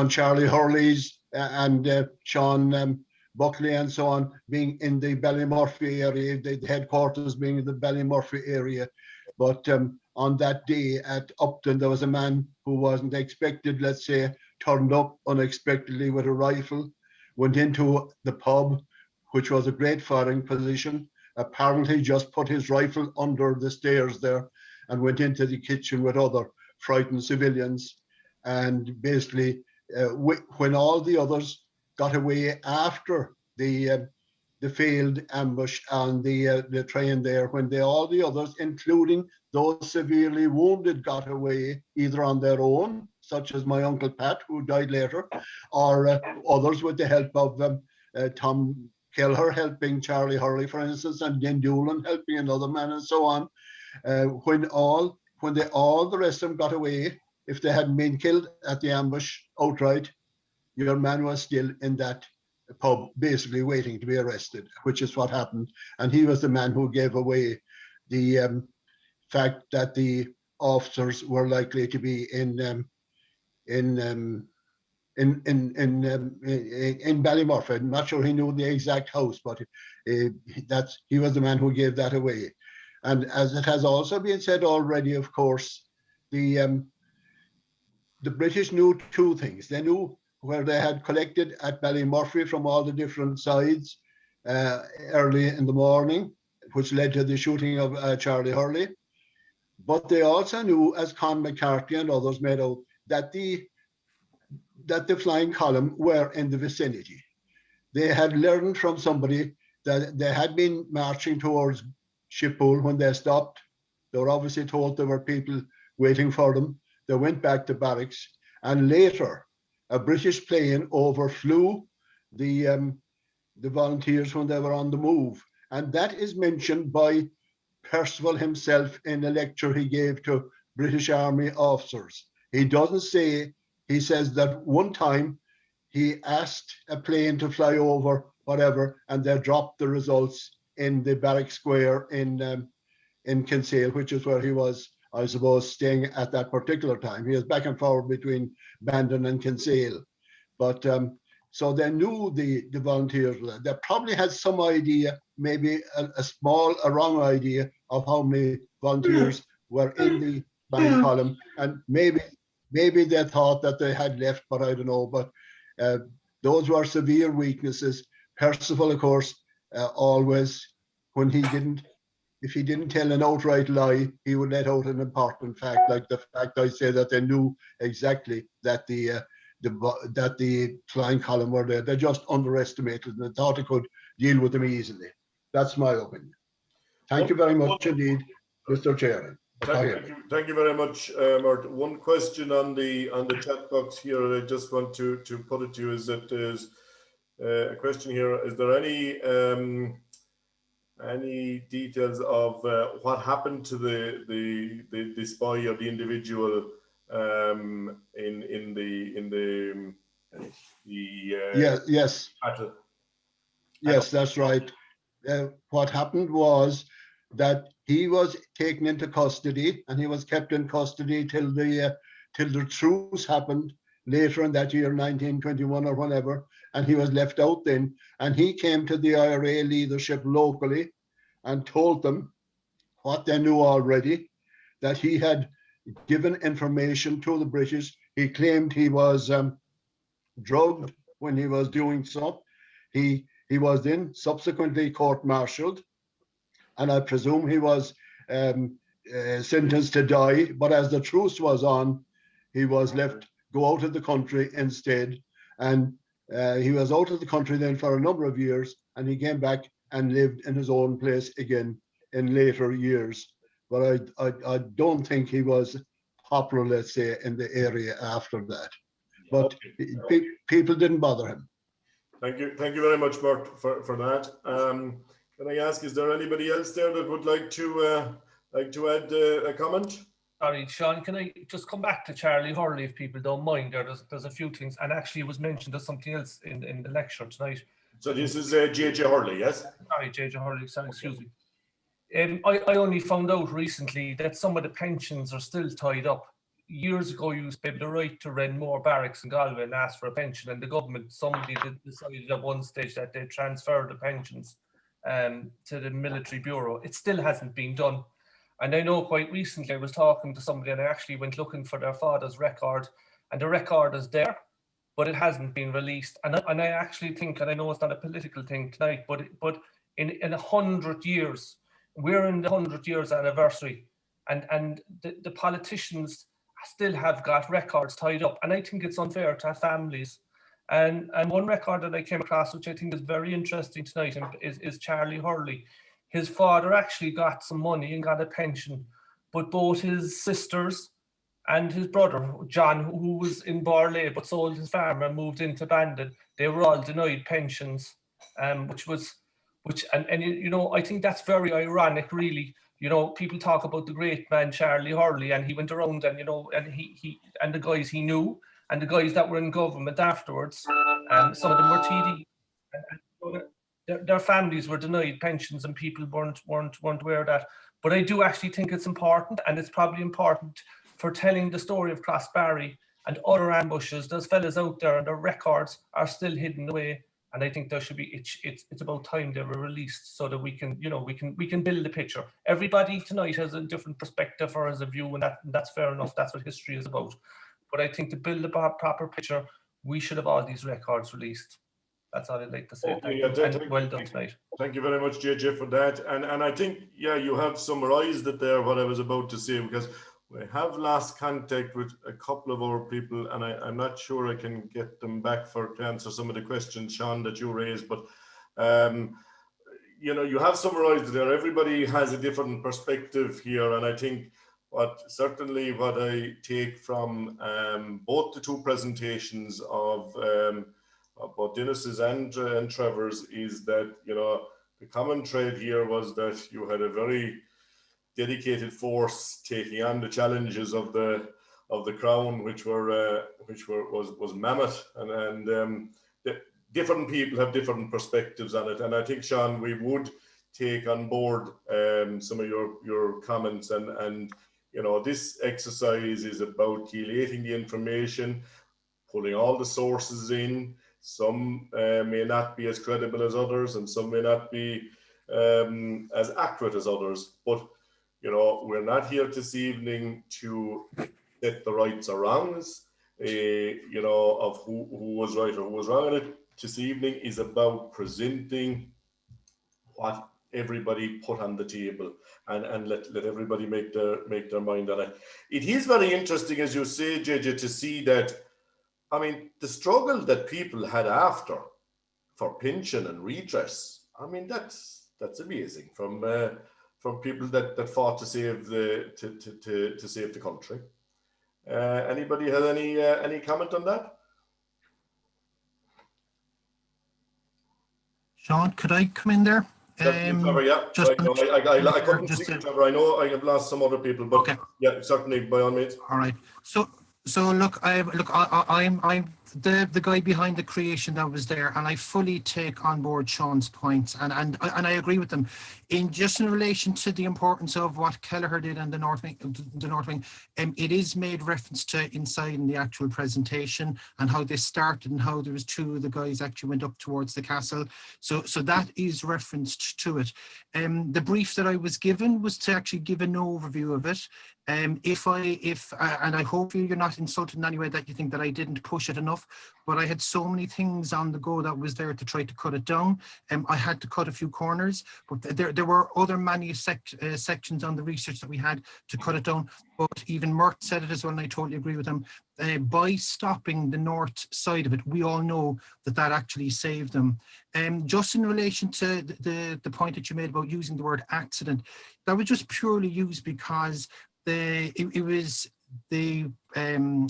Charlie Hurley's and Sean Buckley and so on being in the Ballymurphy area, the headquarters being in the Ballymurphy area. But on that day at Upton, there was a man who wasn't expected, let's say, turned up unexpectedly with a rifle, went into the pub, which was a great firing position, apparently just put his rifle under the stairs there and went into the kitchen with other frightened civilians. And basically, when all the others got away after the failed ambush on the train there, when all the others, including those severely wounded, got away either on their own, such as my Uncle Pat, who died later, or others with the help of Tom Kelleher helping Charlie Hurley, for instance, and Din Doolan helping another man, and so on. When all the rest of them got away, if they hadn't been killed at the ambush outright, your man was still in that pub, basically waiting to be arrested, which is what happened. And he was the man who gave away the fact that the officers were likely to be in Ballymurphy. I'm not sure he knew the exact house, but he was the man who gave that away. And as it has also been said already, of course, the British knew two things. They knew where they had collected at Ballymurphy from all the different sides early in the morning, which led to the shooting of Charlie Hurley. But they also knew, as Con McCarthy and others made out, that the flying column were in the vicinity. They had learned from somebody that they had been marching towards Shippool when they stopped. They were obviously told there were people waiting for them. They went back to barracks, and later a British plane overflew the volunteers when they were on the move. And that is mentioned by Percival himself in a lecture he gave to British Army officers. He doesn't say, he says that one time he asked a plane to fly over whatever, and they dropped the results in the barrack square in Kinsale, which is where he was, I suppose, staying at that particular time. He was back and forward between Bandon and Kinsale. But so they knew the volunteers. They probably had some idea, maybe a wrong idea of how many volunteers were in the flying column. And maybe they thought that they had left, but I don't know. But those were severe weaknesses. Percival, of course, always, when if he didn't tell an outright lie, he would let out an important fact, like the fact I say that they knew exactly that the flying column were there. They just underestimated and thought they could deal with them easily. That's my opinion. Thank you very much indeed, Mr. Chairman. Thank you very much, Martin. One question on the chat box here, I just want to put it to you, is that there's a question here. Is there any details of what happened to the spy or the individual in the yes battle? Yes, that's right. What happened was that he was taken into custody, and he was kept in custody till the truce happened later in that year, 1921 or whenever, and he was left out then. And he came to the IRA leadership locally and told them what they knew already, that he had given information to the British. He claimed he was drugged when he was doing so. He was then subsequently court-martialed, and I presume he was sentenced to die. But as the truce was on, he was left go out of the country instead. And he was out of the country then for a number of years, and he came back and lived in his own place again in later years. But I don't think he was popular, let's say, in the area after that. But people didn't bother him. Thank you very much, Bert, for that. Can I ask, is there anybody else there that would like to add a comment? Sorry, Sean, can I just come back to Charlie Hurley, if people don't mind? There's a few things, and actually it was mentioned as something else in the lecture tonight. So this is JJ Hurley, yes? Sorry, JJ Hurley, sorry, excuse me. I only found out recently that some of the pensions are still tied up. Years ago, you used to be able to write to Renmore Barracks in Galway and ask for a pension, and the government, somebody decided at one stage that they transferred the pensions to the military bureau. It still hasn't been done. And I know quite recently I was talking to somebody and I actually went looking for their father's record, and the record is there, but it hasn't been released. And I actually think, and I know it's not a political thing tonight, but in 100 years, we're in the 100 years anniversary, and the politicians still have got records tied up. And I think it's unfair to families. And one record that I came across, which I think is very interesting tonight, is Charlie Hurley. His father actually got some money and got a pension, but both his sisters and his brother, John, who was in Barley but sold his farm and moved into Bandon, they were all denied pensions, which you know, I think that's very ironic, really. You know, people talk about the great man Charlie Hurley, and he went around and, you know, and he and the guys he knew and the guys that were in government afterwards, some of them were TD. Their families were denied pensions, and people weren't aware of that. But I do actually think it's important, and it's probably important for telling the story of Crossbarry and other ambushes. There's fellas out there, and their records are still hidden away. And I think there should be. It's about time they were released so that we can, you know, we can build a picture. Everybody tonight has a different perspective or has a view, and that's fair enough. That's what history is about. But I think to build a proper picture, we should have all these records released. That's all I'd like to say. Okay, Well done tonight. Thank you very much, JJ, for that. And I think, yeah, you have summarised it there, what I was about to say, because we have lost contact with a couple of our people, and I'm not sure I can get them back to answer some of the questions, Sean, that you raised. But, you know, you have summarised it there. Everybody has a different perspective here, and I think what I take from both the two presentations of both Dennis's and Trevor's is that, you know, the common thread here was that you had a very dedicated force taking on the challenges of the crown, which was mammoth, and the different people have different perspectives on it. And I think, Sean, we would take on board some of your comments, and you know, this exercise is about collating the information, pulling all the sources in. Some may not be as credible as others, and some may not be as accurate as others. But, you know, we're not here this evening to set the rights or wrongs, you know, of who was right or who was wrong. And it this evening is about presenting what everybody put on the table, and let everybody make their mind on it. It is very interesting, as you say, JJ, to see that. I mean, the struggle that people had after for pension and redress, I mean, that's amazing from people that fought to save the country. Anybody has any comment on that? Sean, could I come in there? Yeah, just I couldn't see Trevor. I know I have lost some other people, but okay. Yeah, certainly, by all means. All right. So look, I'm the guy behind the creation that was there, and I fully take on board Sean's points, and I agree with them. In relation to the importance of what Kelleher did and the North Wing, it is made reference to inside in the actual presentation and how this started and how there was two of the guys actually went up towards the castle. So that is referenced to it. The brief that I was given was to actually give an overview of it. And I hope you're not insulted in any way that you think that I didn't push it enough, but I had so many things on the go that was there to try to cut it down. I had to cut a few corners, but there were other many sections on the research that we had to cut it down. But even Mert said it as well, and I totally agree with him. By stopping the north side of it, we all know that actually saved them. Just in relation to the point that you made about using the word accident, that was just purely used because the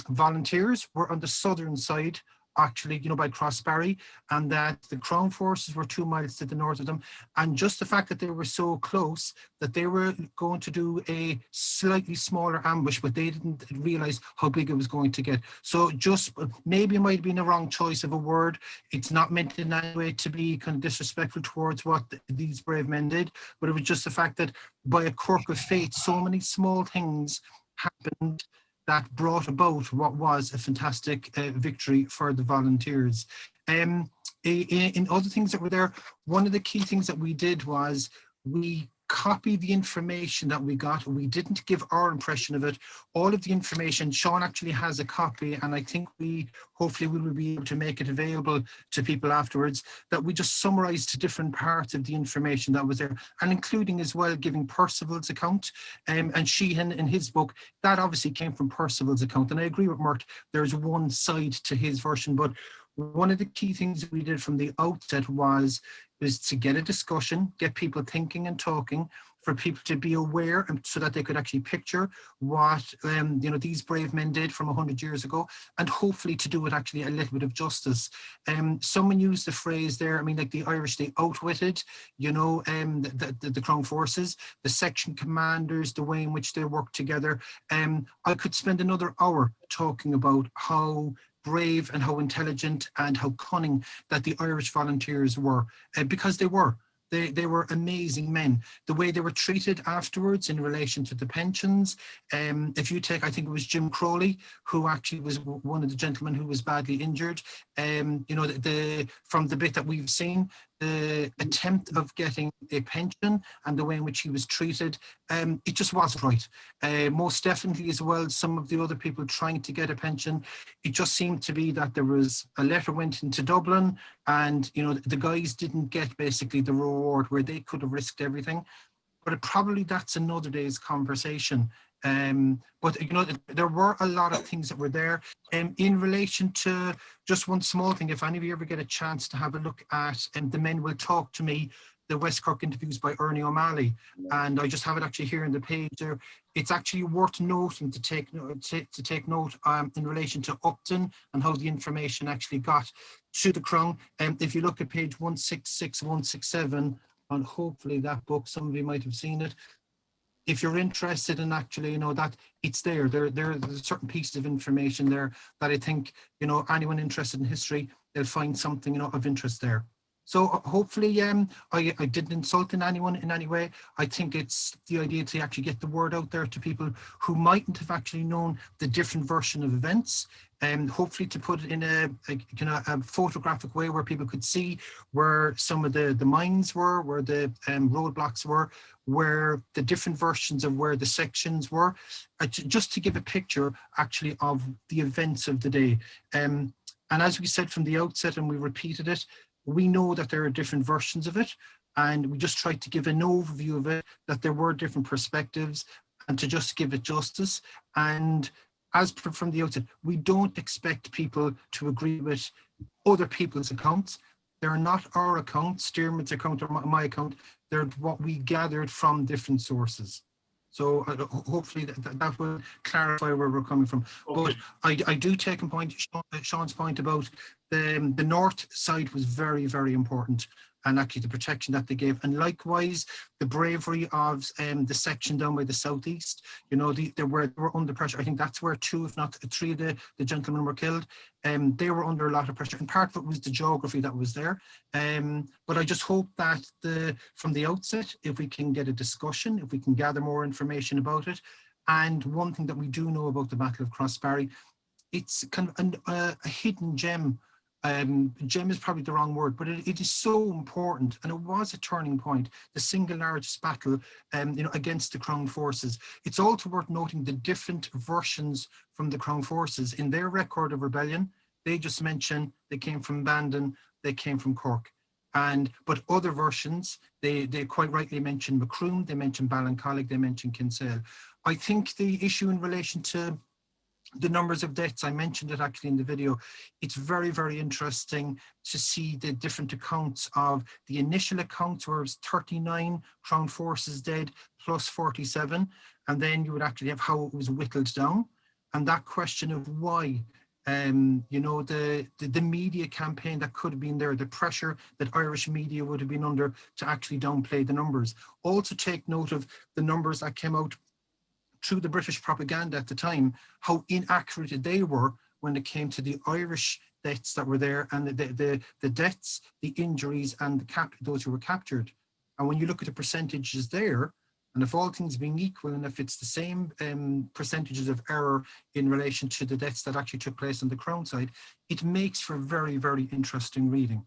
volunteers were on the southern side actually, by Crossbarry, and that the Crown forces were 2 miles to the north of them. And just the fact that they were so close that they were going to do a slightly smaller ambush, but they didn't realize how big it was going to get. So just maybe it might have been a wrong choice of a word. It's not meant in any way to be kind of disrespectful towards what these brave men did, but it was just the fact that by a quirk of fate, so many small things happened that brought about what was a fantastic victory for the volunteers. In other things that were there, one of the key things that we did was we copied the information that we got. We didn't give our impression of it. All of the information, Sean actually has a copy, and I think hopefully we will be able to make it available to people afterwards, that we just summarized different parts of the information that was there, and including as well giving Percival's account, and Sheehan in his book, that obviously came from Percival's account. And I agree with Mert, there's one side to his version, but one of the key things that we did from the outset was to get a discussion, get people thinking and talking, for people to be aware, and so that they could actually picture what these brave men did from 100 years ago, and hopefully to do it actually a little bit of justice. Someone used the phrase there, I mean, like the Irish, they outwitted, the Crown forces, the section commanders, the way in which they worked together. I could spend another hour talking about how brave and how intelligent and how cunning that the Irish volunteers were, because they were. They were amazing men. The way they were treated afterwards in relation to the pensions. If you take, I think it was Jim Crowley, who actually was one of the gentlemen who was badly injured. From the bit that we've seen, the attempt of getting a pension and the way in which he was treated, it just wasn't right. Most definitely as well, some of the other people trying to get a pension, it just seemed to be that there was a letter went into Dublin, and the guys didn't get basically the reward where they could have risked everything. But probably that's another day's conversation. But there were a lot of things that were there. In relation to just one small thing, if any of you ever get a chance to have a look at The Men Will Talk to Me, the West Cork interviews by Ernie O'Malley, and I just have it actually here in the page there. It's actually worth noting to take note in relation to Upton and how the information actually got to the Crown. If you look at page 166, 167, and hopefully that book, some of you might have seen it. If you're interested in actually, that it's there. There's certain pieces of information there that I think, anyone interested in history, they'll find something, of interest there. So hopefully I didn't insult anyone in any way. I think it's the idea to actually get the word out there to people who mightn't have actually known the different version of events, and hopefully to put it in a photographic way where people could see where some of the mines were, where the roadblocks were, where the different versions of where the sections were, just to give a picture actually of the events of the day. And as we said from the outset, and we repeated it, we know that there are different versions of it, and we just tried to give an overview of it, that there were different perspectives, and to just give it justice. And as from the outset, we don't expect people to agree with other people's accounts. They're not our accounts, Diarmaid's account or my account. They're what we gathered from different sources. So hopefully that will clarify where we're coming from. Okay. But I do take Sean's point about the north side was very, very important, and actually the protection that they gave. And likewise, the bravery of the section down by the southeast, they were under pressure. I think that's where 2, if not 3 of the gentlemen were killed. They were under a lot of pressure, and part of it was the geography that was there. But I just hope that from the outset, if we can get a discussion, if we can gather more information about it. And one thing that we do know about the Battle of Crossbarry, it's kind of a hidden gem. Gem is probably the wrong word, but it is so important, and it was a turning point, the single largest battle against the Crown forces. It's also worth noting the different versions from the Crown forces. In their record of rebellion, they just mention they came from Bandon, they came from Cork. But other versions, they quite rightly mention Macroom, they mention Ballincollig, they mention Kinsale. I think the issue in relation to the numbers of deaths, I mentioned it actually in the video. It's very, very interesting to see the different accounts of the initial accounts where it was 39 Crown forces dead plus 47. And then you would actually have how it was whittled down. And that question of why You know, the media campaign that could have been there, the pressure that Irish media would have been under to actually downplay the numbers. Also take note of the numbers that came out through the British propaganda at the time, how inaccurate they were when it came to the Irish deaths that were there, and the deaths, the injuries, and those who were captured. And when you look at the percentages there, and if all things being equal, and if it's the same percentages of error in relation to the deaths that actually took place on the Crown side, it makes for very, very interesting reading.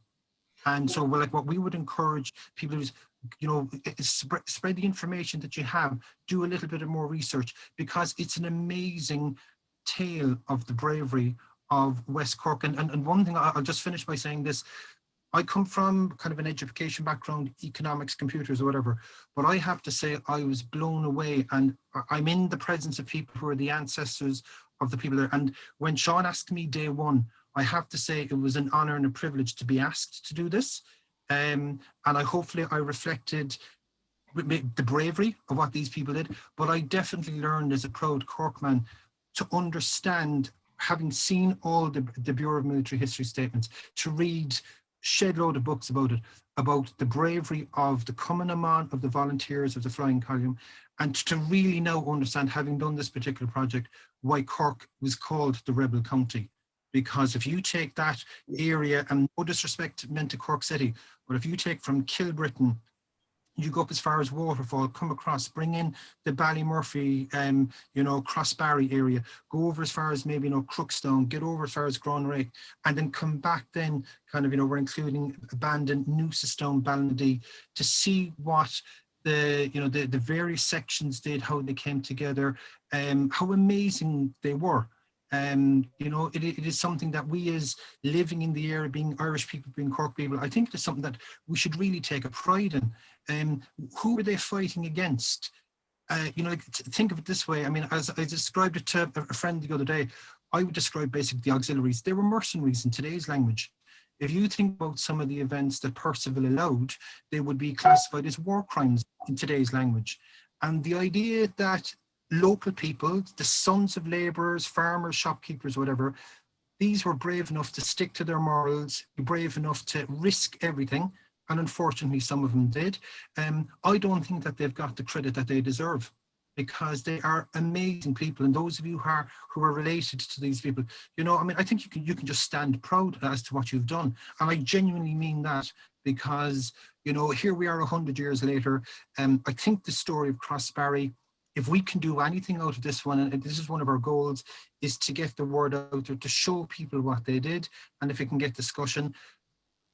And so, well, like what we would encourage people is, you know, spread the information that you have, do a little bit of more research, because it's an amazing tale of the bravery of West Cork. And one thing, I'll just finish by saying this. I come from kind of an education background, economics, computers, or whatever, but I have to say I was blown away, and I'm in the presence of people who are the ancestors of the people there. And when Sean asked me day one, I have to say it was an honor and a privilege to be asked to do this. And hopefully I reflected the bravery of what these people did, but I definitely learned as a proud Corkman to understand, having seen all the Bureau of Military History statements, to read shed load of books about it, about the bravery of the Cumann of the volunteers of the Flying Column, and to really now understand, having done this particular project, why Cork was called the Rebel County. Because if you take that area, and no disrespect meant to Cork City, but if you take from Kilbrittain, you go up as far as Waterfall, come across, bring in the Ballymurphy, you know, Crossbarry area, go over as far as maybe, you know, Crookstone, get over as far as Gronrake, and then come back then, kind of, you know, we're including abandoned Newsestone, Ballinadee, to see what the, you know, the various sections did, how they came together, how amazing they were. You know, it is something that we, as living in the area, being Irish people, being Cork people, I think it is something that we should really take a pride in. Who were they fighting against? You know, like, think of it this way. I mean, as I described it to a friend the other day, I would describe basically the auxiliaries. They were mercenaries in today's language. If you think about some of the events that Percival allowed, they would be classified as war crimes in today's language. And the idea that local people, the sons of labourers, farmers, shopkeepers, whatever, these were brave enough to stick to their morals, brave enough to risk everything. And unfortunately, some of them did. I don't think that they've got the credit that they deserve, because they are amazing people. And those of you who are related to these people, you know, I mean, I think you can just stand proud as to what you've done. And I genuinely mean that, because, you know, here we are 100 years later. I think the story of Crossbarry, if we can do anything out of this one, and this is one of our goals, is to get the word out there, to show people what they did. And if it can get discussion,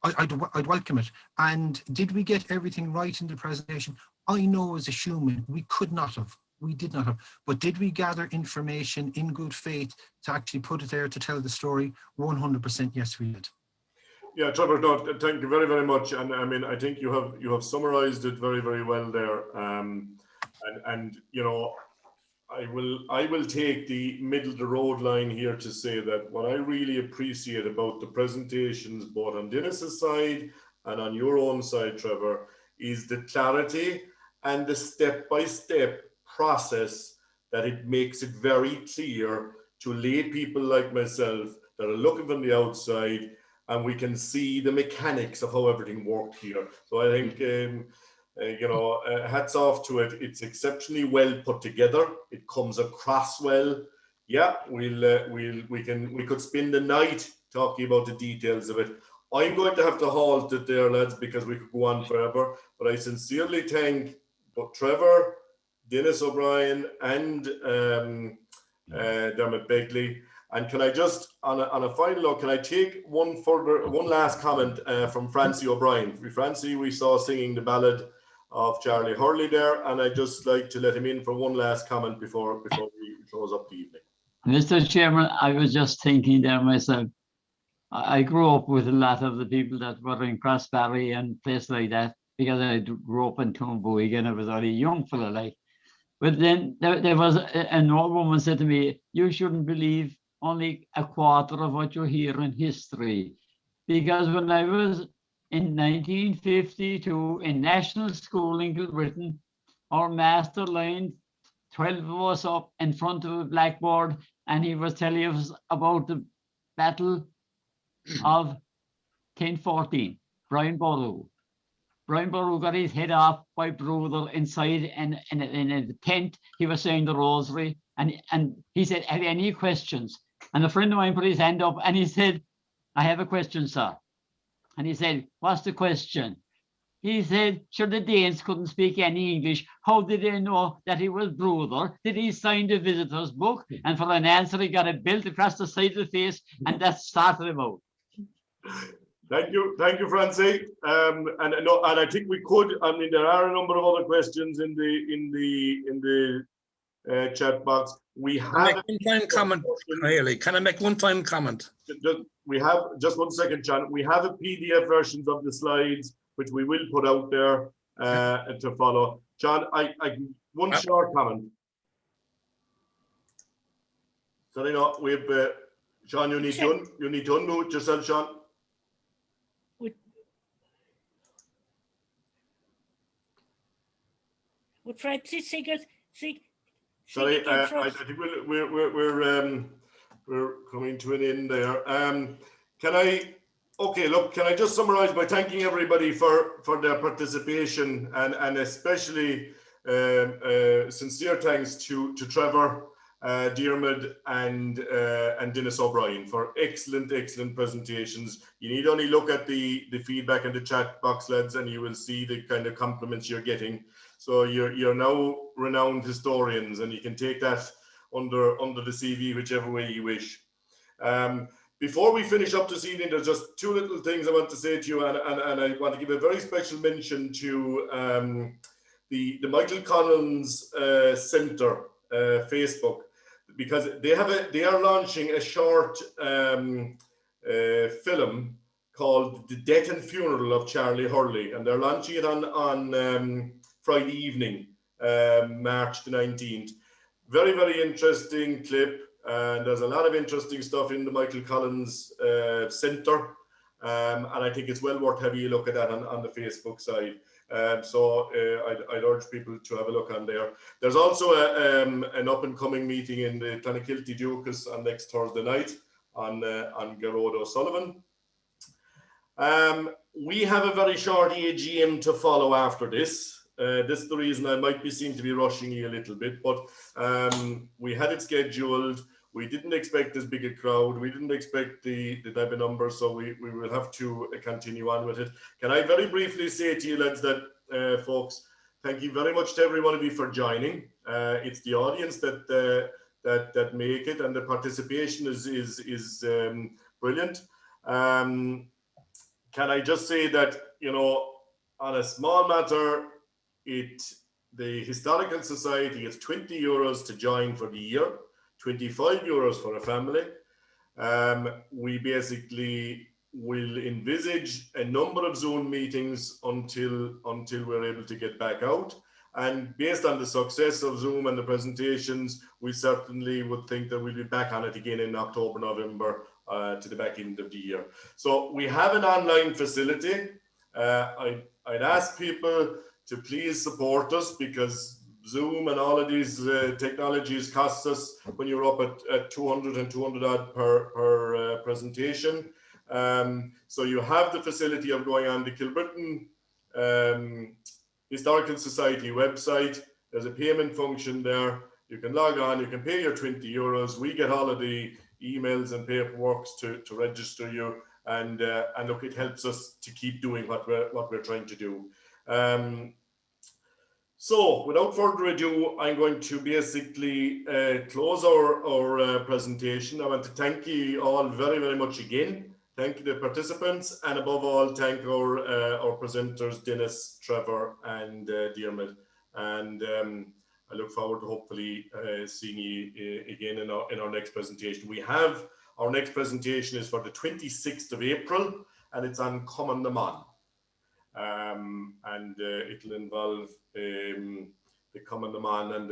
I'd welcome it. And did we get everything right in the presentation? I know as a human, we could not have. We did not have. But did we gather information in good faith to actually put it there to tell the story? 100% yes, we did. Yeah, Trevor, no, thank you very, very much. And I mean, I think you have summarized it very, very well there. And you know, I will take the middle of the road line here to say that what I really appreciate about the presentations, both on Dennis's side and on your own side, Trevor, is the clarity and the step-by-step process that it makes it very clear to lay people like myself that are looking from the outside, and we can see the mechanics of how everything worked here. So I think, you know, hats off to it. It's exceptionally well put together. It comes across well. Yeah, we could spend the night talking about the details of it. I'm going to have to halt it there, lads, because we could go on forever. But I sincerely thank both Trevor, Dennis O'Brien, and Dermot Begley. And can I just, on a final note, can I take one last comment from Francie O'Brien? Francie, we saw singing the ballad of Charlie Hurley there, and I'd just like to let him in for one last comment before we close up the evening. Mr. Chairman, I was just thinking there myself. I grew up with a lot of the people that were in Crossbarry and places like that, because I grew up in Toonboig and I was only a young fella like. But then there was an old woman said to me, "You shouldn't believe only a quarter of what you hear in history." Because when I was in 1952 in national school in Kilbrittain, our master lined 12 of us up in front of a blackboard, and he was telling us about the Battle of 1014, Brian Boru. Brian Boru got his head off by Bruder inside in a tent. He was saying the rosary, and he said, "Have you any questions?" And a friend of mine put his hand up and he said, "I have a question, sir." And he said, "What's the question?" He said, "Sure, the Danes couldn't speak any English. How did they know that he was Bruder? Did he sign the visitor's book?" And for an answer, he got a belt across the side of the face, and that started him out. Thank you, Francie. And I think we could. I mean, there are a number of other questions in the chat box. We have one-time comment, Hurley. Can I make one-time comment? We have just 1 second, John. We have a PDF versions of the slides, which we will put out there to follow. John, one short comment. Sorry, no, we've John. You need to unmute yourself, John. Would Francis Sorry, I think we're coming to an end there. Can I just summarize by thanking everybody for their participation, and especially sincere thanks to Trevor, Diarmid and Dennis O'Brien for excellent presentations. You need only look at the feedback in the chat box, lads, and you will see the kind of compliments you're getting. So you're now renowned historians, and you can take that under the CV whichever way you wish. Before we finish up this evening, there's just two little things I want to say to you, and I want to give a very special mention to the Michael Collins Centre Facebook, because they are launching a short film called The Death and Funeral of Charlie Hurley, and they're launching it on Friday evening, March the 19th. Very interesting clip, and there's a lot of interesting stuff in the Michael Collins Centre, and I think it's well worth having a look at that on the Facebook side. So I'd urge people to have a look on there. There's also an up-and-coming meeting in the Clonakilty Dukas on next Thursday night on Garrod O'Sullivan. We have a very short AGM to follow after this. This is the reason I might seem to be rushing you a little bit, but we had it scheduled. We didn't expect this big a crowd. We didn't expect the type of numbers, so we will have to continue on with it. Can I very briefly say to you, lads, that folks, thank you very much to every one of you for joining. It's the audience that make it, and the participation is brilliant. Can I just say that, you know, on a small matter, the Historical Society is €20 to join for the year, €25 for a family. We basically will envisage a number of Zoom meetings until we're able to get back out. And based on the success of Zoom and the presentations, we certainly would think that we'll be back on it again in October, November, to the back end of the year. So we have an online facility. I'd ask people to please support us, because Zoom and all of these technologies cost us when you're up at 200 and 200 odd per presentation. So you have the facility of going on the Kilbrittain Historical Society website. There's a payment function there. You can log on, you can pay your €20. We get all of the emails and paperwork to register you, and look, it helps us to keep doing what we're trying to do. So without further ado, I'm going to basically close our presentation. I want to thank you all very much again. Thank the participants, and above all, thank our presenters, Dennis, Trevor, and Diarmid. And I look forward to hopefully seeing you again in our next presentation. Our next presentation is for the 26th of April, and it's on Common the Man. And it'll involve the Common the Man and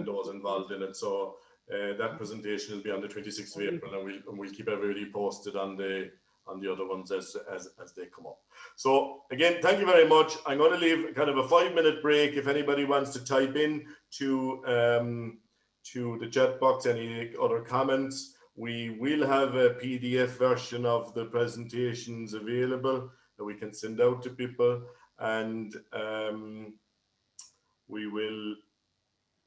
those involved in it. So that presentation will be on the 26th of April, and we'll keep everybody posted on the other ones as they come up. So again, thank you very much. I'm going to leave kind of a 5-minute break if anybody wants to type in to the chat box any other comments. we will have a PDF version of the presentations available that we can send out to people, and we will,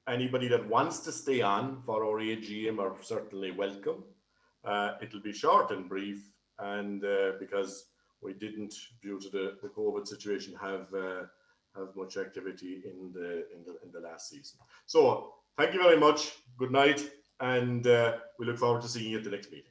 anybody that wants to stay on for our AGM are certainly welcome. It'll be short and brief, and because we didn't, due to the COVID situation, have much activity in the last season. So thank you very much. Good night, and we look forward to seeing you at the next meeting.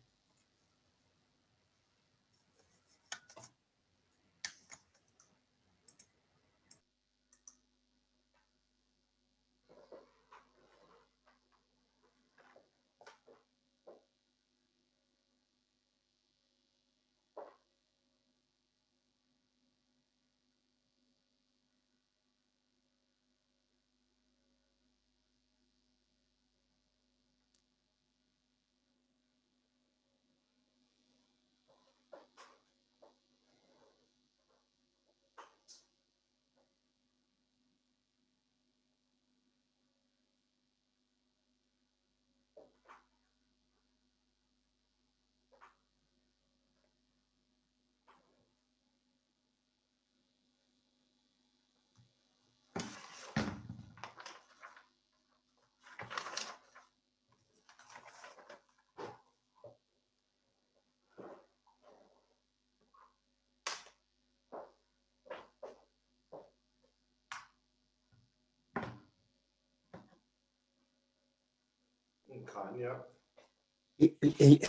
Yeah.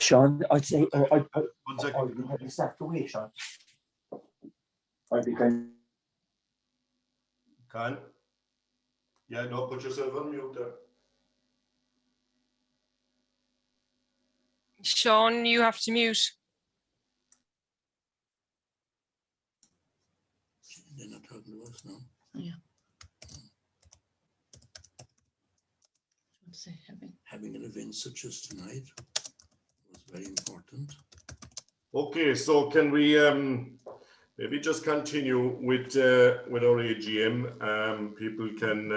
Sean, I'd say, One I'll second. be stepped away, Sean. I'd be going. Can? Yeah, no, put yourself on mute there. Sean, you have to mute. They're not talking to us now. Yeah. Having an event such as tonight was very important. Okay, so can we maybe just continue with our AGM? People can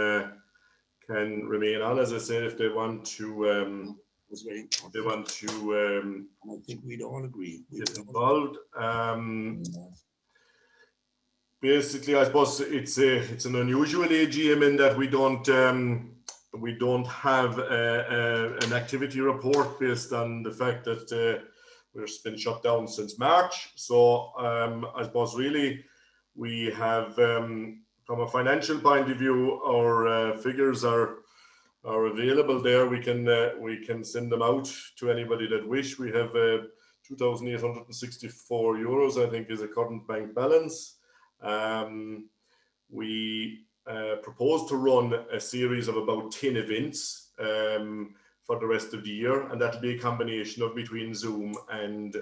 remain on, as I said, if they want to. Was very important. They want to. I think we'd all agree. Get involved. Basically, I suppose it's an unusual AGM in that we don't have an activity report based on the fact that we've been shut down since March. So I suppose really we have, from a financial point of view, our figures are available there. We can send them out to anybody that wish. We have 2,864 euros, I think, is a current bank balance. We propose to run a series of about 10 events for the rest of the year, and that'll be a combination of between Zoom and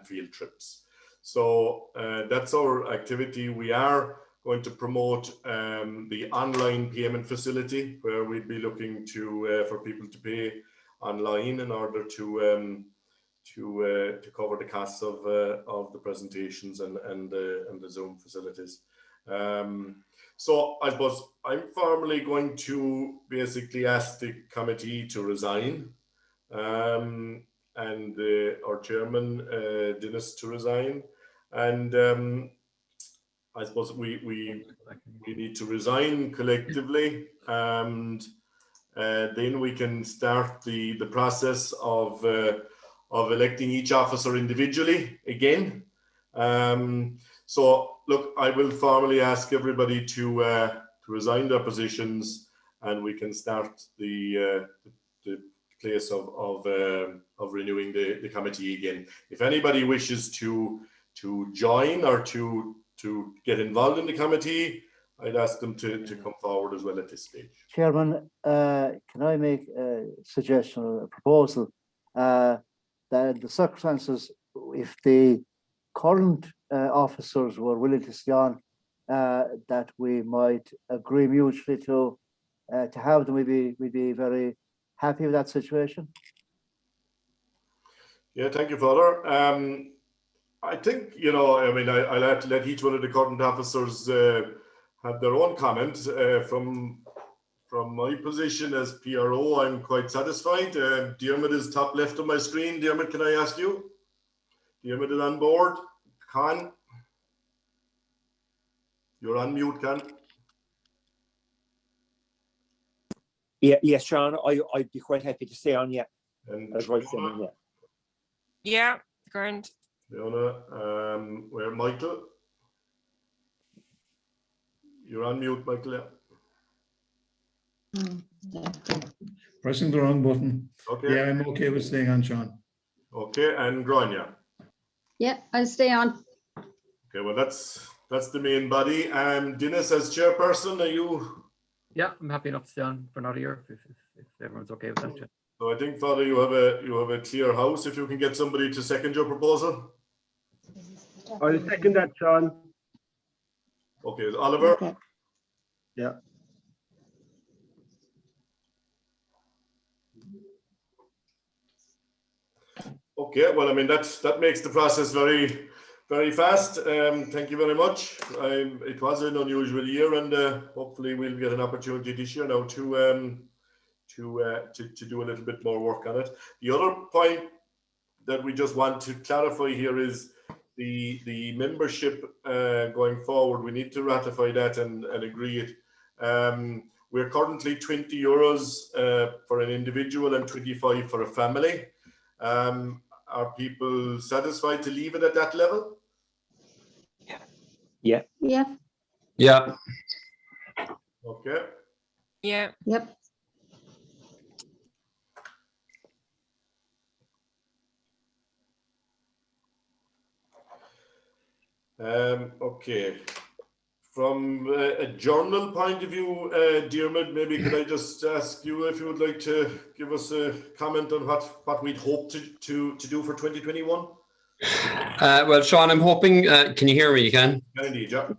field trips. So that's our activity. We are going to promote the online payment facility, where we'd be looking to for people to pay online in order to cover the costs of the presentations and the Zoom facilities. So I suppose I'm formally going to basically ask the committee to resign, and our chairman Dennis to resign, and I suppose we need to resign collectively, and then we can start the process of electing each officer individually again. So look, I will formally ask everybody to resign their positions, and we can start the place of renewing the committee again. If anybody wishes to join or to get involved in the committee, I'd ask them to come forward as well at this stage. Chairman, can I make a suggestion or a proposal that the circumstances, if the current officers were willing to stay on, that we might agree mutually to have them, we'd be very happy with that situation. Yeah, thank you, Father. I think, you know, I mean, I'll have to let each one of the current officers have their own comment from from my position as PRO, I'm quite satisfied. Diarmuid is top left of my screen. Diarmuid, can I ask you? Diarmuid is on board. Con? You're on mute, Con. Yeah, yes, Sean, I'd be quite happy to stay on, yeah. And as vice chairman, yeah. Yeah, grand. Fiona, where Michael? You're on mute, Michael. Yeah. Pressing the wrong button. Okay. Yeah, I'm okay with staying on, Sean. Okay, and Grania. Yeah, I'll stay on. Okay, well that's the main body. Dennis, as chairperson, are you? Yeah, I'm happy enough to stay on for another year if everyone's okay with that. Yeah. So I think, Father, you have a clear house. If you can get somebody to second your proposal. I'll second that, Sean. Okay, Oliver. Okay. Yeah. Okay, well, I mean that makes the process very, very fast. Thank you very much. It was an unusual year, and hopefully we'll get an opportunity this year now to do a little bit more work on it. The other point that we just want to clarify here is the membership going forward. We need to ratify that and agree it. We're currently €20 for an individual and 25 for a family. Are people satisfied to leave it at that level? Yeah. Yeah. Yeah. Okay. Yeah. Yep. Okay. From a journal point of view, Diarmuid, maybe could I just ask you if you would like to give us a comment on what we'd hope to do for 2021? Well, Sean, I'm hoping. Can you hear me? You can. Indeed, yeah.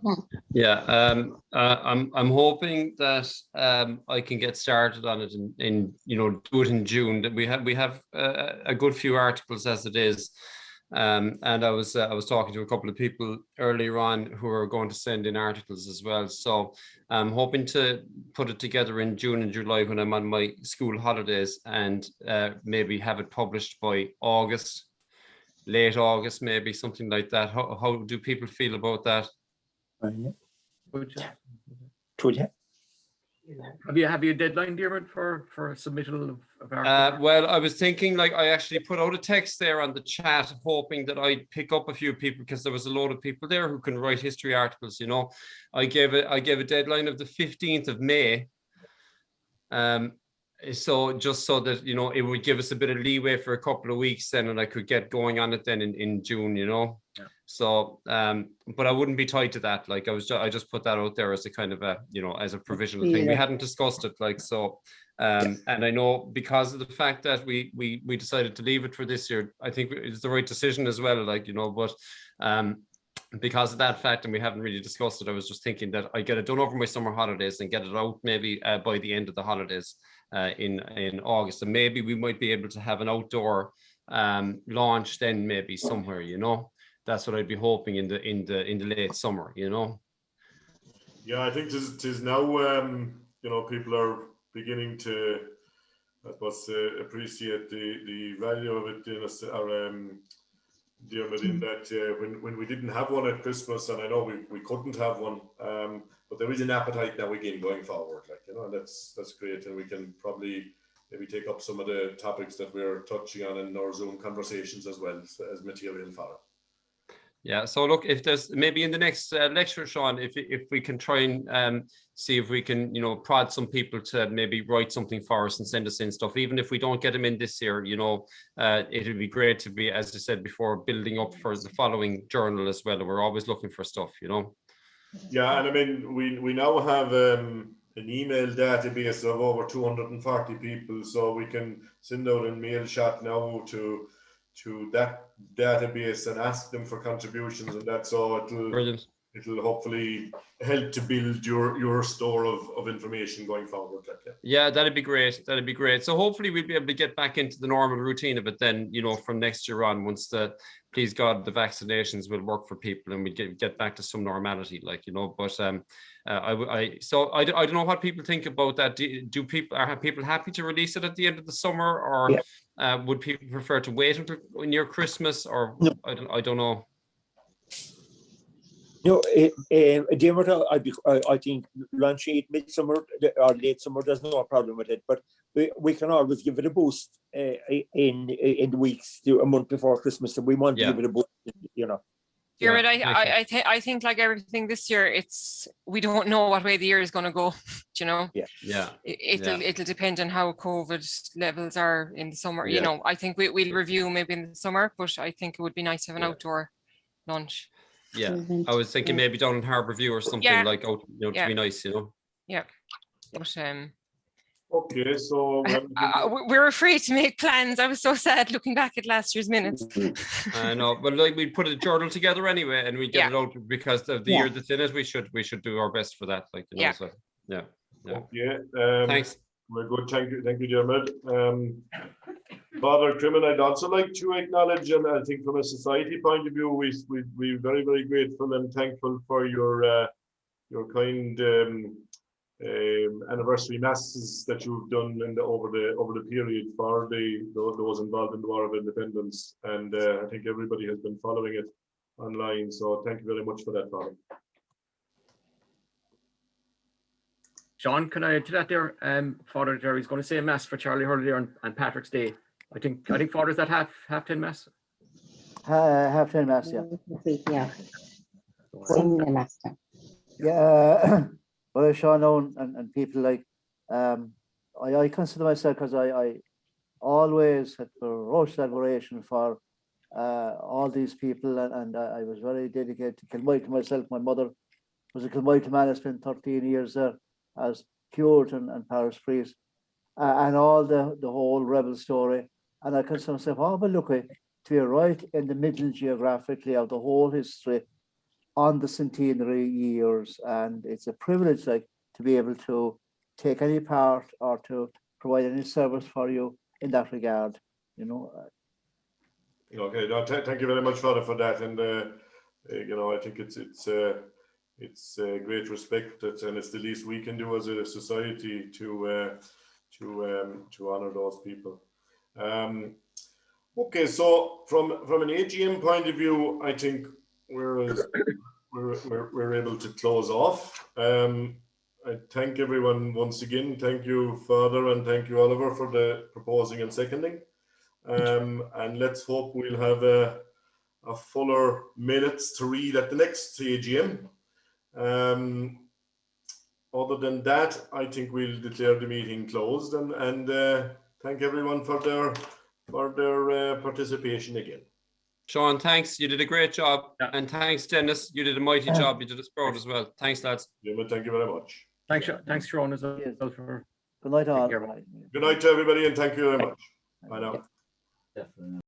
Yeah. I'm hoping that I can get started on it in do it in June. That we have a good few articles as it is. And I was talking to a couple of people earlier on who are going to send in articles as well. So I'm hoping to put it together in June and July when I'm on my school holidays, and maybe have it published by August, late August, maybe something like that. How do people feel about that? Have you a deadline, Diarmuid, for submittal of articles? Well, I was thinking, like, I actually put out a text there on the chat, hoping that I'd pick up a few people, because there was a load of people there who can write history articles. I gave a deadline of the 15th of May. So just so that it would give us a bit of leeway for a couple of weeks then, and I could get going on it then in June. Yeah. So but I wouldn't be tied to that. Like, I just put that out there as a kind of a as a provisional thing. We hadn't discussed it, like, so and I know because of the fact that we decided to leave it for this year, I think it's the right decision as well, like, but because of that fact, and we haven't really discussed it, I was just thinking that I get it done over my summer holidays and get it out maybe by the end of the holidays in August, and maybe we might be able to have an outdoor launch then, maybe somewhere. That's what I'd be hoping in the late summer. Yeah, I think tis now. People are beginning to, I suppose, appreciate the value of it. Diarmuid, in that when we didn't have one at Christmas, and I know we couldn't have one, but there is an appetite now again going forward, and that's great, and we can probably maybe take up some of the topics that we're touching on in our Zoom conversations as well as material for it. Yeah, so look, if there's maybe in the next lecture, Sean, if we can try and see if we can, prod some people to maybe write something for us and send us in stuff, even if we don't get them in this year, it'll be great to be, as I said before, building up for the following journal as well. We're always looking for stuff, Yeah, and I mean, we now have an email database of over 240 people, so we can send out a mail shot now to that database and ask them for contributions and that, so it'll Brilliant. it'll hopefully help to build your store of information going forward. Yeah, that'd be great. That'd be great. So hopefully we'll be able to get back into the normal routine of it then, you know, from next year on, once please God, the vaccinations will work for people and we get back to some normality, like, you know. But I don't know what people think about that. Are people happy to release it at the end of the summer, or would people prefer to wait until near Christmas, or no. I don't know. No, I think launch it midsummer or late summer, there's no problem with it. But we can always give it a boost in the weeks, a month before Christmas, and we want to give it a boost, you know. Dermot, I think like everything this year, we don't know what way the year is going to go. You know. It'll depend on how COVID levels are in the summer. You know, I think we'll review maybe in the summer, but I think it would be nice to have an outdoor launch. Yeah, I was thinking maybe down in Harbourview or something like out, you know, to be nice, you know. Yeah, but okay, so we're afraid to make plans. I was so sad looking back at last year's minutes. I know, but like we put a journal together anyway, and we get it out because of the year that's in it. We should do our best for that, like, you know. So Okay. Thanks. We're good. Thank you, Dermot. Father Crimin, I'd also like to acknowledge, and I think from a society point of view, we're very, very grateful and thankful for your kind anniversary masses that you've done over the period for those involved in the War of Independence, and I think everybody has been following it online. So thank you very much for that, Father. Sean, can I do that there? Father Jerry's going to say a mass for Charlie Hurley and Patrick's Day. I think Father's at half 10 mass. Half 10 mass, yeah. Yeah. Yeah. Well, Sean Owen and people like, I consider myself, because I always had ferocious admiration for all these people, and I was very dedicated to Kilmite myself. My mother was a Kilmite man. I spent 13 years there as Puritan and parish priest, and all the whole rebel story. And I consider myself, but look, to be right in the middle geographically of the whole history on the centenary years, and it's a privilege, like, to be able to take any part or to provide any service for you in that regard, you know. Okay, no, thank you very much, Father, for that, and you know, I think it's great respect, and it's the least we can do as a society to honor those people. Okay, so from an AGM point of view, I think we're able to close off. I thank everyone once again. Thank you, Father, and thank you, Oliver, for the proposing and seconding. And let's hope we'll have a fuller minutes to read at the next AGM. Other than that, I think we'll declare the meeting closed, and thank everyone for their participation again. Sean, thanks. You did a great job. And thanks, Dennis. You did a mighty job. You did a sprout as well. Thanks, lads. Yeah, thank you very much. Thanks, Sean, as well for good night, all. Good night to everybody, and thank you very much. Bye now. Definitely.